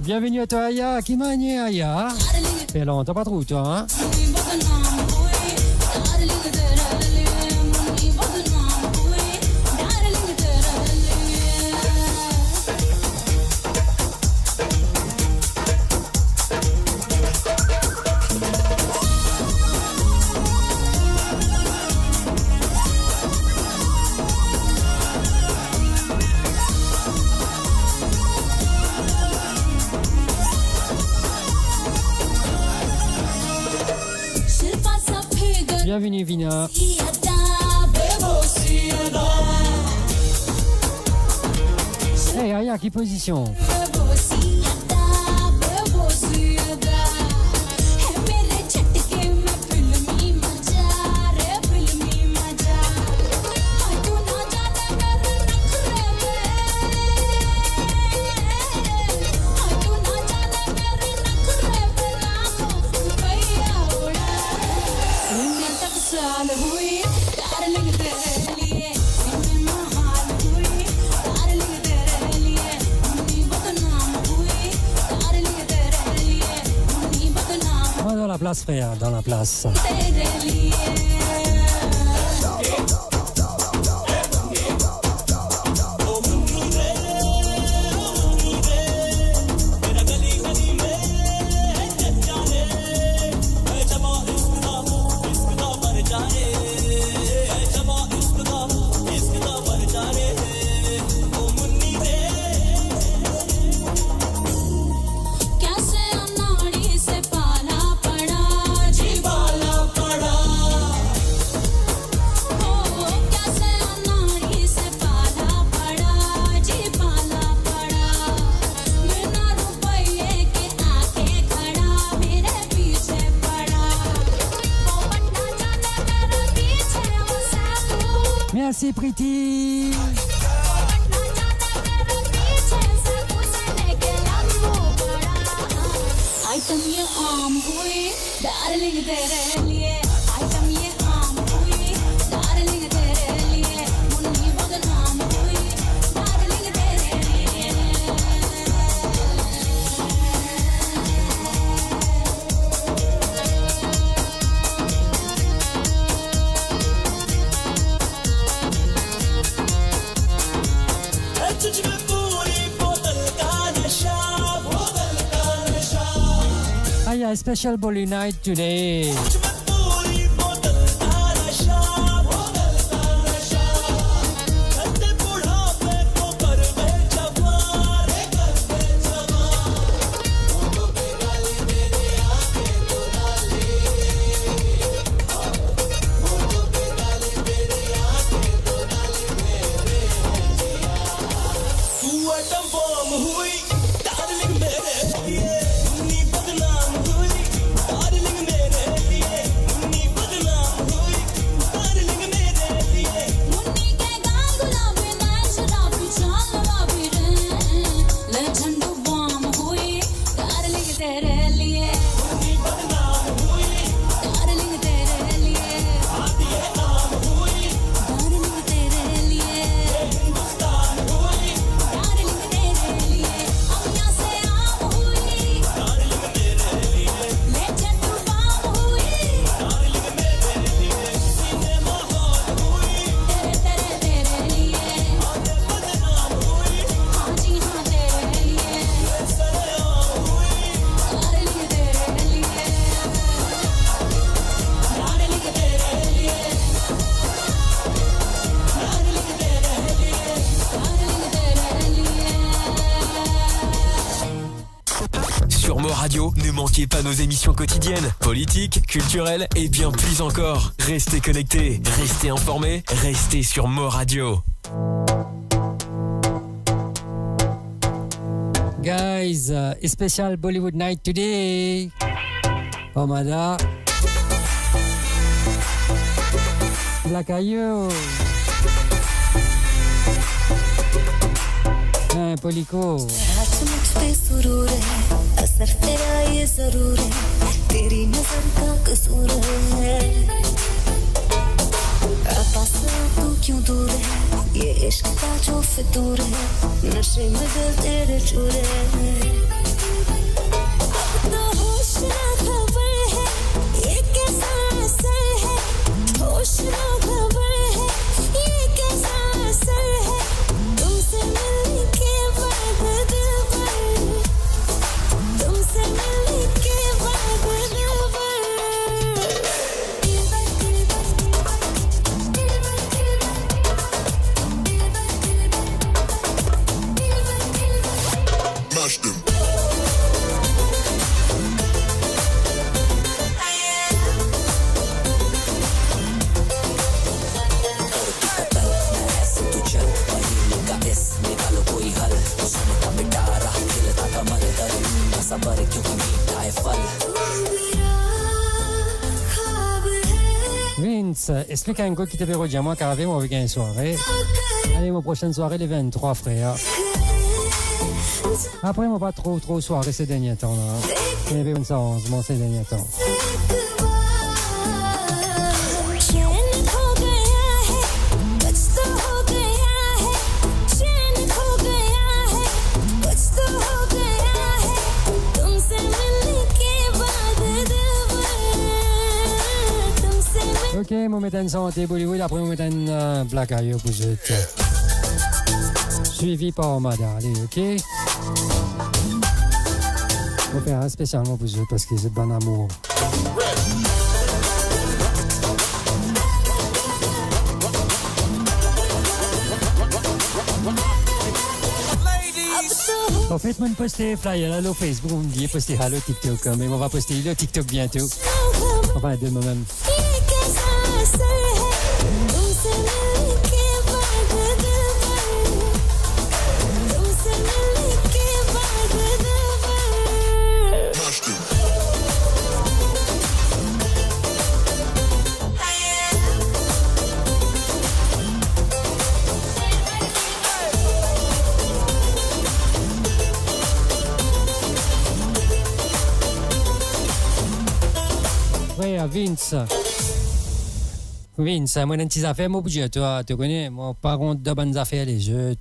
Bienvenue à toi, Aya. Qui m'a nié, Aya? Fait longtemps, pas trop, toi, hein? Bienvenue, Vina. Hey, Aya, qui position? Dans la place, frère, dans la place. Merci Priti. Item ये आम हुई darling तेरे लिए item ये आम हुई darling तेरे लिए मुन्नी बदनाम हुई डार्लिंग तेरे लिए yeah, special Bolly night today. Ne manquez pas nos émissions quotidiennes, politiques, culturelles et bien plus encore. Restez connectés, restez informés, restez sur Mo Radio. Guys, a special Bollywood night today. Omada. Black Ayo. Polico. असर तेरा ये जरूर है तेरी नजर का कसूर है पास तू क्यों दूर है ये इश्क का जो फितूर है नशे में दिल तेरे चूर है अब तो होश ना खबर है ये कैसा असर है होश ना खबर है ये कैसा असर है तुमसे मिलने के बाद दिल भर तुमसे मिलने के बाद Vince, explique à un gars qui te verra dire moi qu'avec moi avec une soirée. Allez, ma prochaine soirée, les 23 frères. Après, moi pas trop soirée ces derniers temps là. Il y avait une séance, moi ces derniers temps. Ok, moi mettre une santé Bollywood, après moi mettre une Black Ayo pour vous. Suivi par Omada, allez, ok? On va faire un spécialement pour vous parce que c'est de bon amour. En fait, moi, je poste flyer là, le Facebook, on me dit poster le TikTok, mais on va poster le TikTok bientôt. Enfin, de moi-même. Vince, moi, dans tes affaires, moi, toi, tu connais, moi, par contre, de bonnes affaires, les jeux,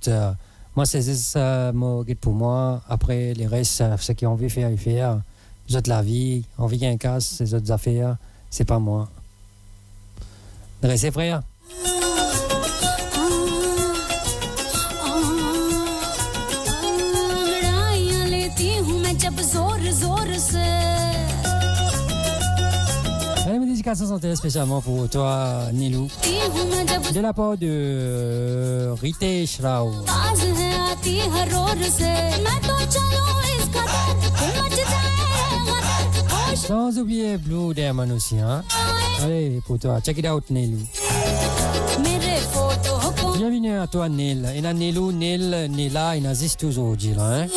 moi, c'est ça, moi, pour moi. Après, les restes, ce qu'ils ont envie de faire, ils font. Les autres, la vie, envie qu'il y ait un casse, les autres affaires, c'est pas moi. Restez frère. लड़ाइयाँ लेती हूँ मैं जब जोर जोर से dédicace santé spécialement pour toi, Nilou. De la part de Ritesh Rao. Sans oublier Blue Diamond aussi, hein. Allez, pour toi, check it out, Nilou. Bienvenue à toi, Neil. Et là, Nilou, Neil, Nila, il existe toujours aujourd'hui, là, hein.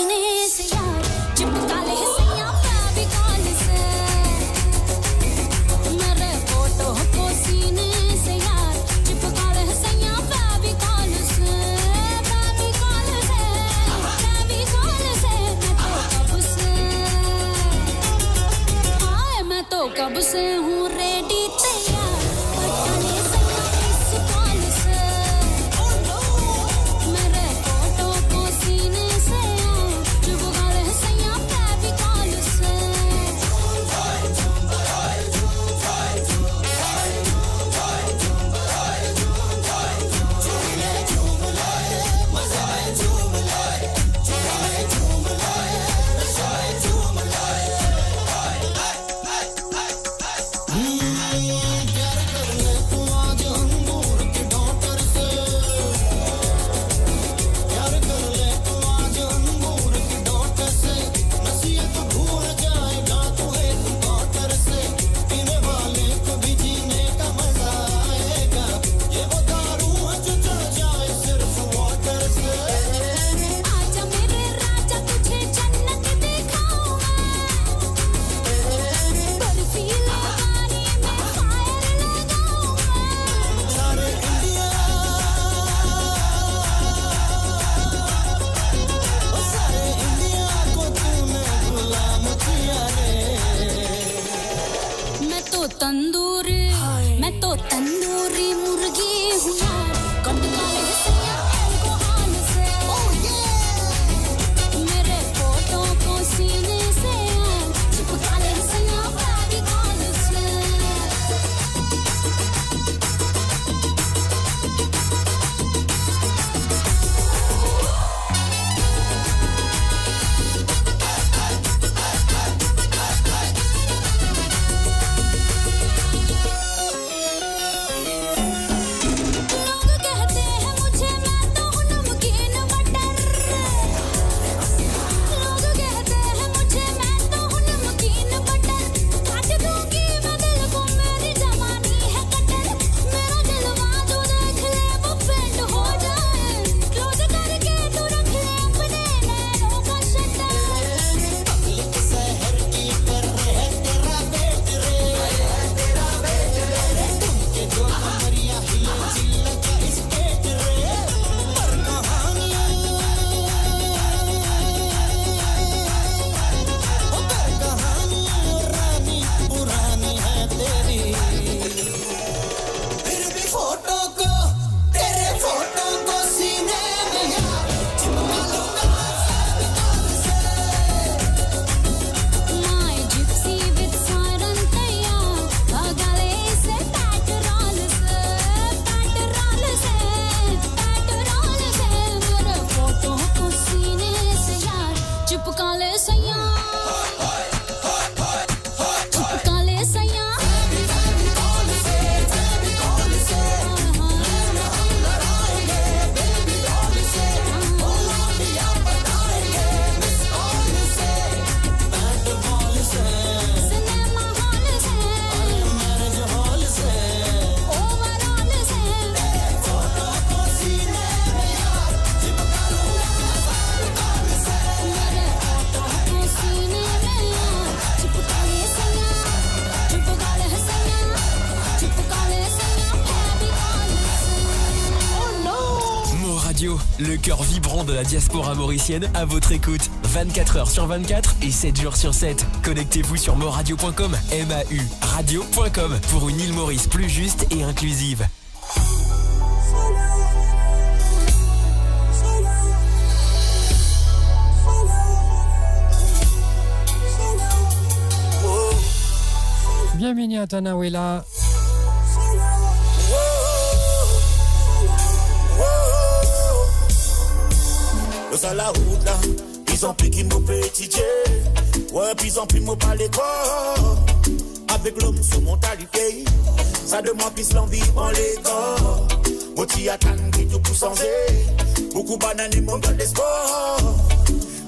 कब से हूँ ready तैयार पटाने सैया इस call से मेरे photo को सीने से चुपका ले सैया बेबी कॉल से तंदूरी मुर्गी हूँ यार कटका ले सैया को हाल से मेरे फोटो को सीने से चिपका ले सैया बेबी कॉल से Le cœur vibrant de la diaspora mauricienne à votre écoute. 24 heures sur 24 et 7 jours sur 7. Connectez-vous sur moradio.com, MAU radio.com pour une île Maurice plus juste et inclusive. Bienvenue à Tanawela. Sur la route là, ils ont pris qui m'ont petit. Ouais, puis ils ont pris mon pas l'école. avec l'homme sous mentalité. Ça de moi pisse l'envie en les corps. Moti attend qui tout pour changer. Beaucoup bananes et mon gars d'espoir.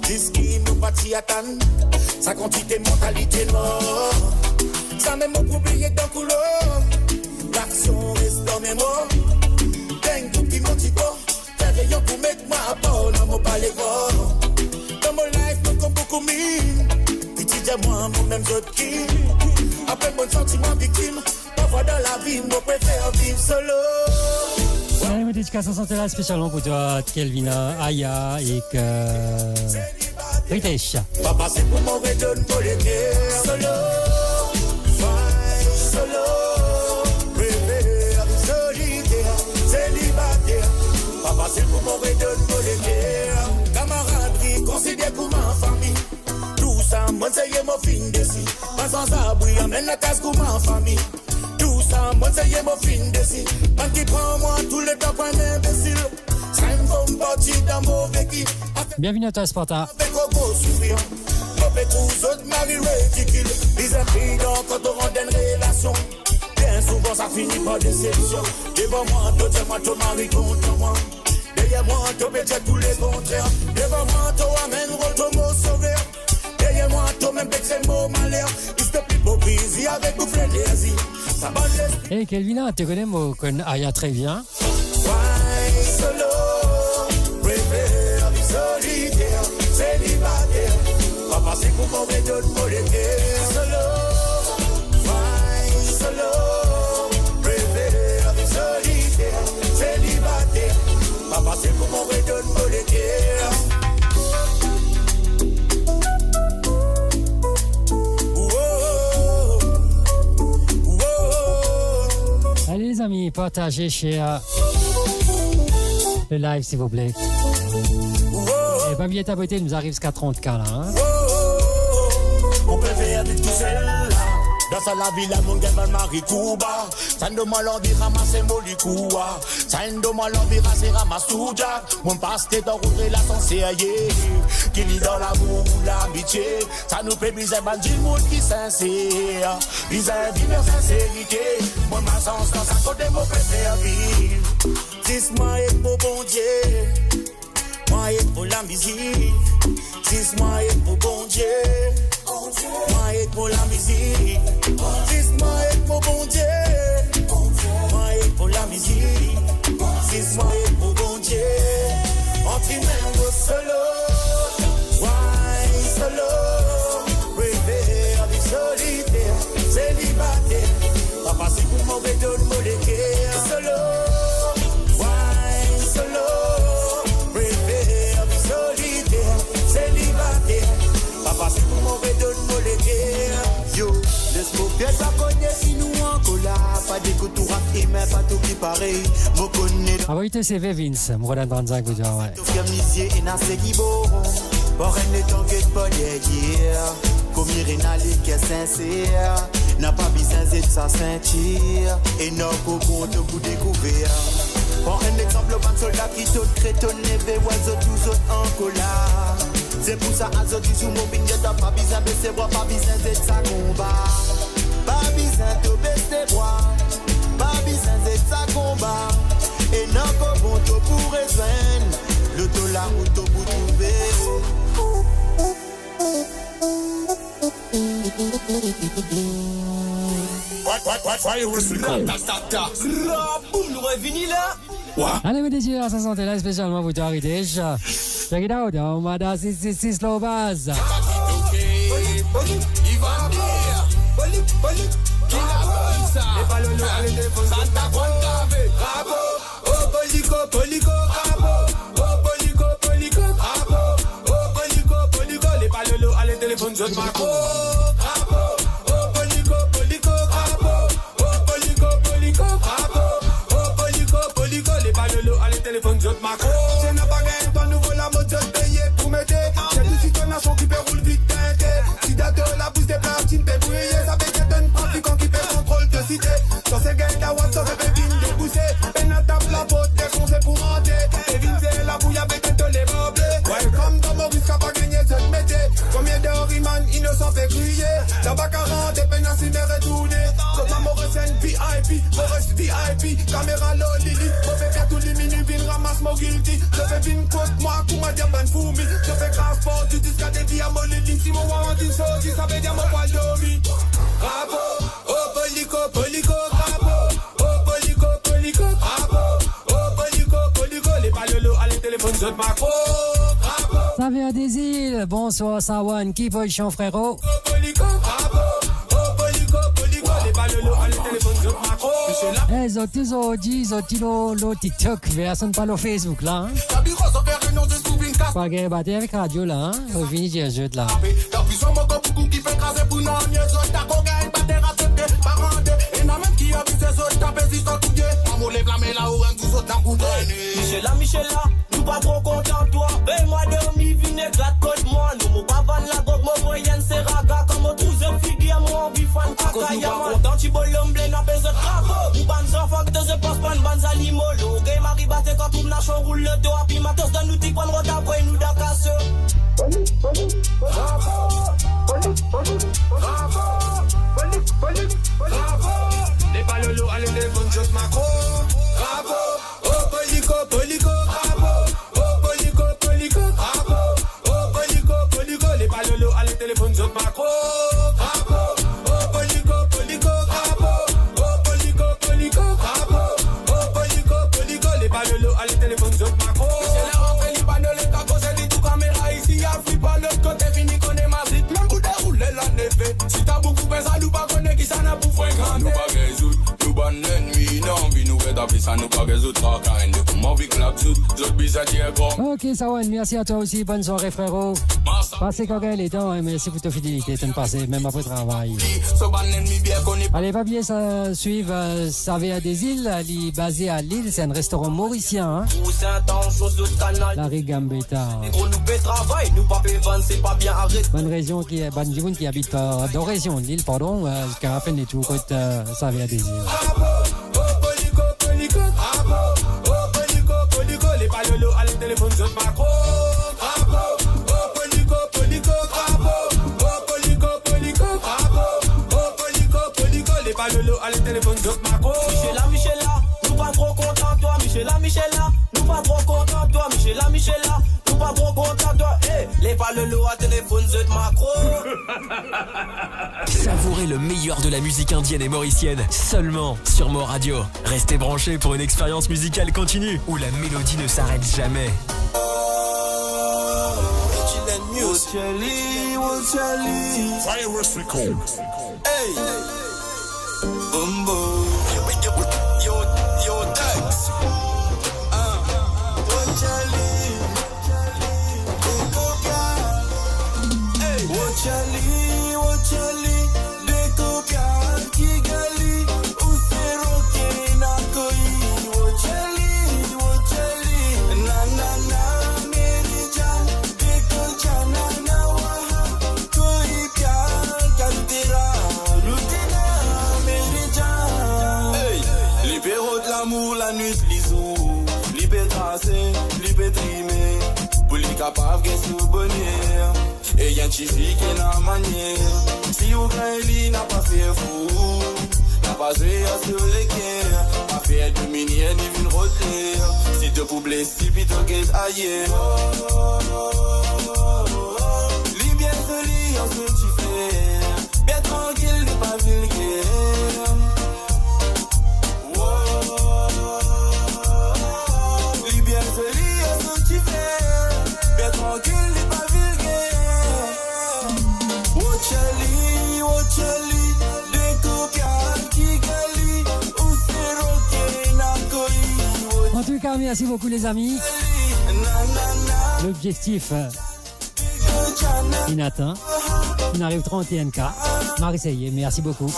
Disque mon parti attend. Sa quantité mentalité mort. Ça même mon oublié dans couleur. L'action reste dans mes mots. Dingue tout qui m'ont dit quoi. Réveillons pour mettre moi à part dans mon palais corps. Dans mon life, non comme beaucoup mine. Petit diamant, moi-même je qui. Après mon sentiment victime. Parfois dans la vie, moi préfère vivre solo. Ouais, une dédicace en spécialement pour toi, Kelvina, Aya et Ritesh. Papa, c'est pour mon redonne pour les guerres. Solo, fine, solo. Préfère solitaire, célibataire. Papa, c'est pour mon redonne pour les guerres. Camaraderie, considère comme ma famille. Tout ça, moi, c'est mon fin de si. Pas sans abri, amène la casse comme ma famille. Tout ça, moi, c'est mon fin de si. Man qui prend moi tout le temps pour un imbécile. Ça me va me partir dans mauvais qui. Bienvenue à toi, Sparta. Avec Ogo souffrir. On fait tous autres maris ridicule. Les imprudents quand on rend une relation. Bien souvent, ça finit par déception. Devant moi, toi, moi, ton mari contre moi. Derrière moi, toi, j'ai tous les contraires. Devant moi, toi, amène, ton mot sauveur. Derrière moi, toi, même, c'est le mot malheur. Il te plaît, hypocrisie avec vous, frénésie. Hey Kelvina, tu connais mon Aya très bien. Why solo, préfère solitaire, célibataire. Papa c'est pour mon redonne pour les guerres. Solo, why solo, préfère solitaire, célibataire. Papa c'est pour mon redonne pour les guerres. Allez les amis, partagez, share le live s'il vous plaît. Et pas bien t'abonner, il nous arrive jusqu'à 30K là. Hein? On préfère vivre tout seul là. Dans sa la ville, mon gars va mari Kuba. Ça ne demande l'envie ramasser molikoua. Ça ne demande l'envie raser ramassouja. Mon passe dans route la sincère. Qui lit dans l'amour ou l'amitié. Ça nous fait bizarre, man, du monde qui sincère. Bizarre, vivre sincérité. Moi, ma sens dans sa côté, mon préfère vivre. Dis moi et pour bon Dieu. Moi et pour la musique. Dis moi et pour bon Dieu. Moi et pour la musique. Dis-moi et pour bon Dieu. Moi et pour la musique. Dis-moi et pour bon Dieu. Entre humains solo. Why solo? Préfère vivre solitaire, célibataire. Papa c'est pour mon béton de molécule. Solo. Why solo? Préfère vivre solitaire, célibataire. Papa c'est pour mon béton de molécule. Yo, laisse-moi bien ça connaît si nous en collab. Pas des coups tout raqués, mais pas tout qui pareil. Moi connais. Ah oui, c'est Vince, moi dans 35 que tu as, ouais. Tout fiamisier et n'a c'est qui bon. Pour un étant que de pas hier. Comme Irina qui est sincère. N'a pas besoin de sa ceinture. Et n'a qu'au compte pour découvrir. Pour un exemple, un soldat qui saute crétonne, les oiseaux tous autres en collab. C'est pour ça à sortir sous mon ping, t'as pas besoin de baisser bois, pas besoin d'être sa combat. Pas besoin de baisser bois, pas besoin d'être sa combat. Et non qu'au bon taux pour rejoindre, le taux la route pour trouver. Allez, vous désirez à 60 là, spécialement pour toi, Ritesh. Check it out, on m'a dit 666 slow base. C'est n'a pas gagné, toi nouveau la mode de payer pour m'aider. C'est tout citoyen qui peut rouler selfie, caméra low Lily. Mauvais faire tout liminu, vin ramasse mon guilty. Je fais vin côte moi, kuma diamant foumi. Je fais grave fort, tu dis qu'à des vies à mon Lily. Si mon wawan dit sorti, ça veut dire mon waldomi. Bravo, oh polico, polico, bravo. Oh polico, polico, bravo. Oh polico, polico, les ballolos à les téléphones, je macro. Bravo. Ça vient des îles, bonsoir Sawan, qui veut le chant frérot? Oh polico, bravo. Eh, zoti lo TikTok, version pas le Facebook là. Hein? Pas que battre avec radio là, hein? Au fini j'ai un jeu là. Michela, nous pas trop contents de toi. Paye-moi demi vinaigre, code-moi. Nous m'ont pas vendu la gogue, mon moyen c'est raga. Comme on trouve un figure, moi on vit fan caca. Nous pas contents, tu bois l'homme blé, n'a pas de cravo. Nous bandes enfants que te passe pas une bande à limolo. Game arrive à te quand tout le nation roule le dos. Puis matos dans nous, t'y qu'on rota pour nous d'acasse. Bravo. Les balolos à l'éléphone, juste macro. Bravo. Oh polico, polico, bravo. Oh polico, polico, bravo. Oh polico, polico, les balolos à l'éléphone, juste macro. Bravo. Oh polico, polico, bravo. Oh polico, polico, bravo. Oh polico, polico, les balolos à l'éléphone, juste macro. C'est la rentrée, les banoles, les cacos, c'est dit tout caméra ici. Y'a fui pas l'autre côté, fini qu'on est mazit. Même coup déroulé la neve. Si t'as beaucoup fait ça, nous pas connaître qui ça n'a pour fréquenter. Nous pas résoudre, nous pas l'ennemi, non, puis nous rétablir ça, nous pas résoudre. Ok Sawan, merci à toi aussi, bonne soirée frérot. Passez quand les temps, merci pour ta fidélité, t'en passer même après travail. Allez, va bien suivre Savea des îles, elle est basée à Lille, c'est un restaurant mauricien. Hein? La Rigambetta. Bonne région qui est, bonne région qui habite dans région Lille, pardon, qui a fait des tours côté Savea des îles. Les balolos à l'éléphone, je macro. Bravo. Oh polico, polico, bravo. Oh polico, polico, bravo. Oh polico, polico, les balolos à l'éléphone, je macro. Michela, nous pas trop contents de toi. Michela, nous pas trop contents de toi. Michela, nous pas trop contents de toi. Hey, les balolos à téléphone, je macro. Savourez le meilleur de la musique indienne et mauricienne seulement sur Mo Radio. Restez branchés pour une expérience musicale continue où la mélodie ne s'arrête jamais. Virus Records. Hey, Bumbo. Yo, Dax. Chali, de copiar Kigali, Useroke na koi. Chali, na, meri jaan, dekho jana na waha, koi pyar kantera, lutena meri jaan. Hey, libéraux de l'amour, la nuit lisou, libé tracé, libé trimé, pour les capables de souvenir. Et y'a un chiffre qui est la manière. Si vous gagnez, n'a pas fait fou. N'a pas joué sur les quais. N'a fait de minière ni une rotière. Si te vous blessez, puis te guette ailleurs. Lis bien ce lit en ce tu fais. Bien tranquille, n'est pas vulgaire. Lis bien ce lit en ce tu fais. Bien tranquille, n'est pas vulgaire. Chali, décopiar Kigali, Useroke na koi. En tout cas, merci beaucoup les amis. L'objectif inatteint. On arrive 31K. Marseillais, merci beaucoup.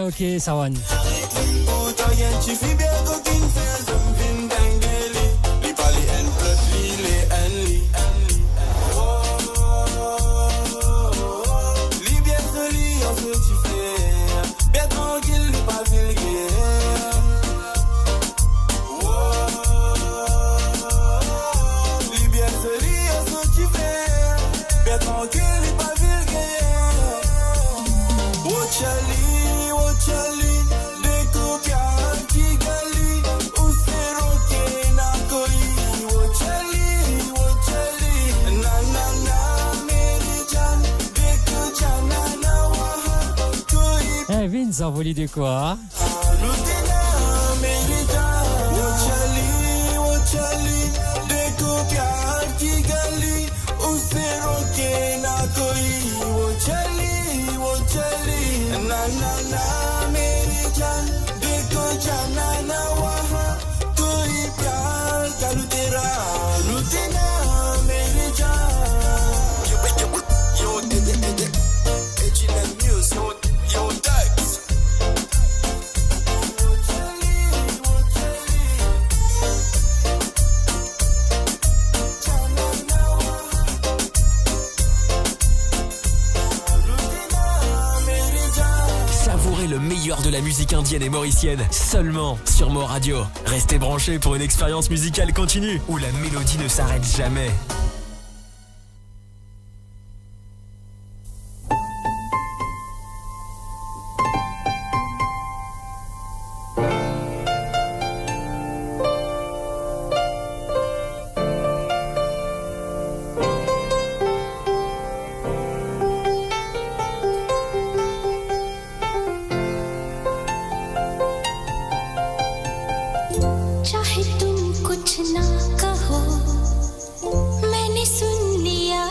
Ok, Sawan. चली देखो प्यार की गली उसे रोके ना कोई वो चली ना ना ना मेरी जान देखो जाना ना वहाँ कोई Eh Vince, ça voulait de quoi? रुकना मेरी जान वो चली देखो प्यार की गली उसे रोके ना कोई वो चली ना ना ना मेरी जान देखो जाना ना वहाँ कोई प्यार चालू तेरा रुकना मेरी जान yo H&M News yo Dax Savourez le meilleur de la musique indienne et mauricienne seulement sur Mo Radio. Restez branchés pour une expérience musicale continue où la mélodie ne s'arrête jamais. चाहे तुम कुछ ना कहो मैंने सुन लिया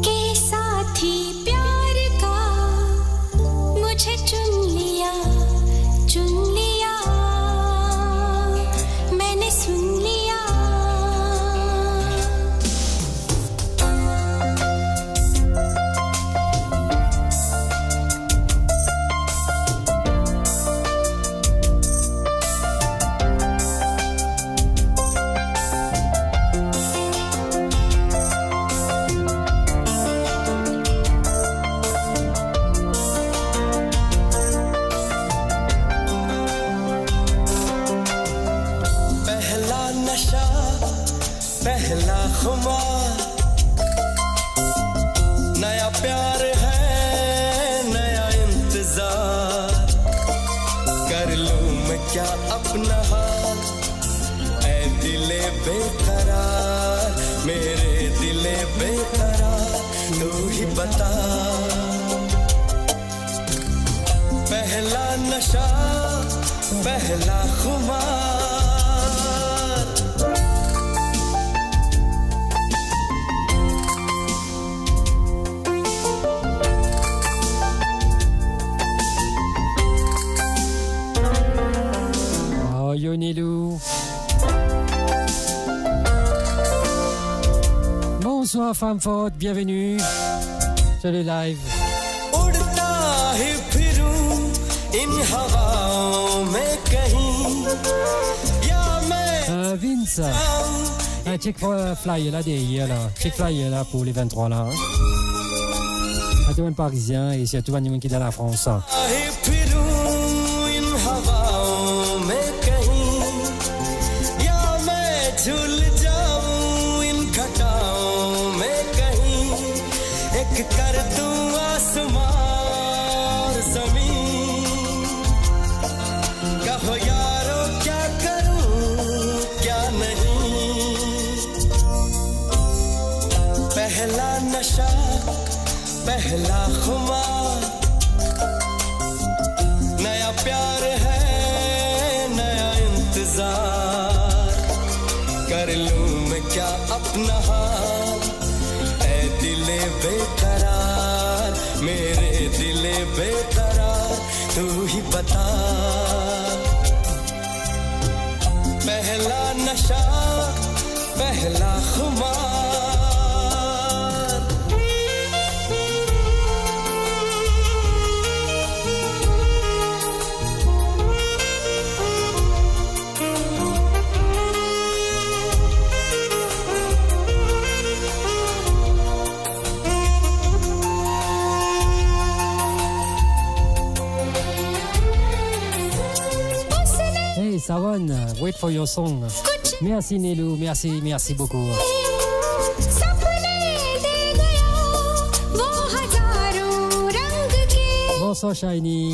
के साथी प्यार का मुझे चुन लिया मैंने सुन लिया पहला नशा पहला खुमार नया प्यार है नया इंतजार कर लूं मैं क्या अपना हाल ऐ दिले बेकरार मेरे दिले बेकरार तू ही बता पहला नशा पहला खुमार Oh, Yonilou. Bonsoir, femme forte, bienvenue sur le live. उड़ता ही फिरूं इन हवाओं में कहीं या मैं Vince, un check flyer là derrière là. Check flyer là pour les 23 là. Hein. À tout le monde parisien et c'est à tout le monde qui est dans la France. Hein. ही फिरूं इन हवाओं में कहीं या मैं झूल जाऊं इन घटाओं में कहीं एक कर दूं आसमां और जमीन कहो यारो क्या करूं क्या नहीं पहला नशा पहला खुमार नया प्यार है नया इंतजार कर लूं मैं क्या अपना हाल ऐ दिले बेकरार मेरे दिले बेकरार तू ही बता पहला नशा पहला खुमार Hey, Sawan, wait for your song. Merci Nelou, merci beaucoup. morceau Shiny.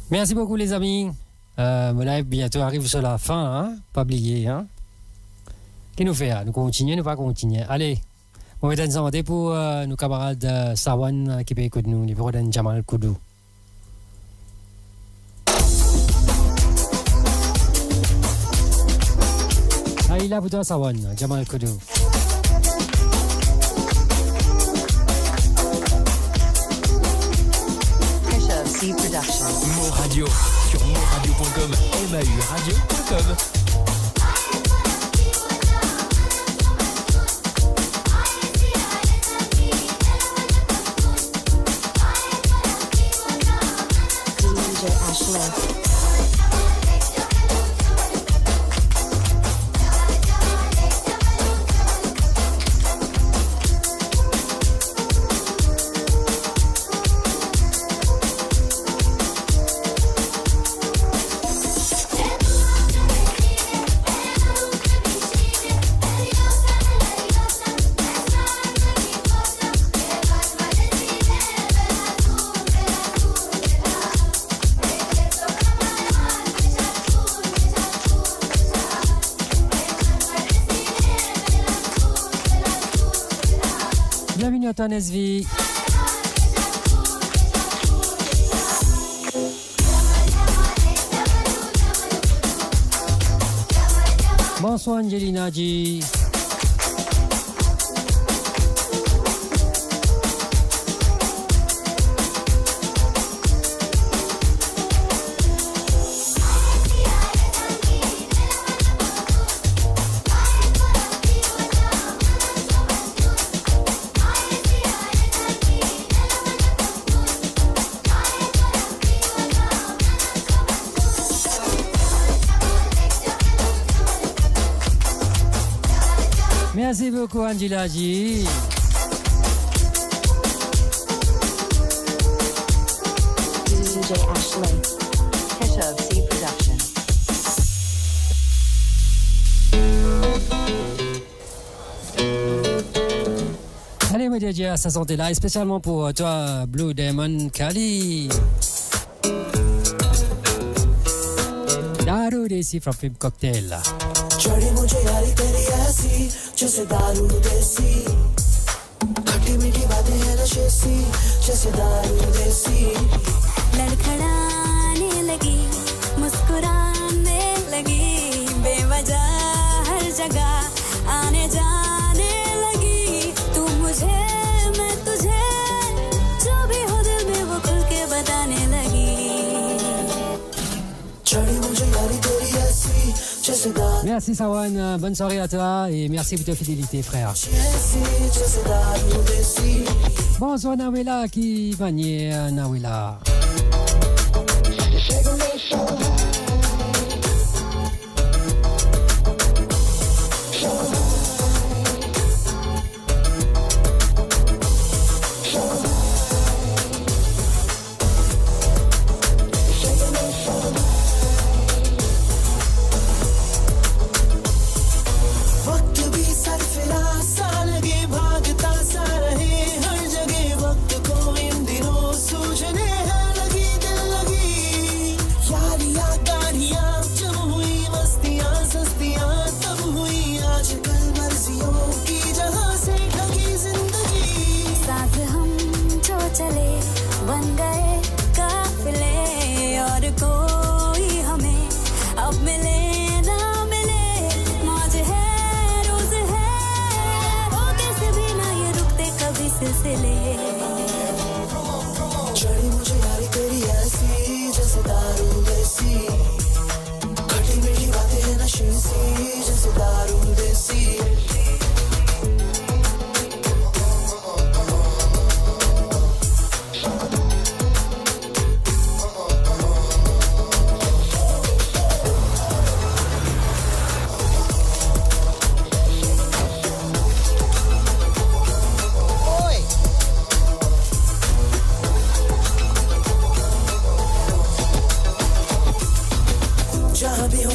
Merci beaucoup les amis. Mon live bientôt arrive sur la fin, hein? Pas oublier, hein? Qu'est-ce que nous faisons? Nous continuons, nous pas continuer. Allez, on va santé pour nos camarades Sawan qui peut écouter nous, les bureaux de Jamal Koudou. Ah, il a pour toi Sawan, Jamal Koudou. Production. Mo Radio sur moradio.com, MAU-radio.com. DJ Ashley. Bienvenue à ton SV. Bonsoir Angelina G. Merci beaucoup Angela G. DJ Ashley. Kesha of C Production. Allez mes DJ, ça sentait là, spécialement pour toi Blue Demon Kali. Daru Desi from Film Cocktail. चढ़ी मुझे यारी तेरी ऐसी जैसे दारू देसी खट्टी मीठी बातें हैं नशे सी जैसे दारू देसी लड़खड़ाने लगी मुस्कुराने लगी बेवजह हर जगह आने जाने लगी तू मुझे मैं तुझे जो भी हो दिल में वो खुल के बताने लगी चढ़ी मुझे यारी तेरी ऐसी जैसे दारू Merci Sawan, bonne soirée à toi et merci pour ta fidélité frère. Bonsoir Nawela qui va nier Nawela.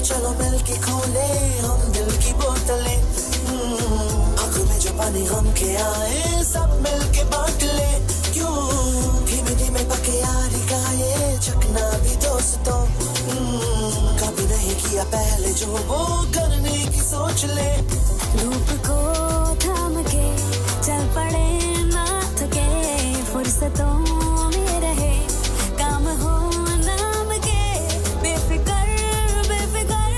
चलो मिलके खोले हम दिल की बोतलें आंखों में जो पानी हम के आए सब मिलके बांट ले क्यों धीमे धीमे पके यारी का ये चकना भी दोस्तों कभी नहीं किया पहले जो वो करने की सोच ले रूप को थाम के चल पड़े ना थके फुर्सतों में रहे काम हो नाम के बेफिकर बेफिकर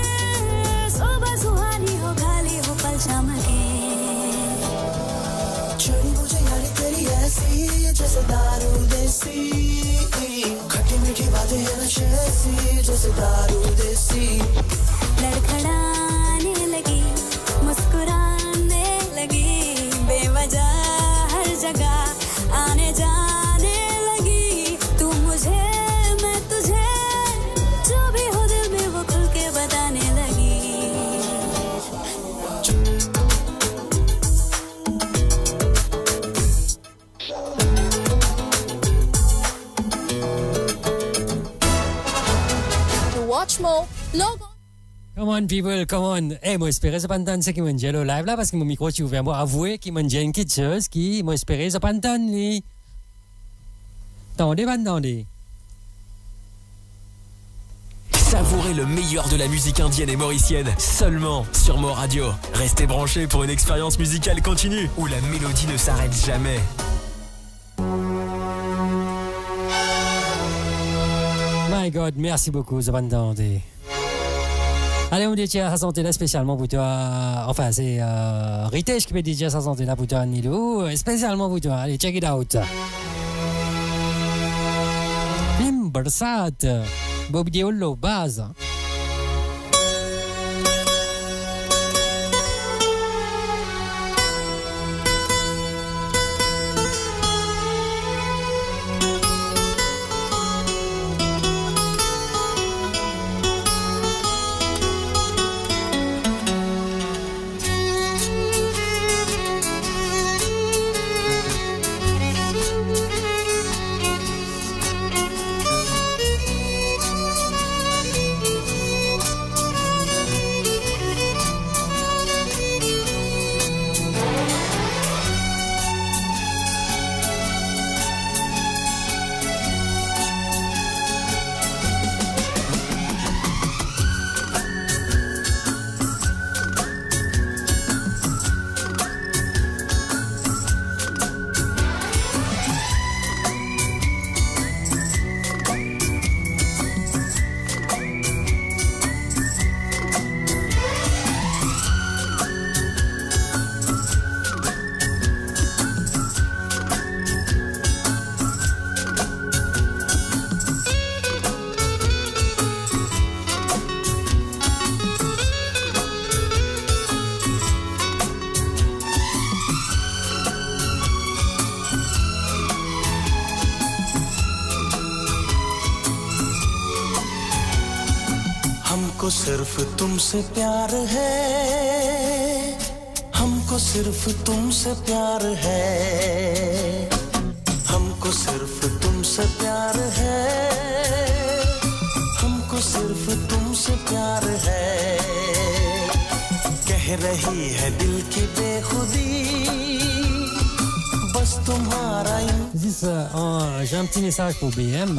सुबह सुहानी हो खाली हो पल शाम के चोरी मुझे यारी तेरी ऐसी जैसे दारू देसी खट्टी मीठी बातें हैं नशे सी जैसे दारू देसी लड़खड़ाने लगी मुस्कुराने लगी बेवजह हर जगह आने जाने लगी तू मुझे मैं तुझे जो भी हो दिल में वो खुल के बताने लगी To watch more, log on. Come on, people, come on. Moi, espérais ça pas entendre ce qui m'a dit le live là parce que mon micro est ouvert. Moi, avouez qu'il m'a dit une petite chose qui, moi, espérais ça pas entendre lui. Attendez. Savourez le meilleur de la musique indienne et mauricienne seulement sur Mo Radio. Restez branchés pour une expérience musicale continue où la mélodie ne s'arrête jamais. My God, merci beaucoup, ça va entendre. Allez, on détient sa santé là spécialement pour toi. Enfin, c'est Ritesh qui peut dédier sa santé là pour toi, Nilo. Spécialement pour toi. Allez, check it out. Bim, Barsat. Bob Diollo, base. हमको सिर्फ तुमसे प्यार है हमको सिर्फ तुमसे प्यार है हमको सिर्फ तुमसे प्यार है हमको सिर्फ तुमसे प्यार है कह रही है दिल की बेखुदी बस तुम्हारा J'ai un petit message pour BM.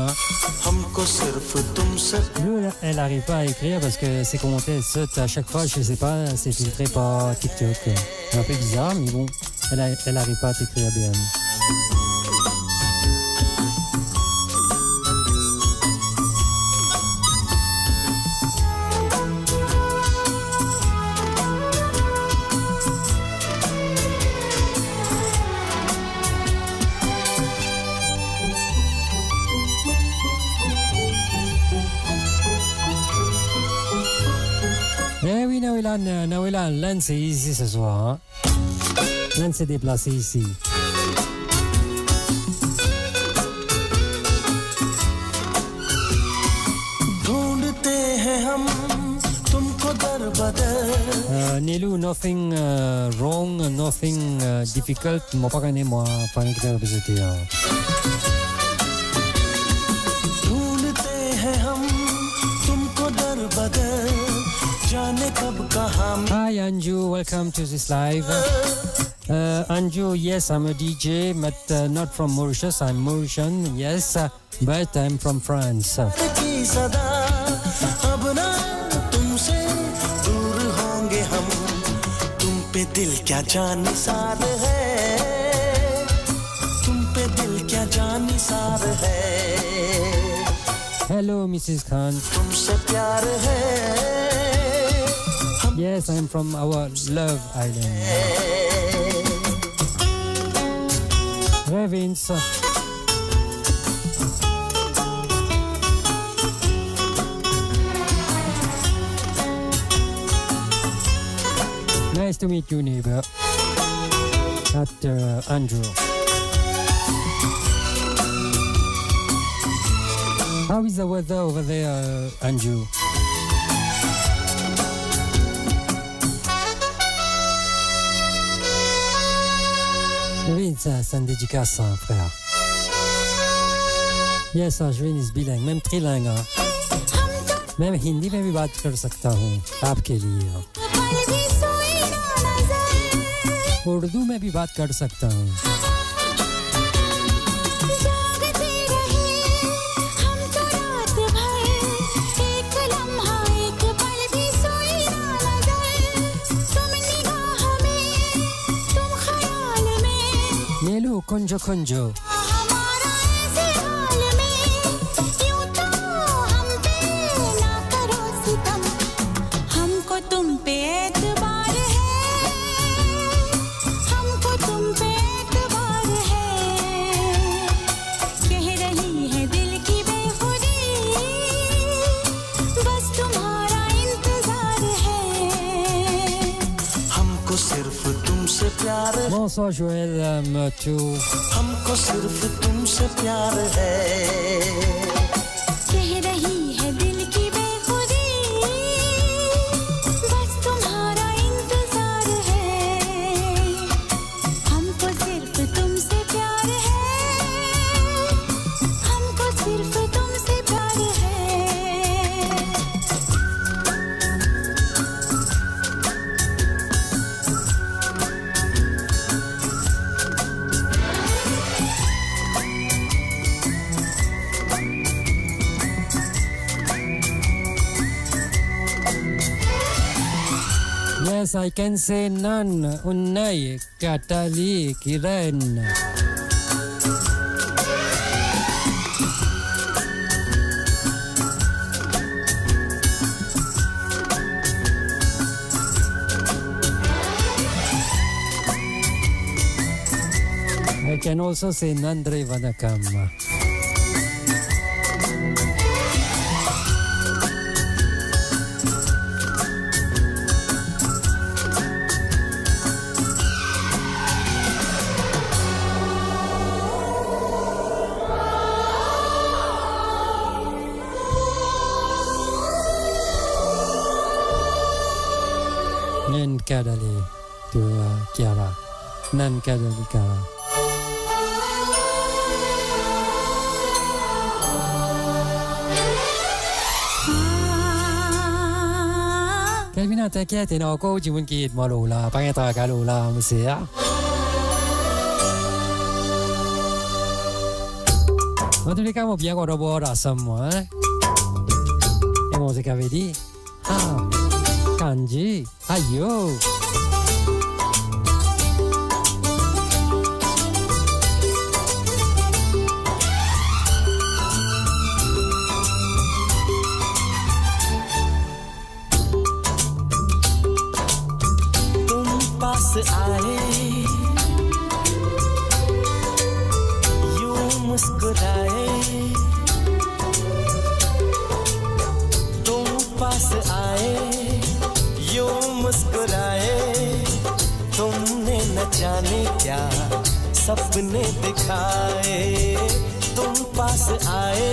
हमको सिर्फ तुमसे Elle n'arrive pas à écrire parce que ses commentaires sautent à chaque fois, je sais pas, c'est filtré par TikTok. C'est un peu bizarre, mais bon, elle n'arrive pas à t'écrire BM. Eh oui, Naouela, Lance est ici ce soir. Hein. Lance s'est déplacé ici. Nelu, nothing wrong, nothing difficult. Moi, pas gagné, moi. Pas gagné, c'était. Hi Anju, welcome to this live. Anju, yes, I'm a DJ, but not from Mauritius. I'm Mauritian, yes, but I'm from France. दिल क्या जान निसार है तुम पे दिल क्या जान निसार है Hello Mrs. Khan. तुमसे प्यार है Yes, I'm from our love island. Ravens. Nice to meet you, neighbor. At Andrew. How is the weather over there, Andrew? Vince, ça me dédicace, hein, frère. Yes, Ashwin is bilingue, même trilingue. Hein. Même Hindi में भी बात कर सकता हूँ आपके लिए. उर्दू में भी बात कर सकता हूँ. Nelu konjo konjo. Bonsoir Joël Moto. हमको सिर्फ तुमसे प्यार है कह रही है दिल की बेखुदी बस तुम्हारा इंतजार है हमको सिर्फ तुमसे प्यार है हमको सिर्फ तुमसे प्यार है Yes, I can say none. Unnai, Katali, Kiran. I can also say Nandre Vanakam. Nan kadali tu Kiara. Nan kadali Kiara. Kelvina t'inquiète, et non, quoi, tu veux qu'il y ait de malo là, pas qu'un trac à l'eau là, mais c'est ça. Ma tous les cas, mon bien qu'on doit boire à somme, moi, hein. Et mon c'est qu'avait dit, ah, Kanji, aïe, yo. आए यूं मुस्कुराए तुम पास आए यूं मुस्कुराए तुमने न जाने क्या सपने दिखाए तुम पास आए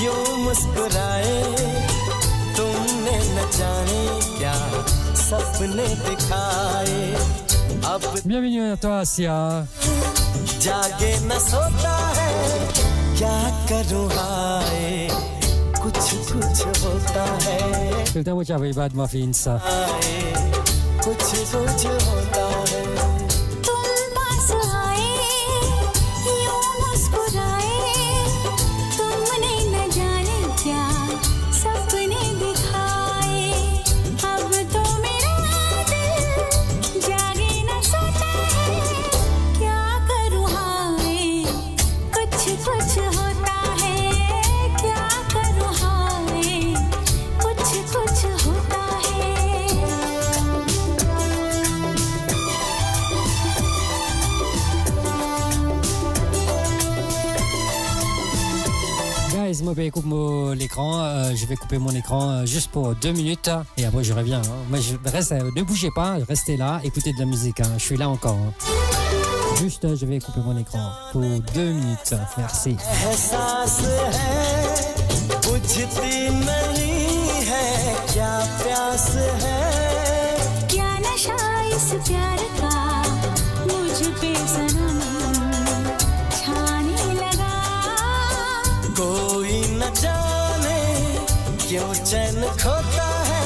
यूं मुस्कुराए तुमने न जाने क्या सपने दिखाए अब Bienvenue à toi, Sia. जागे न सोता है क्या करूं हाय कुछ कुछ होता है चलता मुझे अभी बाद माफी इंसा कुछ कुछ होता है तुम पास आए यूं मुस्कुराए तुमने न जाने क्या सपने दिखाए अब तो मेरा दिल जागे न सोता है क्या करूँ हाय कुछ कुछ होता है क्या करूँ हाय कुछ कुछ होता है Guys, moi, coupe l'écran. Je vais couper mon écran juste pour 2 minutes et après je reviens. Moi, ne bougez pas, restez là, écoutez de la musique. Je suis là encore. Juste, je vais couper mon écran pour 2 minutes. Merci. एहसास है बुझती नहीं है क्या प्यास है क्या नशा इस प्यार का मुझ पे सनम छाने लगा कोई न जाने क्यों चैन खोता है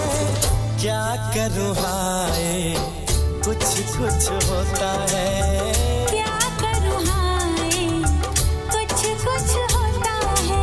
क्या करूँ हाय कुछ कुछ होता है क्या करूँ हाय कुछ कुछ होता है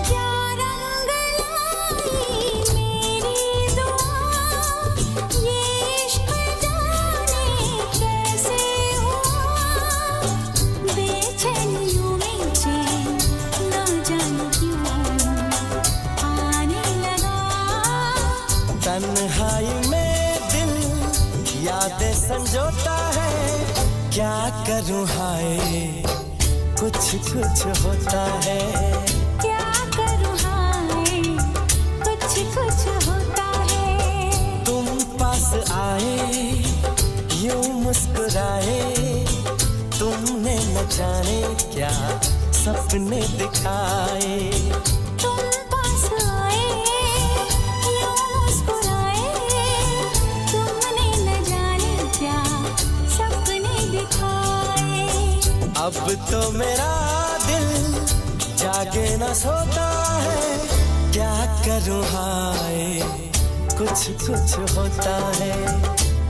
क्या रंग लाई मेरी दुआ ये इश्क जाने कैसे हुआ बेचैनियों में चैन न जाने क्यों आने लगा तन्हाई में दिल यादें संजोता है क्या करूँ हाय कुछ कुछ होता है क्या करूँ हाय कुछ कुछ होता है तुम पास आए यूं मुस्कुराए तुमने न जाने क्या सपने दिखाए तुम पास आए यूं मुस्कुराए तुमने न जाने क्या सपने दिखाए अब तो मेरा दिल जागे न सोता है क्या करूँ हाय कुछ कुछ होता है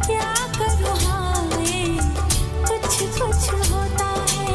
क्या करूँ हाय कुछ कुछ होता है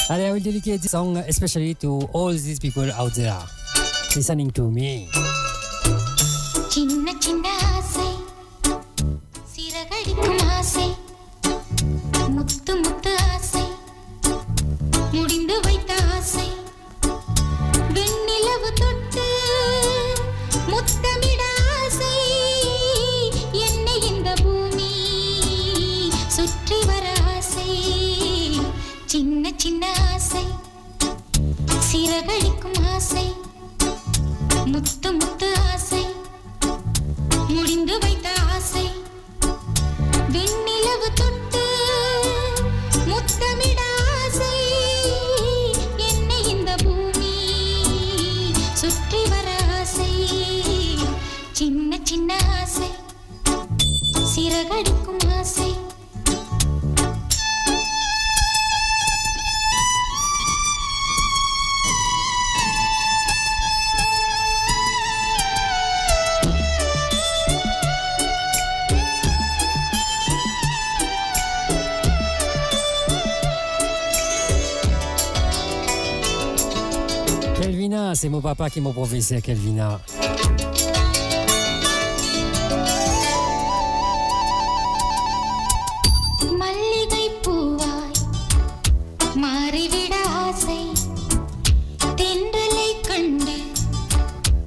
I will dedicate this song especially to all these people out there listening to me. சின்ன சின்ன ஆசை சிறகடிக்கும் ஆசை முத்து முத்து ஆசை முடிந்து வைத்த ஆசை வெண்ணிலவு தொட்டு முத்தமிட ஆசை என்னை இந்த பூமி சுற்றி வர ஆசை சின்ன சின்ன ஆசை சிறகடிக்கும் ஆசை முத்து c'est mon papa qui m'a professé Kelvina.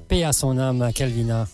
Paix à son âme, Kelvina.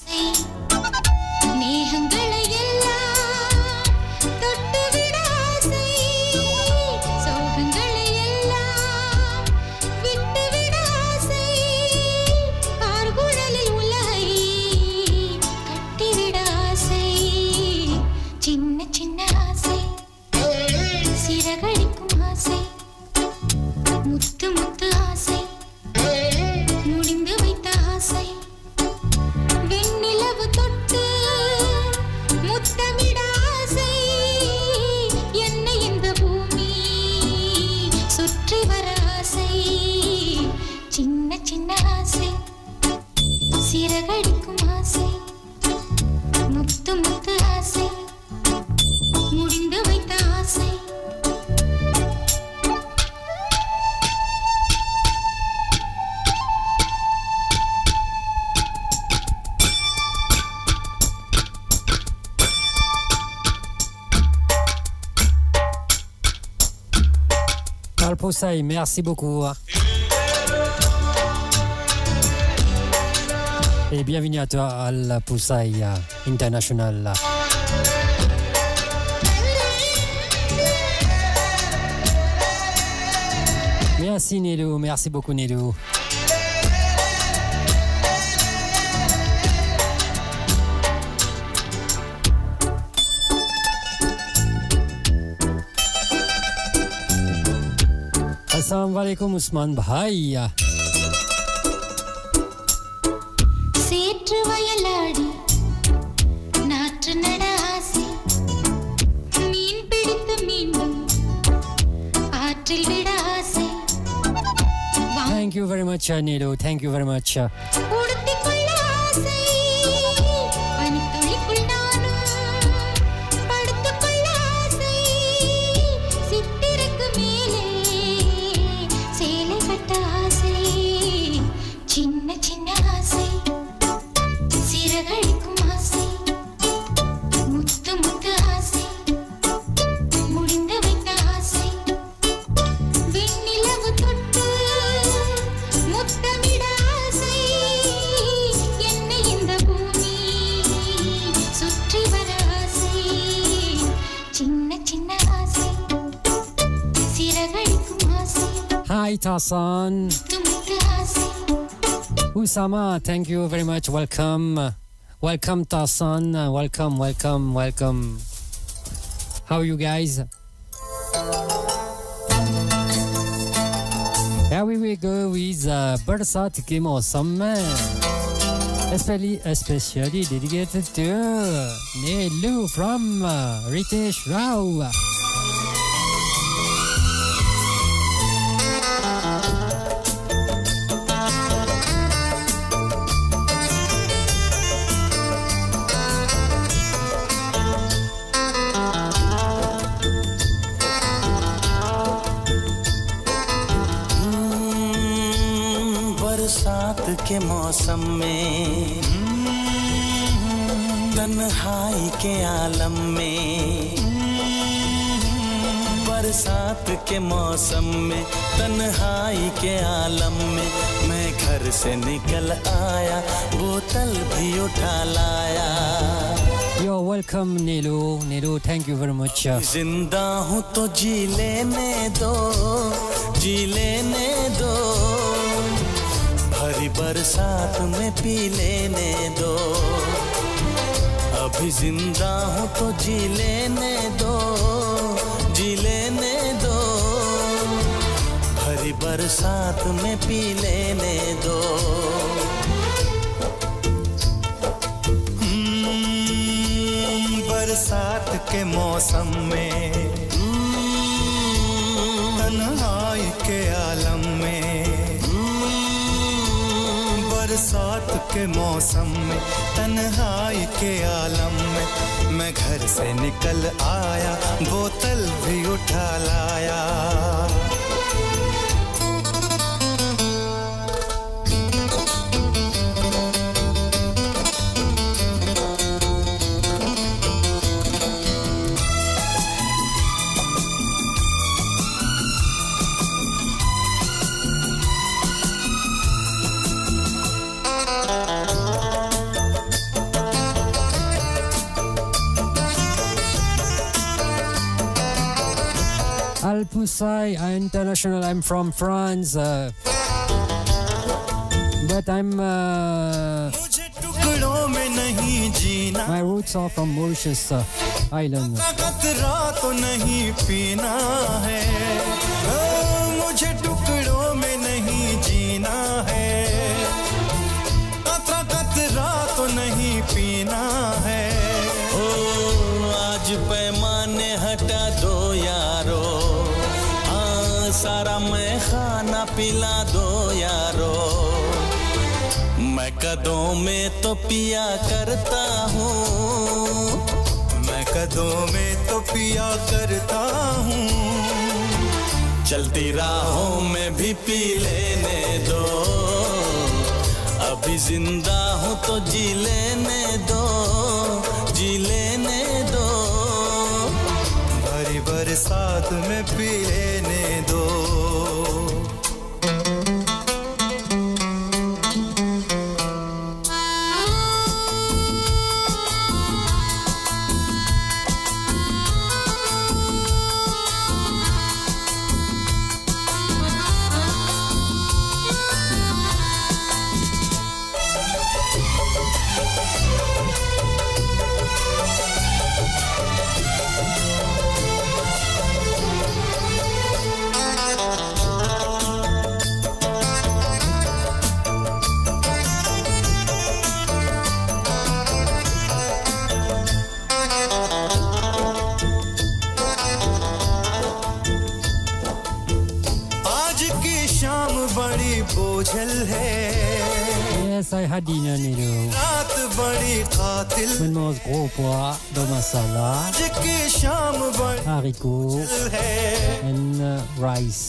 Poussaille, merci beaucoup. Et bienvenue à toi à la Poussaille International. Merci Nélou, merci beaucoup Nélou. Assalamu alaikum Usman bhai. சேற்று வயலாடி நாற்று நட ஆசை மீன் பிடித்து மீண்டும் ஆற்றில் விட ஆசை. Thank you very much Nilo, thank you very much. உடுத்திக் கொள்ள ஆசை பனித்துளிக்குள் நானும் படுத்துக் கொள்ள ஆசை சித்திரக்கு மேலே சேலை கட்ட ஆசை சின்ன சின்ன ஆசை சிறகடிக்கும் ஆசை முத்து முத்து ஆசை முடிந்து வைத்த ஆசை வெண்ணிலவு தொட்டு முத்தமிட ஆசை என்னை இந்த பூமி சுற்றி வர ஆசை சின்ன சின்ன ஆசை சிறகடிக்கும் ஆசை Hi Tassan. முத்து முத்து ஆசை. Usama, thank you very much. Welcome. Welcome Tassan. Welcome. How are you guys? Here we go with Barsat ke mausam mein. Especially dedicated to Nelu from Ritesh Rao. बरसात के मौसम में तन्हाई के आलम में बरसात के मौसम में तन्हाई के आलम में मैं घर से निकल आया बोतल भी उठा लाया. You're welcome Nelu, thank you very much. जिंदा हूँ तो जी लेने दो भरी बरसात में पी लेने दो. अभी जिंदा हूँ तो जी लेने दो भरी बरसात में पी लेने दो. बरसात के मौसम में तन्हाई के आलम में बरसात के मौसम में तन्हाई के आलम में मैं घर से निकल आया बोतल भी उठा लाया. Alpusai International. I'm from France, but my roots are from Mauritius Island. कतरा तो नहीं पीना है, मुझे टुकड़ों में नहीं जीना है, कतरा तो नहीं पीना है। ओ आज पैमाने हटा दो यारो, हाँ सारा मैं खाना पिला दो यारो। मैं कदों में तो पिया करता हूँ, मैं कदों में तो पिया करता हूँ, चलती राहों में भी पी लेने दो। अभी जिंदा हूँ तो जी लेने दो, जी लेने दो। भरी बरसात में पी लेने दो। Yes, I had dinner, Nido. Menos gros pois dans ma salade, haricots and rice.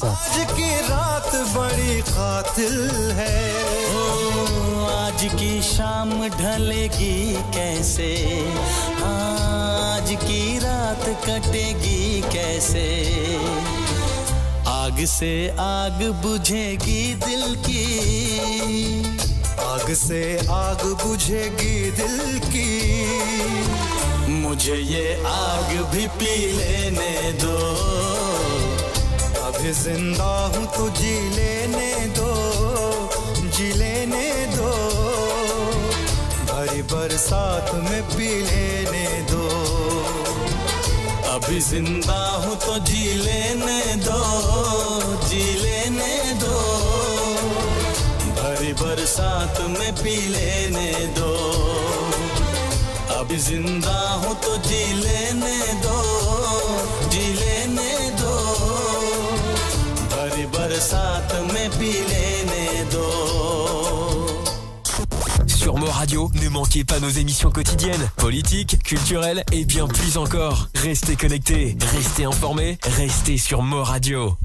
आज की शाम ढलेगी कैसे, आज की रात कटेगी कैसे। आग से आग बुझेगी दिल की, आग से आग बुझेगी दिल की। मुझे ये आग भी पी लेने दो। अभी जिंदा हूँ तो जी लेने दो, जी लेने दो। भरी बरसात में पी लेने दो। अभी जिंदा हूँ तो जी लेने दो, जी लेने दो। भरी बरसात में पी लेने दो। अभी जिंदा हूँ तो जी लेने दो, जी लेने दो। भरी बरसात में पी लेने दो। Sur Mo Radio, ne manquez pas nos émissions quotidiennes, politiques, culturelles et bien plus encore. Restez connectés, restez informés, restez sur Mo Radio.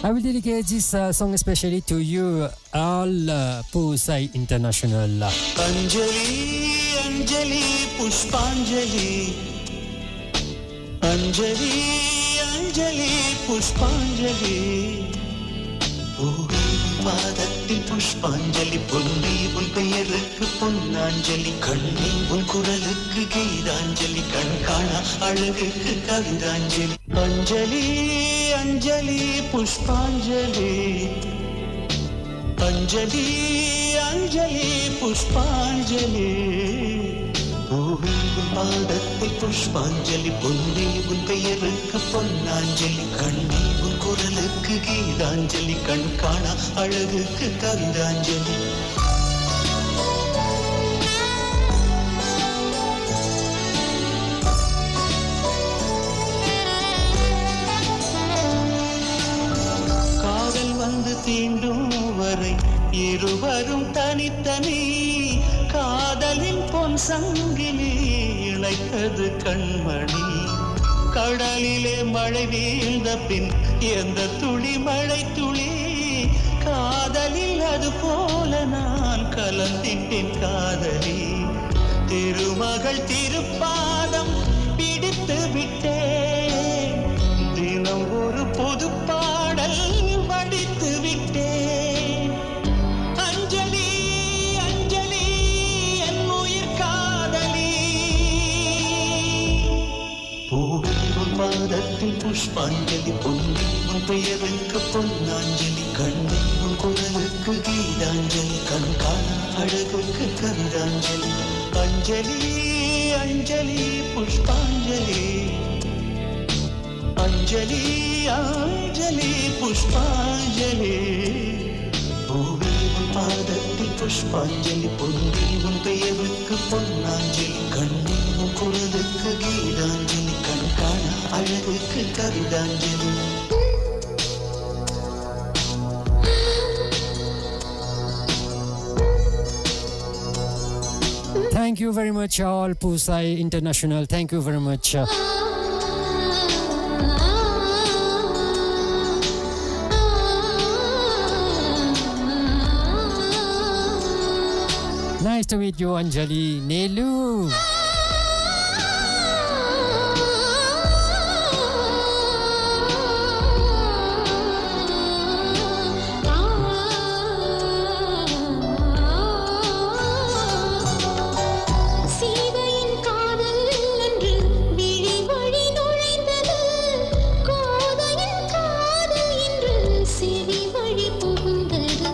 I will dedicate this song especially to you, Alpusai International. Anjali, Anjali, Pushpanjali. Anjali, Anjali, Pushpanjali. பாதத்தில் புஷ்பாஞ்சலி, பொன்னி உன் பெயருக்கு பொன்னாஞ்சலி, கண்ணி உன் குரலுக்கு கீதாஞ்சலி, கண் காணா அழகுக்கு கவிதாஞ்சலி. அஞ்சலி அஞ்சலி புஷ்பாஞ்சலி, அஞ்சலி அஞ்சலி புஷ்பாஞ்சலி. பூவில் உன் பாதத்தில் புஷ்பாஞ்சலி, பொன்னி உன் பெயருக்கு பொன்னாஞ்சலி, கண்ணி உன் குரலுக்கு கீதாஞ்சலி, கண் காணா அழகுக்கு கவிதாஞ்சலி. காதல் வந்து தீண்டும் வரை இருவரும் தனித்தனி, காதலின் பொன் சங்கிலி இணைத்தது கண்மணி. கடலிலே மழை வீழ்ந்த பின் எந்த துளி மழை துளி, காதலில் அது போல நான் கலந்திட்டேன் காதலி. திருமகள் திருப்பாதம் பிடித்து விட்டேன், தினம் ஒரு புது பாடல் வடித்து விட்டேன். அஞ்சலி அஞ்சலி என் உயிர் காதலி, புஷ்பாஞ்சலி பொன்னி உன் பெயருக்கு பொன்னாஞ்சலி கண்ணி உன் குரலுக்கு கீதாஞ்சலி கண் காண அழகுக்கு கவிதாஞ்சலி அஞ்சலி அஞ்சலி புஷ்பாஞ்சலி அஞ்சலி அஞ்சலி புஷ்பாஞ்சலி பூவே உன் பாதத்தில் புஷ்பாஞ்சலி பொன்னி உன் பெயருக்கு பொன்னாஞ்சலி கண்ணி உன் குரலுக்கு கீதாஞ்சலி கண் காண அழகுக்கு கவிதாஞ்சலி Thank you very much all Pusai International. Thank you very much. Nice to meet you, Anjali. Nelu. சீதையின் காதல் என்று விழி வழி நுழைந்தது கோதையின் காதல் என்று செவி வழி புகுந்தது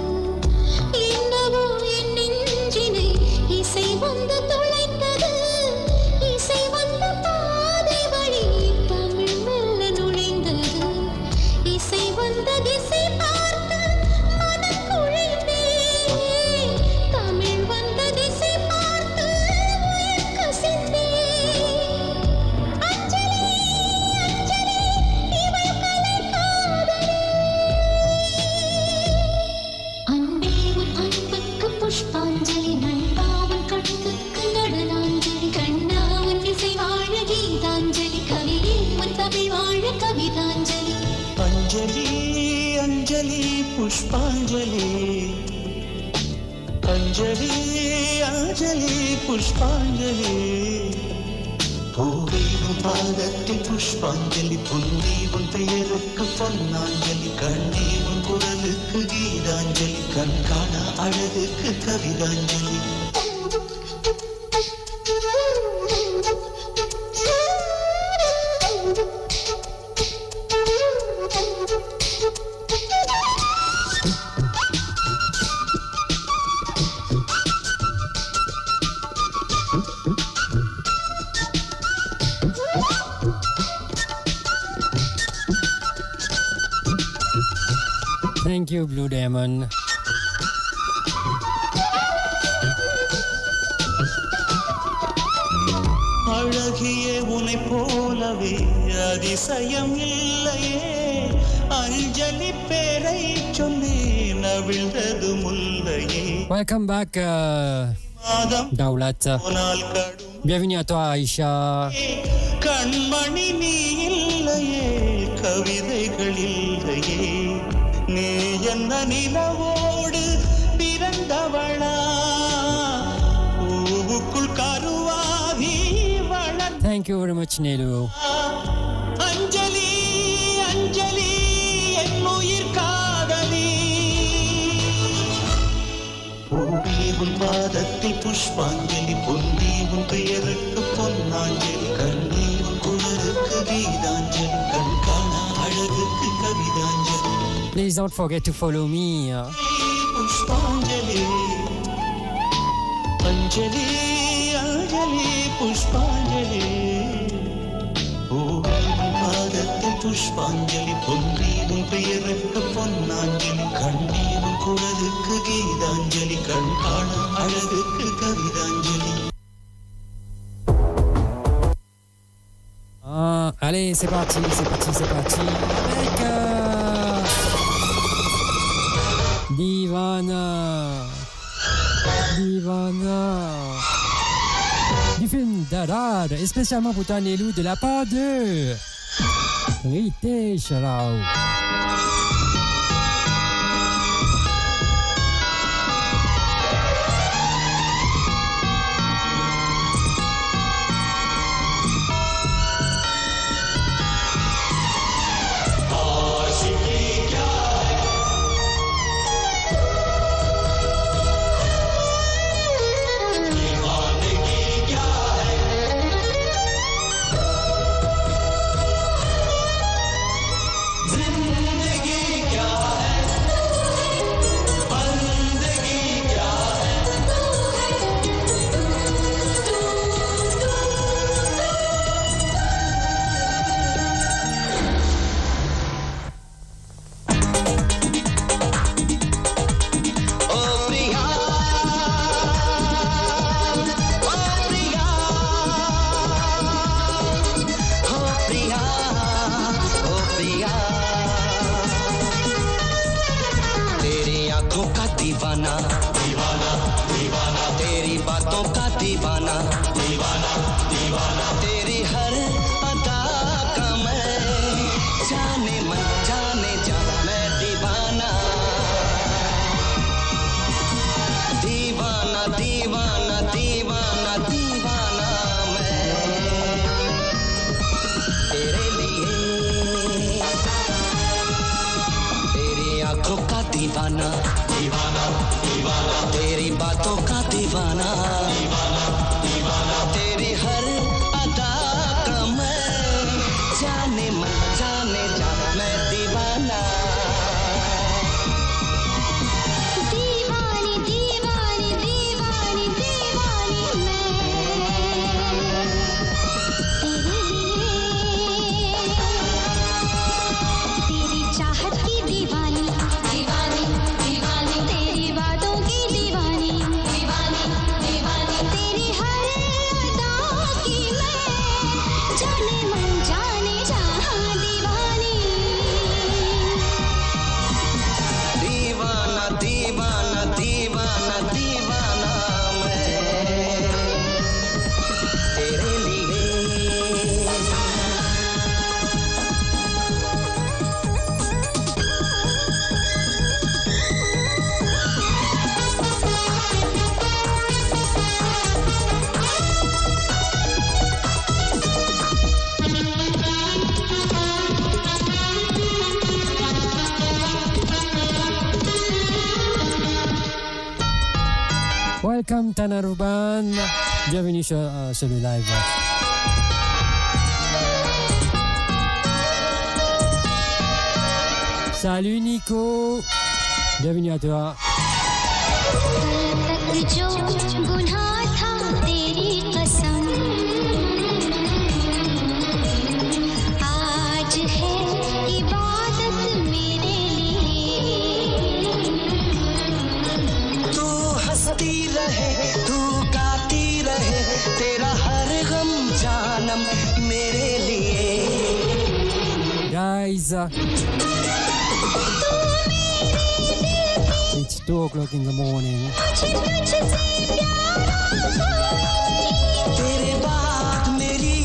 என்னவோ என் நெஞ்சினை இசை வந்து தொலைத்தது இசை வந்த பாதை வழி தமிழ் மெல்ல நுழைந்தது இசை வந்த திசை பார்த்து மனம் குழைந்தேன் தமிழ் வந்த திசை பார்த்து உயிர் கசிந்தேன் அஞ்சலி அஞ்சலி இவள் கலை காதலி அன்பே உன் அன்புக்கு புஷ்பாஞ்சலி நண்பா உன் கண்ணுக்கு நடனாஞ்சலி கண்ணா உன் இசை வாழ கீதாஞ்சலி கவியே உன் தமிழ் வாழ கவிதாஞ்சலி அஞ்சலி அஞ்சலி புஷ்பாஞ்சலி அஞ்சலி அஞ்சலி புஷ்பாஞ்சலி பூவே உன் பாதத்தில் புஷ்பாஞ்சலி பொன்னி உன் பெயருக்கு பொன்னாஞ்சலி கண்ணே உன் குரலுக்கு கீதாஞ்சலி கண் காண அழகுக்கு கவிதாஞ்சலி Thank you, Blue Diamond. அழகிய உனை போலவே அதிசயம் இல்லையே அஞ்சலி பேரை சொன்னேன் அவிழ்ந்தது முல்லையே Welcome back, Daulat. Bienvenue à toi, Aïcha. கண்மணி நீ இல்லையே கவிதைகள் இல்லையே நீ என்ன நிலவோடு பிறந்தவளா பூவுக்குள் கருவாகி வளர்ந்த Thank you very much, Nelu. அஞ்சலி அஞ்சலி என் உயிர் காதலி பூவே உன் பாதத்தில் புஷ்பாஞ்சலி பொன்னி உன் பெயருக்கு பொன்னாஞ்சலி கண்ணி உன் குரலுக்கு கீதாஞ்சலி கண் காண அழகுக்கு கவிதாஞ்சலி Please don't forget to follow me. புஷ்பாஞ்சலி அஞ்சலி அஞ்சலி புஷ்பாஞ்சலி பூவே உன் பாதத்தில் புஷ்பாஞ்சலி பொன்னி உன் பெயருக்கு பொன்னாஞ்சலி கண்ணி உன் குரலுக்கு கீதாஞ்சலி கண் காண அழகுக்கு கவிதாஞ்சலி Allez, c'est parti, c'est parti, c'est parti. Avec Divana. Divana. Du film Dadad, et spécialement pour toi, Nelu, de la part de Rité Charao. आंखों का दीवाना दीवाना दीवाना तेरी बातों का दीवाना दीवाना दीवाना तेरी हर अदा का मैं जाने मन जाने जा मैं दीवाना दीवाना दीवाना दीवाना दीवाना मैं तेरे लिए तेरी आंखों का दीवाना दीवाना दीवाना तेरी बातों का दीवाना दीवाना दीवाना तेरी हर अदा का मैं जाने मन जाने जा मैं दीवाना दीवानी दीवानी दीवानी दीवानी मैं तेरे लिए तेरी चाहत की दीवानी दीवानी दीवानी तेरी बातों की दीवानी दीवानी दीवानी तेरी हर अदा की मैं जाने मन जाने जहां दीवानी दीवाना दीवाना दीवाना दीवाना मैं तेरे लिए Welcome Tana Ruban. Bienvenue sur le live. Salut Nico. Bienvenue à toi. तक जो गुनाह था तेरी कसम आज है इबादत मेरे लिए तू हंसती रहे तू गाती रहे तेरा हर गम जानम मेरे लिए Guys, it's 2 o'clock in the morning. तेरे बाद मेरी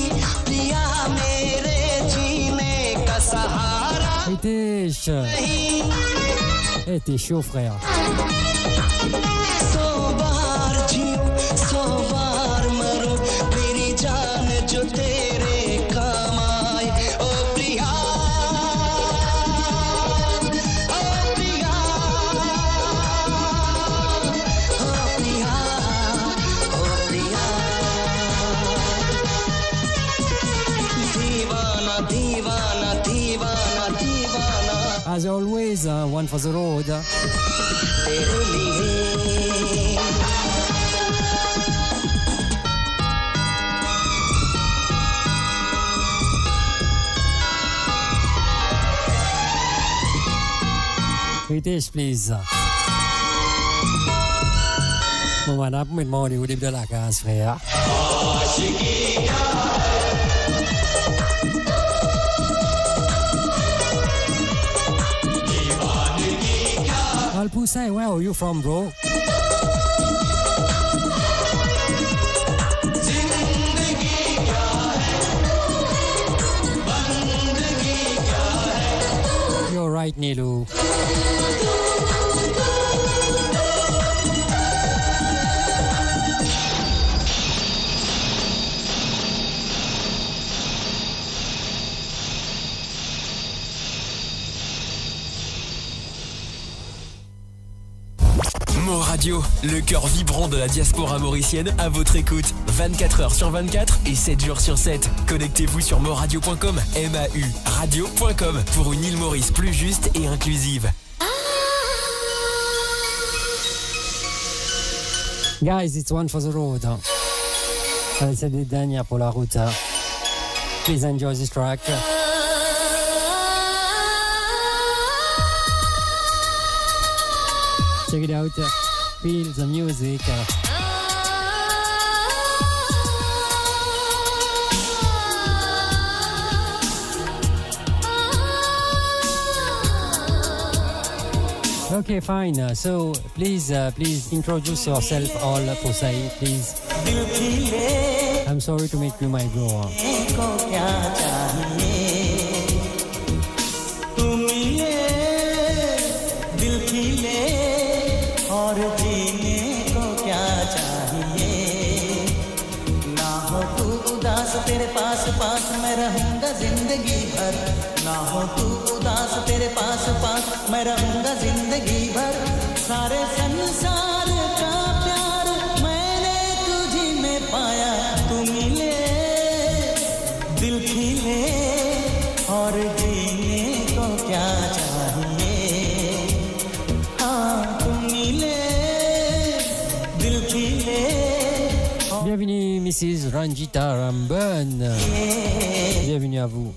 प्रिया मेरे जीने का सहारा T'es chaud frère. 100 बार जियो 100 बार मरो मेरी जान जो तेरे काम आए ओ प्रिया ओ प्रिया ओ प्रिया ओ प्रिया दीवाना दीवाना दीवाना दीवाना As always, one for the road. तेरे लिए British, please. Bon, voilà, pour me demander au début de la case, frère. Alpusai, where are you from, bro? You're right, Nilu. Mo Radio, le cœur vibrant de la diaspora mauricienne à votre écoute. 24 heures sur 24 et 7 jours sur 7. Connectez-vous sur moradio.com, MAU radio.com pour une île Maurice plus juste et inclusive. Guys, it's one for the road. C'est les dernières pour la route. Please enjoy this track. Check it out. Feel the music. Okay, fine. So please introduce yourself all for Saeed, please. I'm sorry to make you my bro. और जीने को क्या चाहिए ना हो तू उदास तेरे पास पास मैं रहूंगा जिंदगी भर ना हो तू उदास तेरे पास पास मैं रहूंगा जिंदगी भर सारे संसार का प्यार मैंने तुझी में पाया तू मिले दिल खिले और जीने को क्या चाहिए Bienvenue Mrs. Ranjita Ramban. Bienvenue à vous.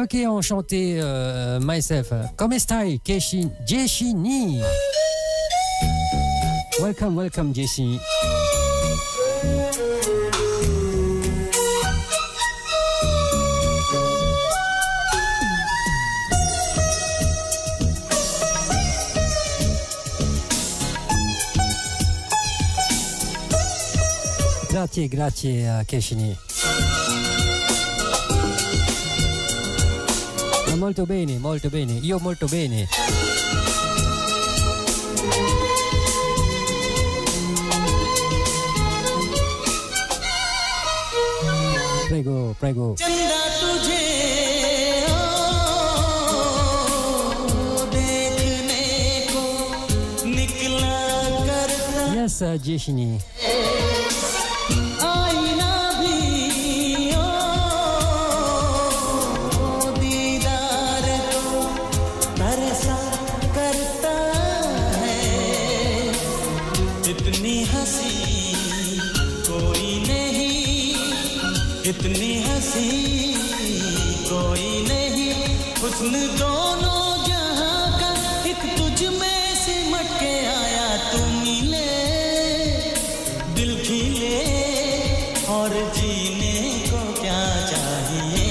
Ok, on chantait Myself. Come stai, Jeshini? Welcome, Jeshini. Grazie Keshini. Molto bene, io molto bene. Prego. चंदा तुझे देखने को निकला करता Yes, Jeshini. इतनी हंसी कोई नहीं हुस्न दोनों जहां का एक तुझ में सिमट के आया तू मिले दिल खिले और जीने को क्या चाहिए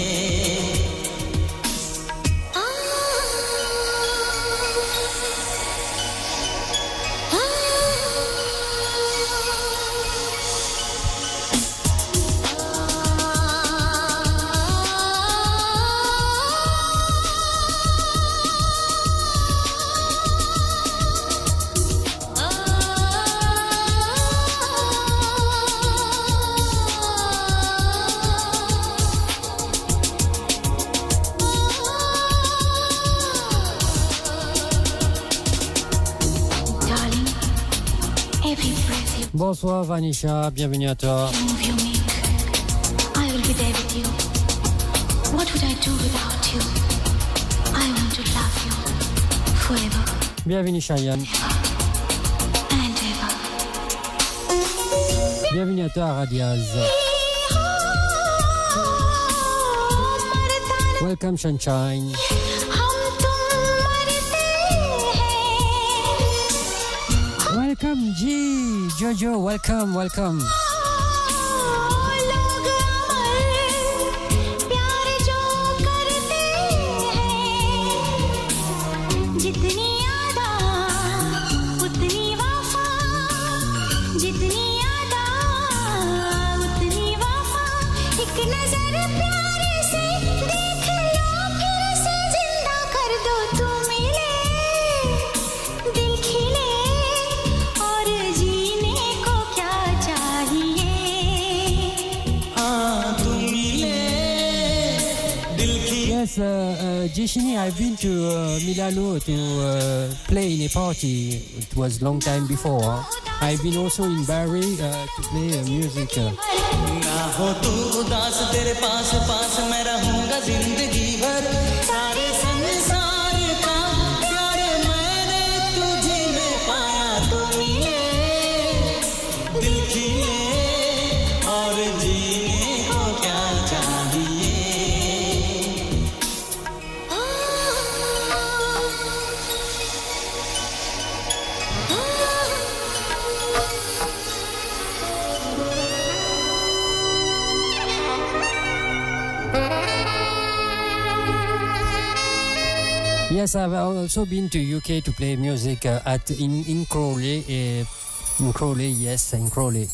Bonsoir Vanisha, bienvenue à toi. Move you make, I will be there with you. What would I do without you? I want to love you forever. Bienvenue Cheyenne. And ever. Bienvenue à toi Radiaz. Welcome Sunshine. Welcome G, Jojo, welcome. Jeshini, I've been to Milano to play in a party. It was long time before. I've been also in Bari to play music. ना हो तू उदास तेरे पास पास मैं रहूंगा जिंदगी भर सारे संसार का प्यार मैंने तुझे में पाया तू मिले दिल खिले और जीने को क्या चाहिए Yes, I've also been to UK to play music in Crawley. In Crawley, yes, in Crawley.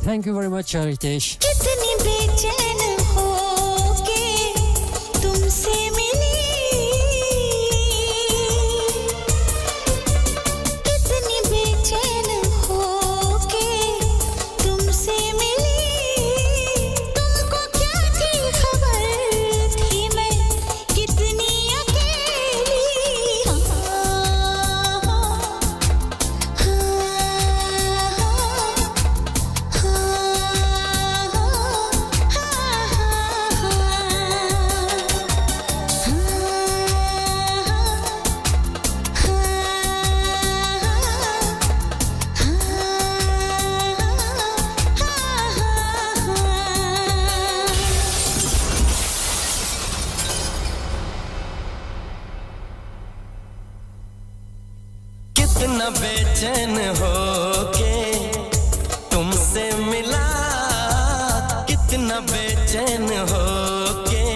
Thank you very much, Ritesh. कितनी बेचैन हो के तुमसे मिली, कितनी बेचैन हो के तुमसे मिली, तुमको क्या थी खबर थी मैं कितनी अकेली, कितना बेचैन हो के तुमसे मिला, कितना बेचैन हो के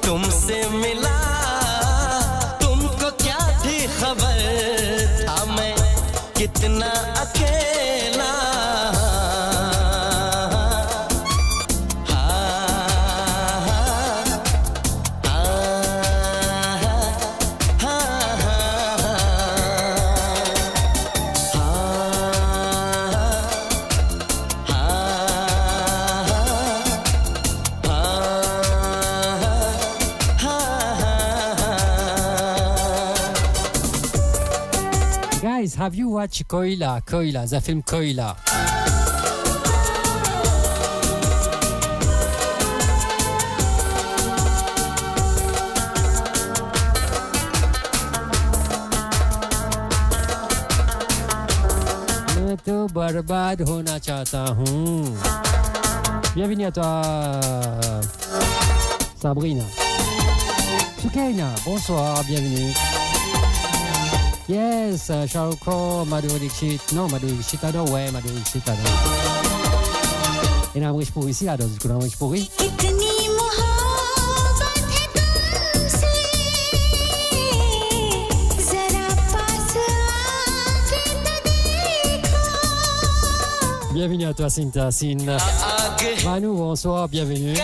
तुमसे मिला, तुमको क्या थी खबर था मैं कितना अकेला, Guys, have you watched Koila? Koila, the film Koila. मैं तो बर्बाद होना चाहता हूँ. Bienvenue à toi, Sabrina. Soukaina, bonsoir, bienvenue. Yes, Sharuko, Madhu Dixit. Non, Madhu Dixit, alors, ouais, Madhu Dixit, alors. Et Namrish Pourri, ici, alors, du coup, Namrish Pourri. Bienvenue à toi, Sinta, Sin. Manu, bonsoir, bienvenue.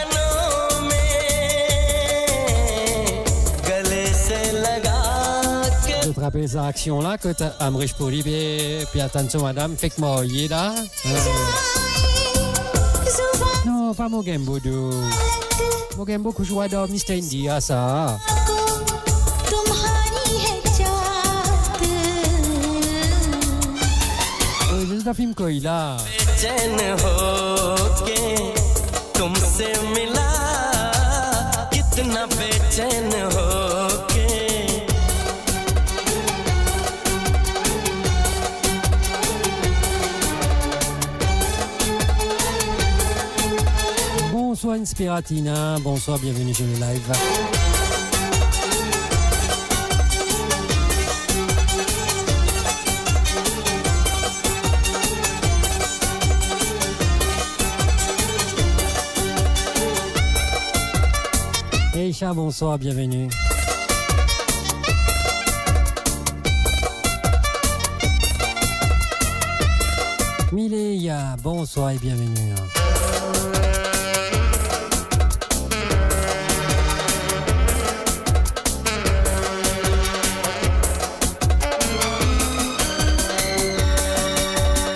Je te rappelle cette action-là que tu as Amrish Pourri, puis attention, madame, fait que moi, il est là. Non, pas Mogembo, Mogembo, que je vois dans Mr. India, ça. Juste un film Koila. बेचैन होके तुमसे मिला, कितना बेचैन होके Bonsoir Inspiratina, bonsoir, bienvenue sur le live. Eisha, bonsoir, bienvenue. Mileia, bonsoir et bienvenue.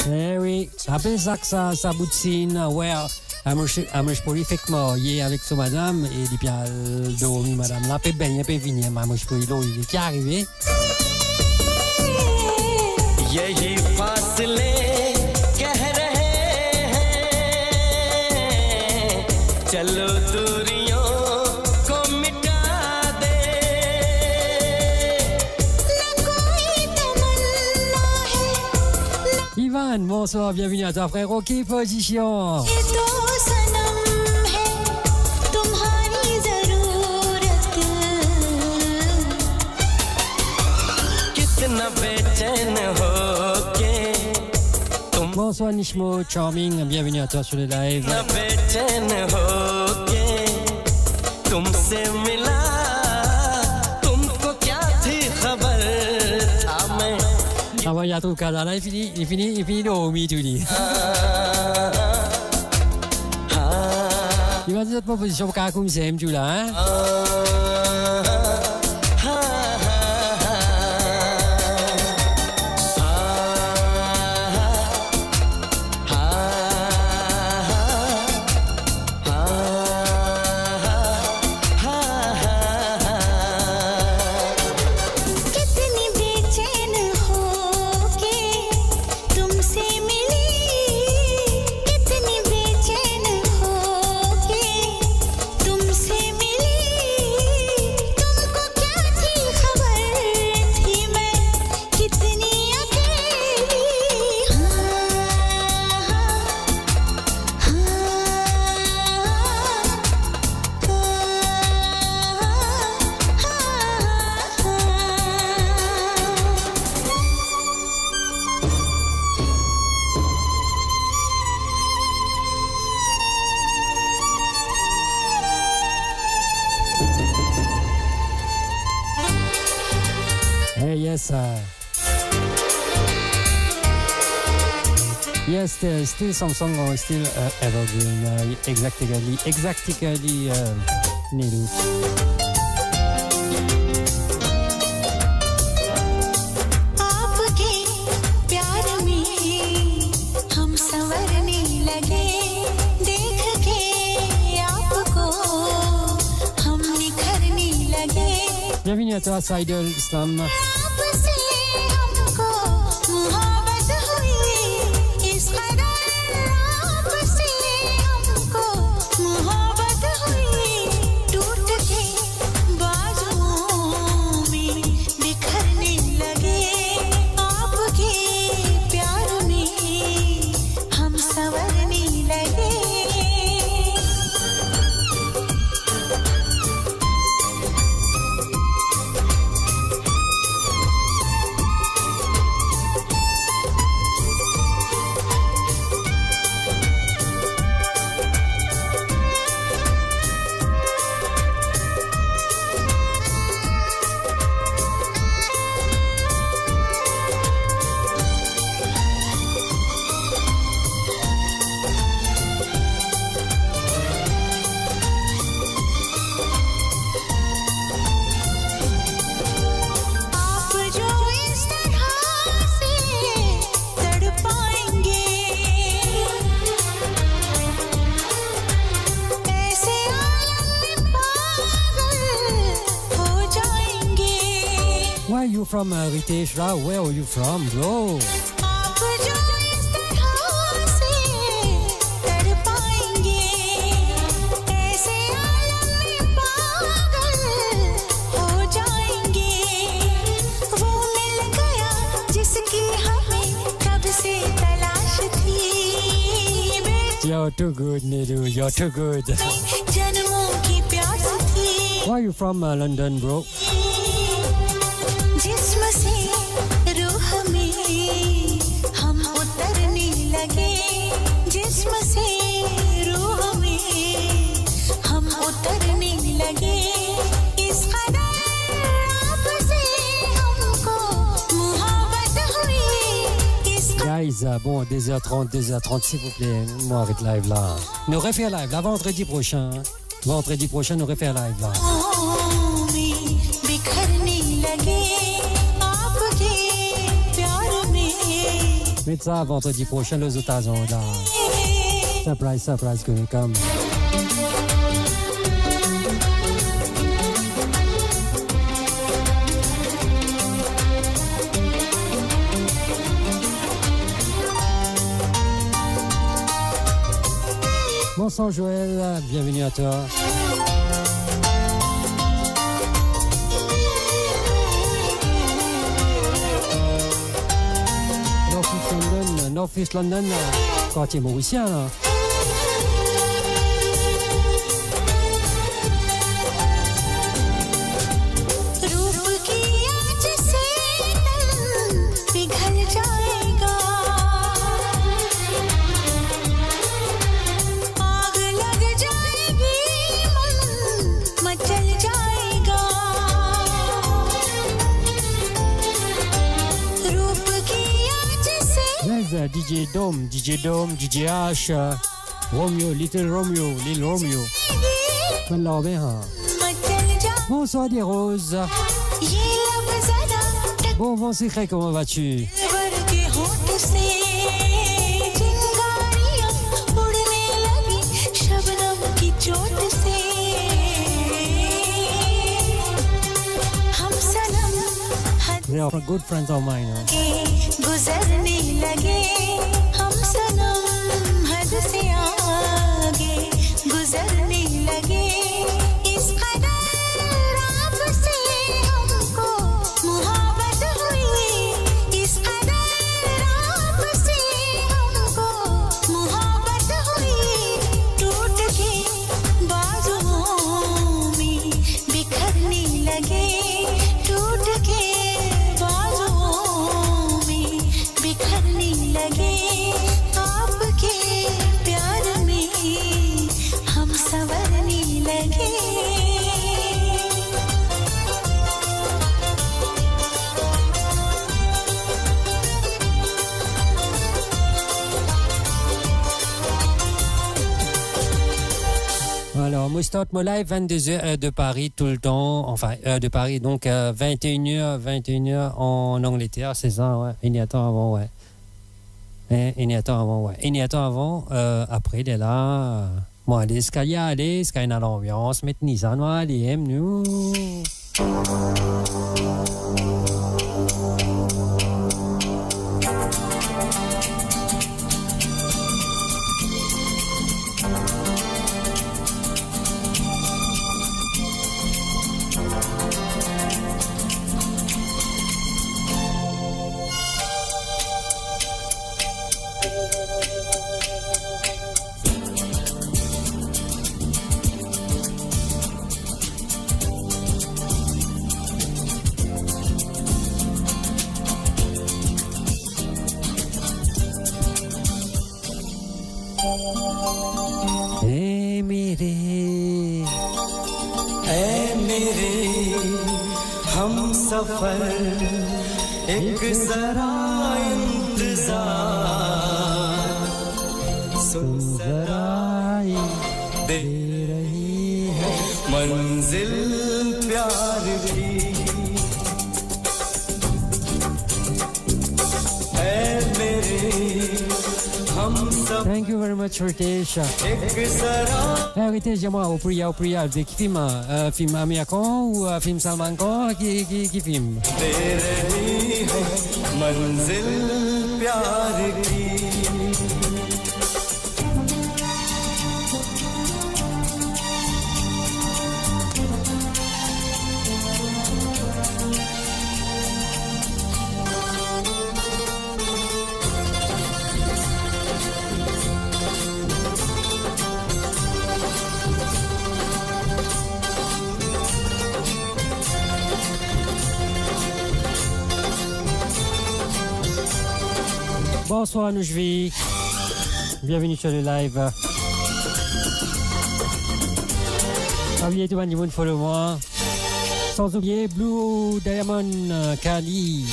Eh oui, après ça que ça boutine, ouais. Amrish Pourri fait que moi, il est avec son madame, et puis il dormi madame là, puis ben, il peut venir, Amrish Pourri, il est qui arrivé. यही फासले कह रहे हैं चलो दूरियों को मिटा दे न कोई तमन्ना है Ivan, bonsoir, bienvenue à toi frérot, qui position? ये तो सनम है तुम्हारी जरूरत कितना बेचैन हो के Bonsoir Nishmo, charming, bienvenue à toi sur le live. कितना बेचैन हो के तुमसे मिला तुमको क्या थी खबर था मैं Ah ouais, il y a tout le cas là, il finit le homie, tu dis. Il va dire cette position pour Kakoum, c'est M, tu là, hein? कितनी बेचैन हो के तुमसे मिली कितनी बेचैन हो के तुमसे मिली तुमको क्या थी खबर थी मैं कितनी अकेली Hey, yes, yes, there's still some song on still evergreen, exactly, Nilu. आपके प्यार में हम संवरने लगे देख के आपको हम निखरने लगे Bienvenue à toi, Saidel Islam. आपसे हमको मोहब्बत हुई इस कदर आपसे हमको मोहब्बत हुई टूट के बाजुओं में बिखरने लगे आपके प्यार में हम संवरने लगे आप जो इस तरह से तड़पाएंगे ऐसे आलम में पागल हो जाएंगे Where are you from, Ritesh? Where are you from, bro? आप जो इस तरह से तड़पाएंगे ऐसे आलम में पागल हो जाएंगे वो मिल गया जिसकी हमें कब से तलाश थी You're too good, Nilu, you're too good. जन्मों की प्यास थी Where are you from, London, bro? जिस्म से रूह में हम उतरने लगे जिस्म से रूह में हम उतरने लगे इस कदर आपसे हमको मोहब्बत हुई इस Guys, bon, 2h30, s'il vous plaît, moi avec live là. Nous refaire live là, vendredi prochain. Vendredi prochain, nous refaire live là. कदमों में बिखरने लगे आपके प्यार में Mettez ça vendredi prochain, les États-Unis là. Surprise, que nous comme. Bonsoir Joël, bienvenue à toi. North East London, quartier mauricien là. DJ Dome, DJ H, Romeo, Little Romeo, Lil Romeo. Bonsoir des roses. Bon secret, comment vas-tu? They are good friends of mine. गुजरने लगे हम सनम हद से आगे गुजरने लगे इस कदर आपसे हमको मोहब्बत हुई इस कदर आपसे हमको मोहब्बत हुई टूट के बाजुओं में बिखरने लगे टूट के बिखरने लगे आपके प्यार में हम संवरने लगे Alors, moi, je start mon live 22h de Paris tout le temps. Enfin, de Paris, donc 21h en Angleterre, c'est ça, ouais. Il y a temps avant, ouais. Il y a temps avant, ouais. Il y a temps avant, après, il est là. Moi, allez, ce qu'il y a, allez, ce qu'il y a l'ambiance, maintenant, ça, nous, allez, nous. सफर एक जरा इंतजार सुन जरा दे रही है मंजिल प्यार की ऐ मेरे हम सब Thank you very much, Ritesh. Ritesh, dis-moi, au Priya, avec qui film? Film américain ou film Salman Khan? Qui film? दे रही है मंजिल प्यार की Bonsoir Noujvi, bienvenue sur le live. Oubliez tout le monde, follow-moi. Sans oublier Blue Diamond Kali.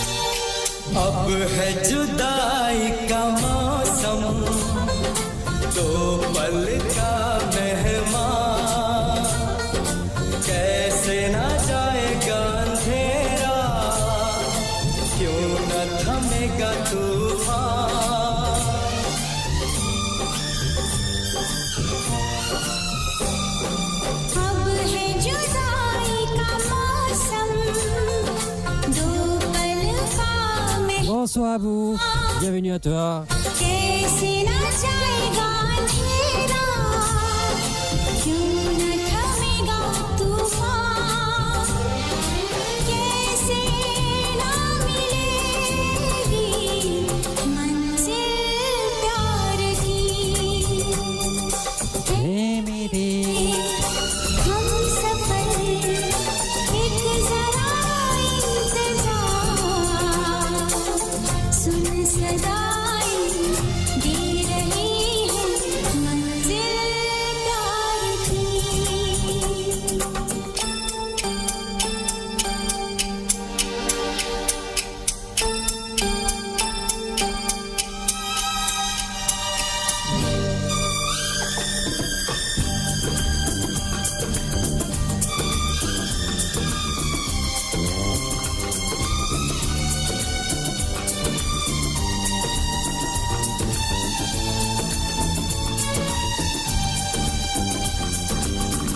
अब है जुदाई का मौसम दो पल का मेहमान कैसे ना जाएगा अंधेरा क्यों न थमेगा तूफान अब है जुदाई का मौसम दो पल का Bonsoir à vous, bienvenue à toi. कैसे ना जाएगा अंधेरा मेरे हम सफर एक जरा इंतजार सुन सदाएं दे रही है मंजिल प्यार की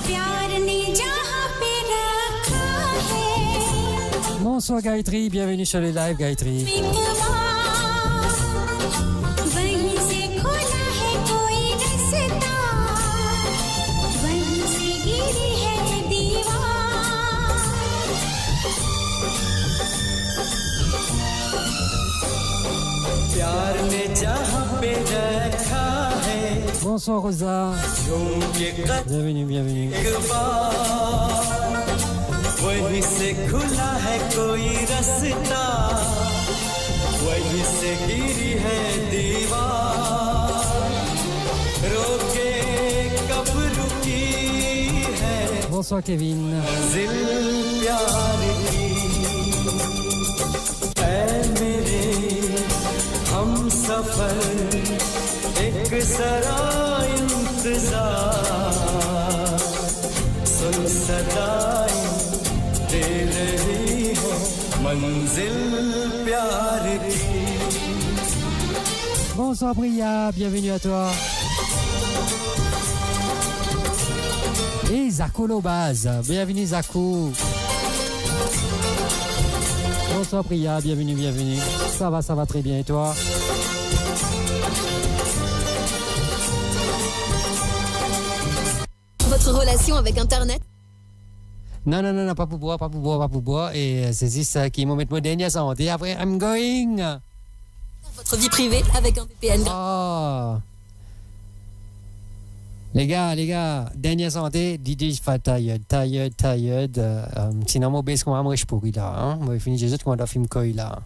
प्यार ने जहाँ पे रखा है Bonsoir Gayatri, bienvenue sur les lives Gayatri. वहीं से खुला है कोई रास्ता वहीं से गिरी है दीवार प्यार ने जहाँ पे रखा है Bonsoir Rosa, bienvenue, bienvenue. वहीं से खुला है कोई रास्ता वहीं से गिरी है दीवार रोके कब रुकी है Bonsoir Kevin. मंजिल प्यार की ऐ मेरे हम सफर एक जरा इंतजार सुन सदाएं दे रही है मंजिल प्यार की Bonsoir Priya, bienvenue à toi. Et Zako Lobaz, bienvenue Zako. Bonsoir Priya, bienvenue, bienvenue. Ça va très bien et toi? Votre relation avec Internet? Non, pas pour boire. Et c'est ça qui m'a mis mon dernier santé. Après, I'm going. Votre vie privée avec un VPN. Oh. Les gars, dernière santé, DJ fait tired. Sinon, moi, baisse comment je pourri là. Hein? Moi, fini, j'ai juste qu'on a film quoi là.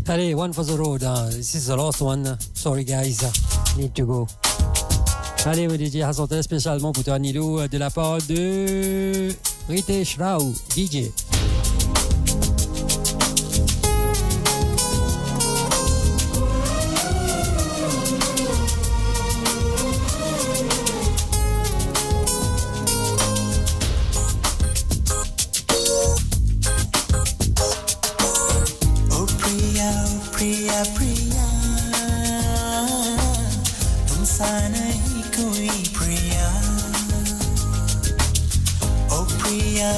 Allez, one for the road. This is the last one. Sorry, guys. Need to go. Allez, mon DJ a chanté spécialement pour toi, Nilo, de la part de Ritesh Rao, DJ. प्रिया तुमसा नहीं कोई प्रिया ओ प्रिया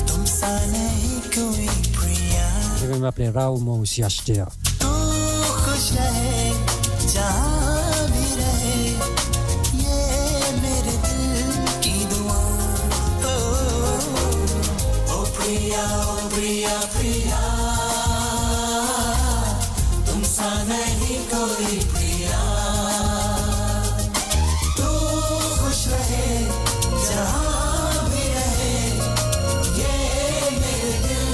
तुमसा नहीं कोई प्रिया Je vais m'appeler Rao, moi aussi, HTA. तू खुश रहे जहाँ भी रहे ये मेरे दिल की दुआ ओ प्रिया तुमसा नहीं कोई प्रिया तू खुश रहे जहाँ भी रहे ये मेरे दिल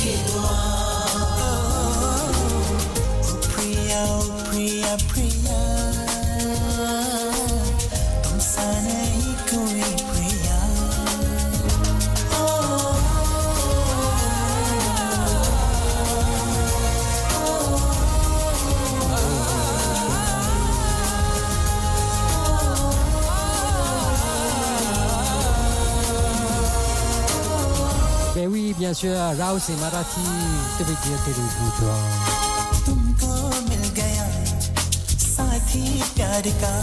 की दुआ ओ प्रिया तुमसा नहीं कोई प्रिया Ben oui, bien sûr, Rao c'est Marathi. Que veut dire Telugu, toi? तुमको मिल गया साथी प्यार का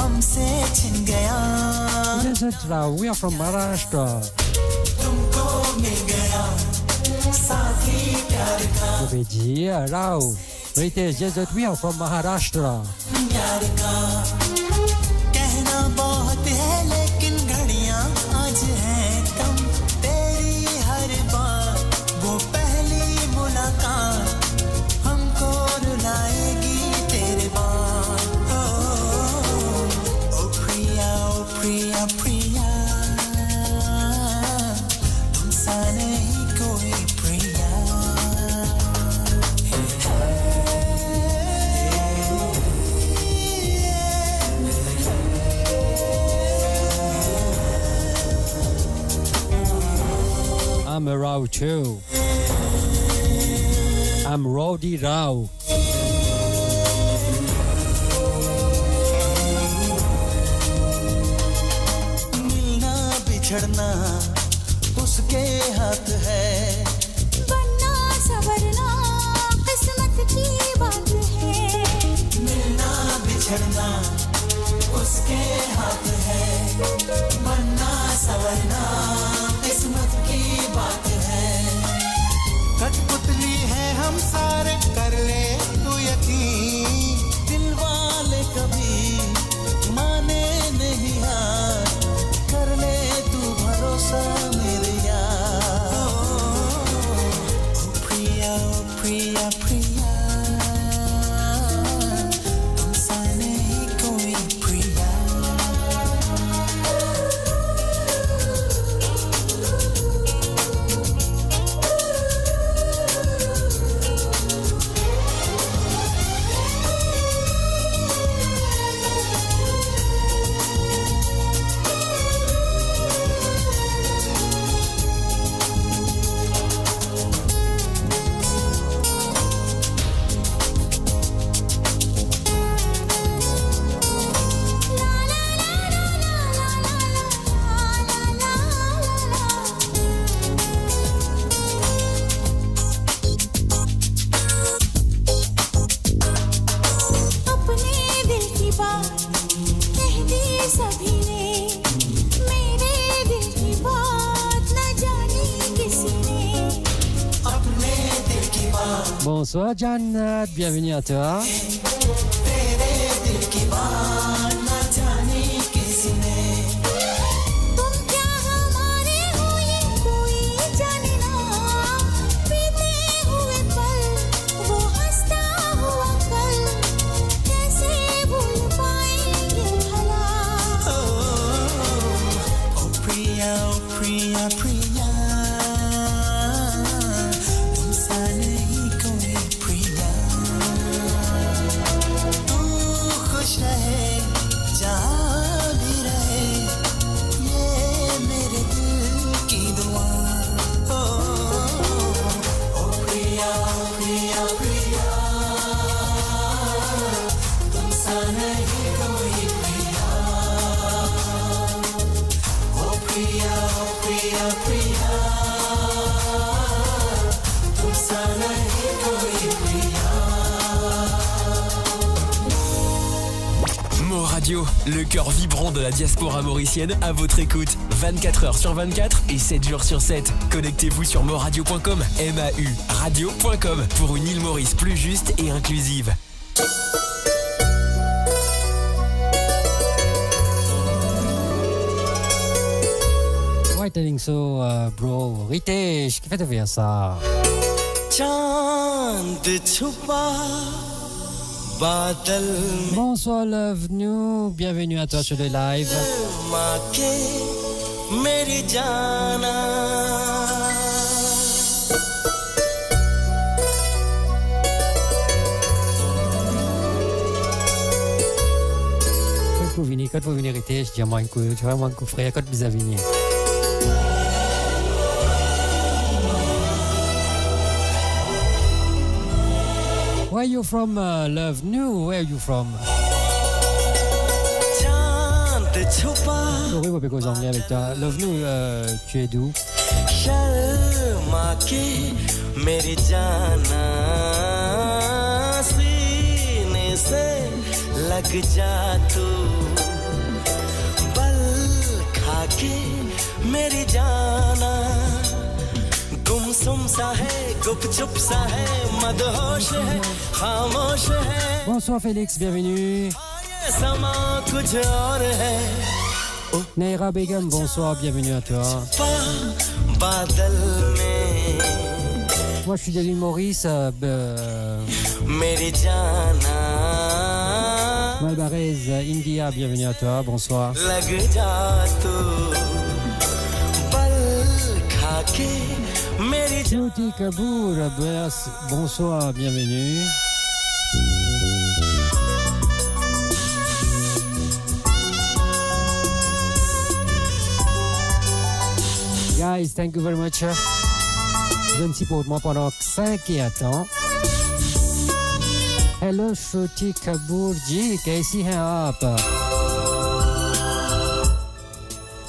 हमसे छिन गया What is it, Rao? We are from Maharashtra. तुमको मिल गया साथी प्यार का Je vais dire, Rao, Ritesh, just that we are from Maharashtra. प्यार का कहना बहुत है लेकिन घड़ियां आज हैं कम प्रिया I'm a Rao too. I'm Rowdy Rao. मिलना बिछड़ना उसके हाथ है बनना संवरना किस्मत की बात है मिलना बिछड़ना उसके हाथ है बनना संवरना किस्मत की बात है कठपुतली है हम सारे कर ले तू यकीन दिल वाले कभी माने नहीं यार कर ले तू भरोसा मेरे यार ओ प्रिया प्रिया प्रिया तुमसा नहीं कोई प्रिया Bonsoir Jannat, bienvenue à toi. Le cœur vibrant de la diaspora mauricienne à votre écoute. 24 heures sur 24 et 7 jours sur 7. Connectez-vous sur moradio.com, MAU, radio.com pour une île Maurice plus juste et inclusive. Why telling so, bro? Ritesh, qui fait de faire ça? चांद छुपा बादल Bonsoir Love Nous, bienvenue à toi sur le live. माँ के मेरी जाना Quand vous venez Ritesh, dis-moi un coup, tu vois, moi un coup frère, quand vous avez venir. Where are you from, Love New? Where are you from? Oui, on peut causer anglais avec toi. Love New, tu es d'où? Sharma के मेरी जाना सीने से लग जा तू बल खा के मेरी जाना गुमसुम सा है गुपचुप सा है मदहोश है खामोश है Bonsoir Félix, bienvenue. समा कुछ और है Naira Begum, bonsoir, bienvenue à toi. बादल में Moi je suis de l'île Maurice, मेरी जाना Malbarez, India, bienvenue à toi, bonsoir. लग जा तू पल खा के मेरी Shruti Kapoor, bonsoir, bienvenue. Guys, thank you very much. Je ne suis pas moi pendant 5 et attends. Hello Shruti Kapoor जी, कैसी हैं आप?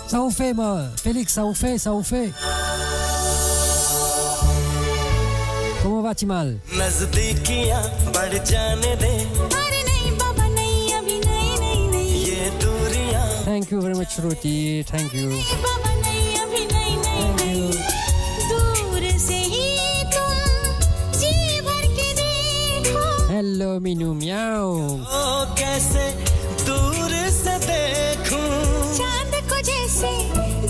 Ça vous fait, moi, Félix, ça vous fait. Comment va Timal? नजदीकियां बढ़ जाने दे अरे नहीं बाबा नहीं अभी नहीं ये दूरियां Thank you very much Shruti, thank you. बाबा नहीं अभी नहीं दूर से ही तुम जी भर के देखो Hello Minu Miao. ओ कैसे दूर से देखूं चांद को जैसे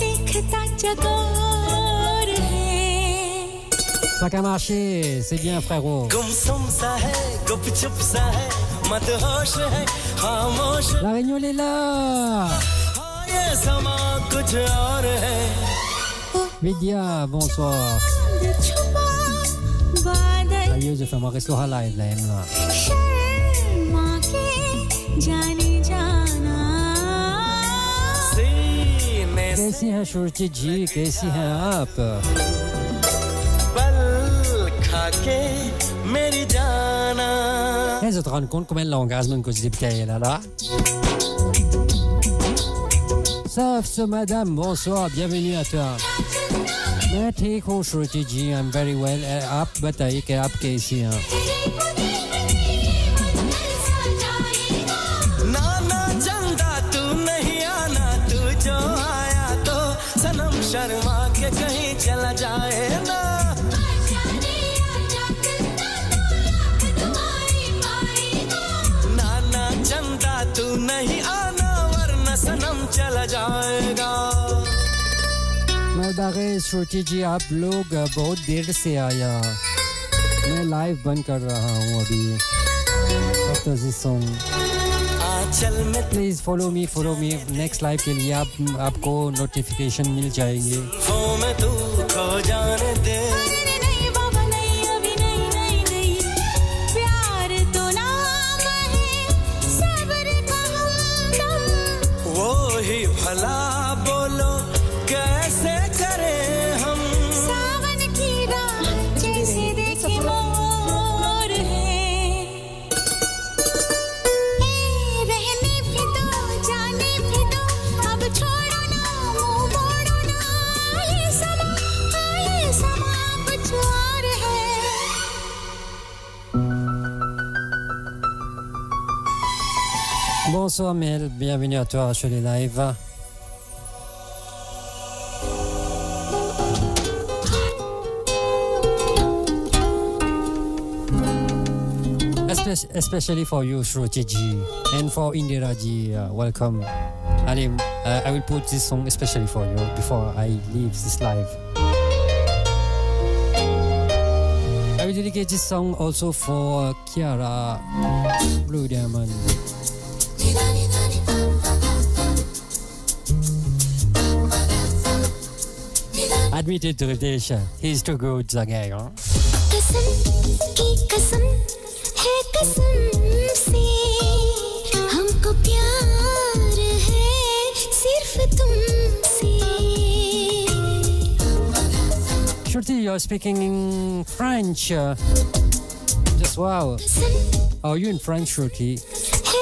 देखता चकोर है Ça a marché, c'est bien frérot. गुमसुम सा है गुपचुप सा है मदहोश है खामोश La Réunion est là. हाँ ये समा कुछ और है Vidya, bonsoir. छुपा बादल Sérieux, je fais mon restaurant live là, là. Sharma के जाने जाना सीने से कैसी हैं Shruti जी, कैसी हैं आप? पल खाके मेरी जाना Est-ce que tu te rends compte combien de l'engagement que j'ai débuté là là? Sauf ce madame, bonsoir, bienvenue à toi. मैं ठीक हूँ Shruti ji, I'm very well. आप बताइए कि आप कैसी हैं? ना ना चंदा तू नहीं आना तू जो आया तो सनम शर्मा के कहीं चला जाए ना ना ना चंदा तू नहीं आना वरना सनम चला जाएगा मैं बारे Shruti जी, आप लोग बहुत देर से आया. मैं लाइव बंद कर रहा हूँ अभी. After this song. आंचल में Please follow me. Next live के लिए आपको notification मिल जाएंगे. वो में तू खो जाने दे नहीं बाबा नहीं अभी नहीं प्यार तो नाम है सब्र का हमदम वो ही भला बोलो कैसे करें हम सावन की राह जैसे देखे मोर है रहने भी दो जाने भी दो अब छोड़ो ना मुंह मोड़ो ना ये समा कुछ और है Bonsoir Mel, bienvenue à toi sur les lives. Especially for you Shruti ji and for Indira ji, welcome. Allez, I will put this song especially for you before I leave this live. I will dedicate this song also for Kiara Blue Diamond. Admitted to irritation. He's too good, the guy, huh? कसम की कसम है कसम से हमको प्यार है सिर्फ तुमसे Shruti, you're speaking in French. Just wow. Oh, you in French, Shruti?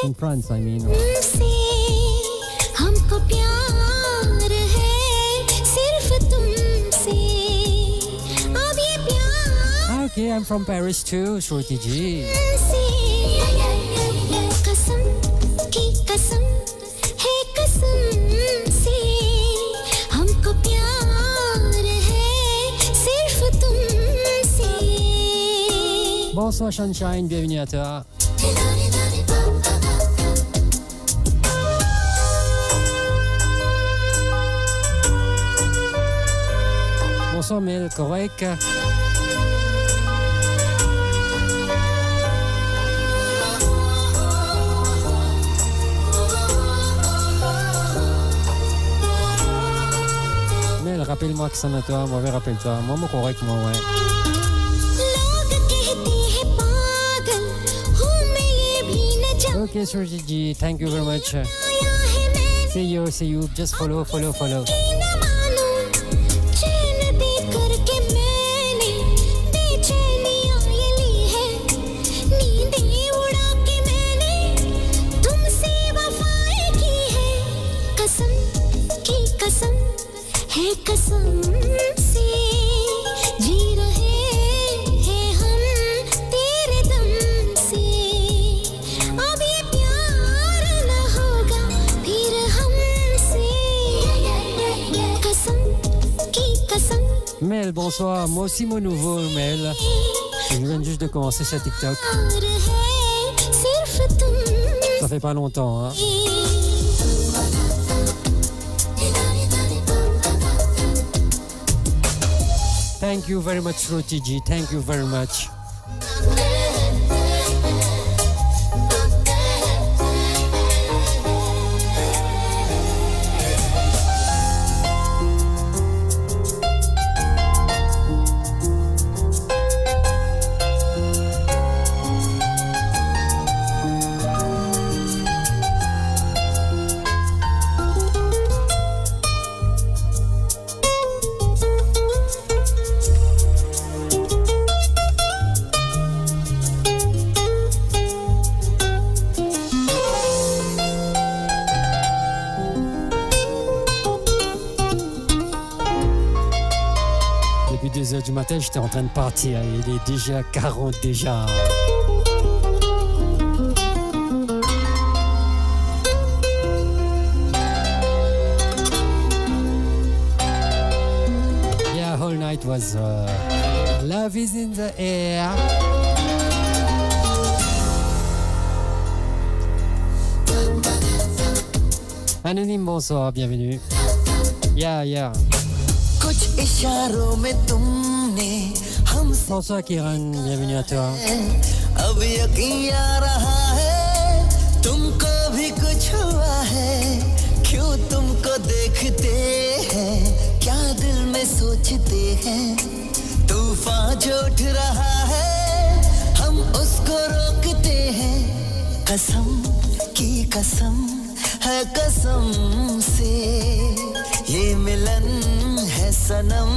In France, I mean. तुमसे हमको प्यार है सिर्फ तुमसे अब ये प्यार Okay, I'm from Paris too, Shruti ji. कसम की कसम है कसम से हमको प्यार है सिर्फ तुमसे Bonsoir Sunshine, bienvenue à toi. Bonsoir Mel, correct? rappelle-moi que ça n'a toi, moi, rappelle-toi. Moi, moi, correct, moi, ouais. Okay, Surji ji, thank you very much. See you. Just follow. कसम से जी रहे हैं हम तेरे दम से अब ये प्यार न होगा फिर हमसे कसम की कसम. Mel, bonsoir. Moi aussi, mon nouveau Mel. Je viens juste de commencer sur TikTok. Ça fait pas longtemps, hein. Thank you very much, Rotiji. Thank you very much. Du matin, j'étais en train de partir. Il est déjà 40 déjà. Yeah, whole night was love is in the air. Anonyme, bonsoir, bienvenue. Yeah. कुछ इशारों में तुमने हमसे Bonsoir Kiran, bienvenue à toi. अब यकीन आ रहा है तुमको भी कुछ हुआ है क्यों तुमको देखते हैं क्या दिल में सोचते हैं तूफान जो उठ रहा है हम उसको रोकते हैं कसम की कसम है कसम से ये मिलन है सनम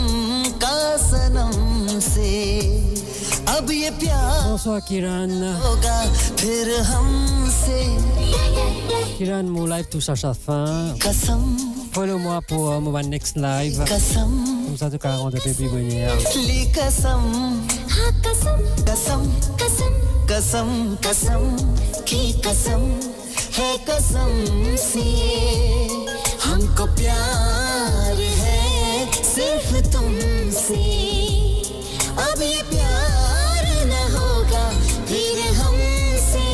का सनम से अब ये प्यार Bonsoir Kiran. होगा फिर हमसे Kiran, mon live touche à sa fin. कसम Follow-moi pour mon next live. कसम Comme ça, tu peux rendre un peu plus bonheur. ली कसम हाँ कसम कसम कसम कसम कसम की कसम है कसम से हमको प्यार है सिर्फ तुमसे अब ये प्यार न होगा फिर हमसे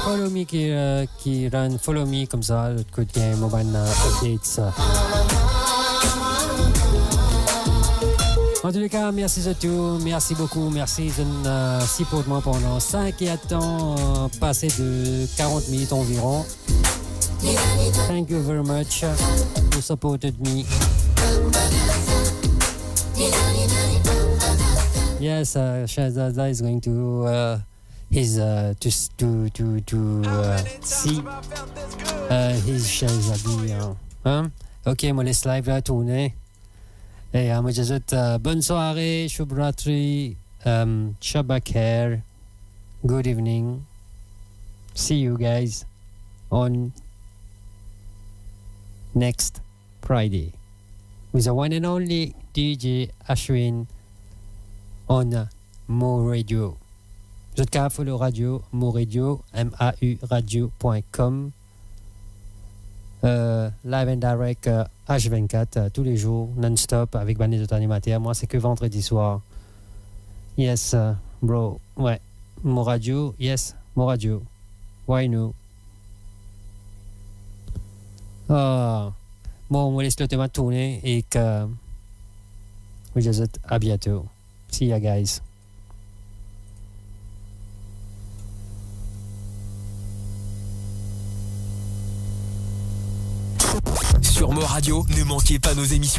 Follow me qui run, follow me comme ça, l'autre côté game, on va updates. En tous les cas, merci à tous, merci beaucoup, merci de supporter moi pendant 5 et à temps passé de 40 minutes environ. Thank you very much. You supported me. Yes, Shahzada is going to see his Shahzadi. Hein? Ok, moi laisse live là tourner. Et moi je souhaite bonne soirée, Shubhratri, Shabba Khair, good evening. See you guys on next Friday with the one and only DJ Ashwin on Mo Radio. Vous êtes qu'à follow radio, Mo Radio, MAU radio.com. Live and direct H24 tous les jours, non-stop avec Bannet de animateur. Moi, c'est que vendredi soir. Yes, bro. Ouais. Mo Radio, yes, Mo Radio. Why no? Bon, on laisse le thème tourner et que we just à bientôt. See ya, guys. Radio, ne manquez pas nos émissions.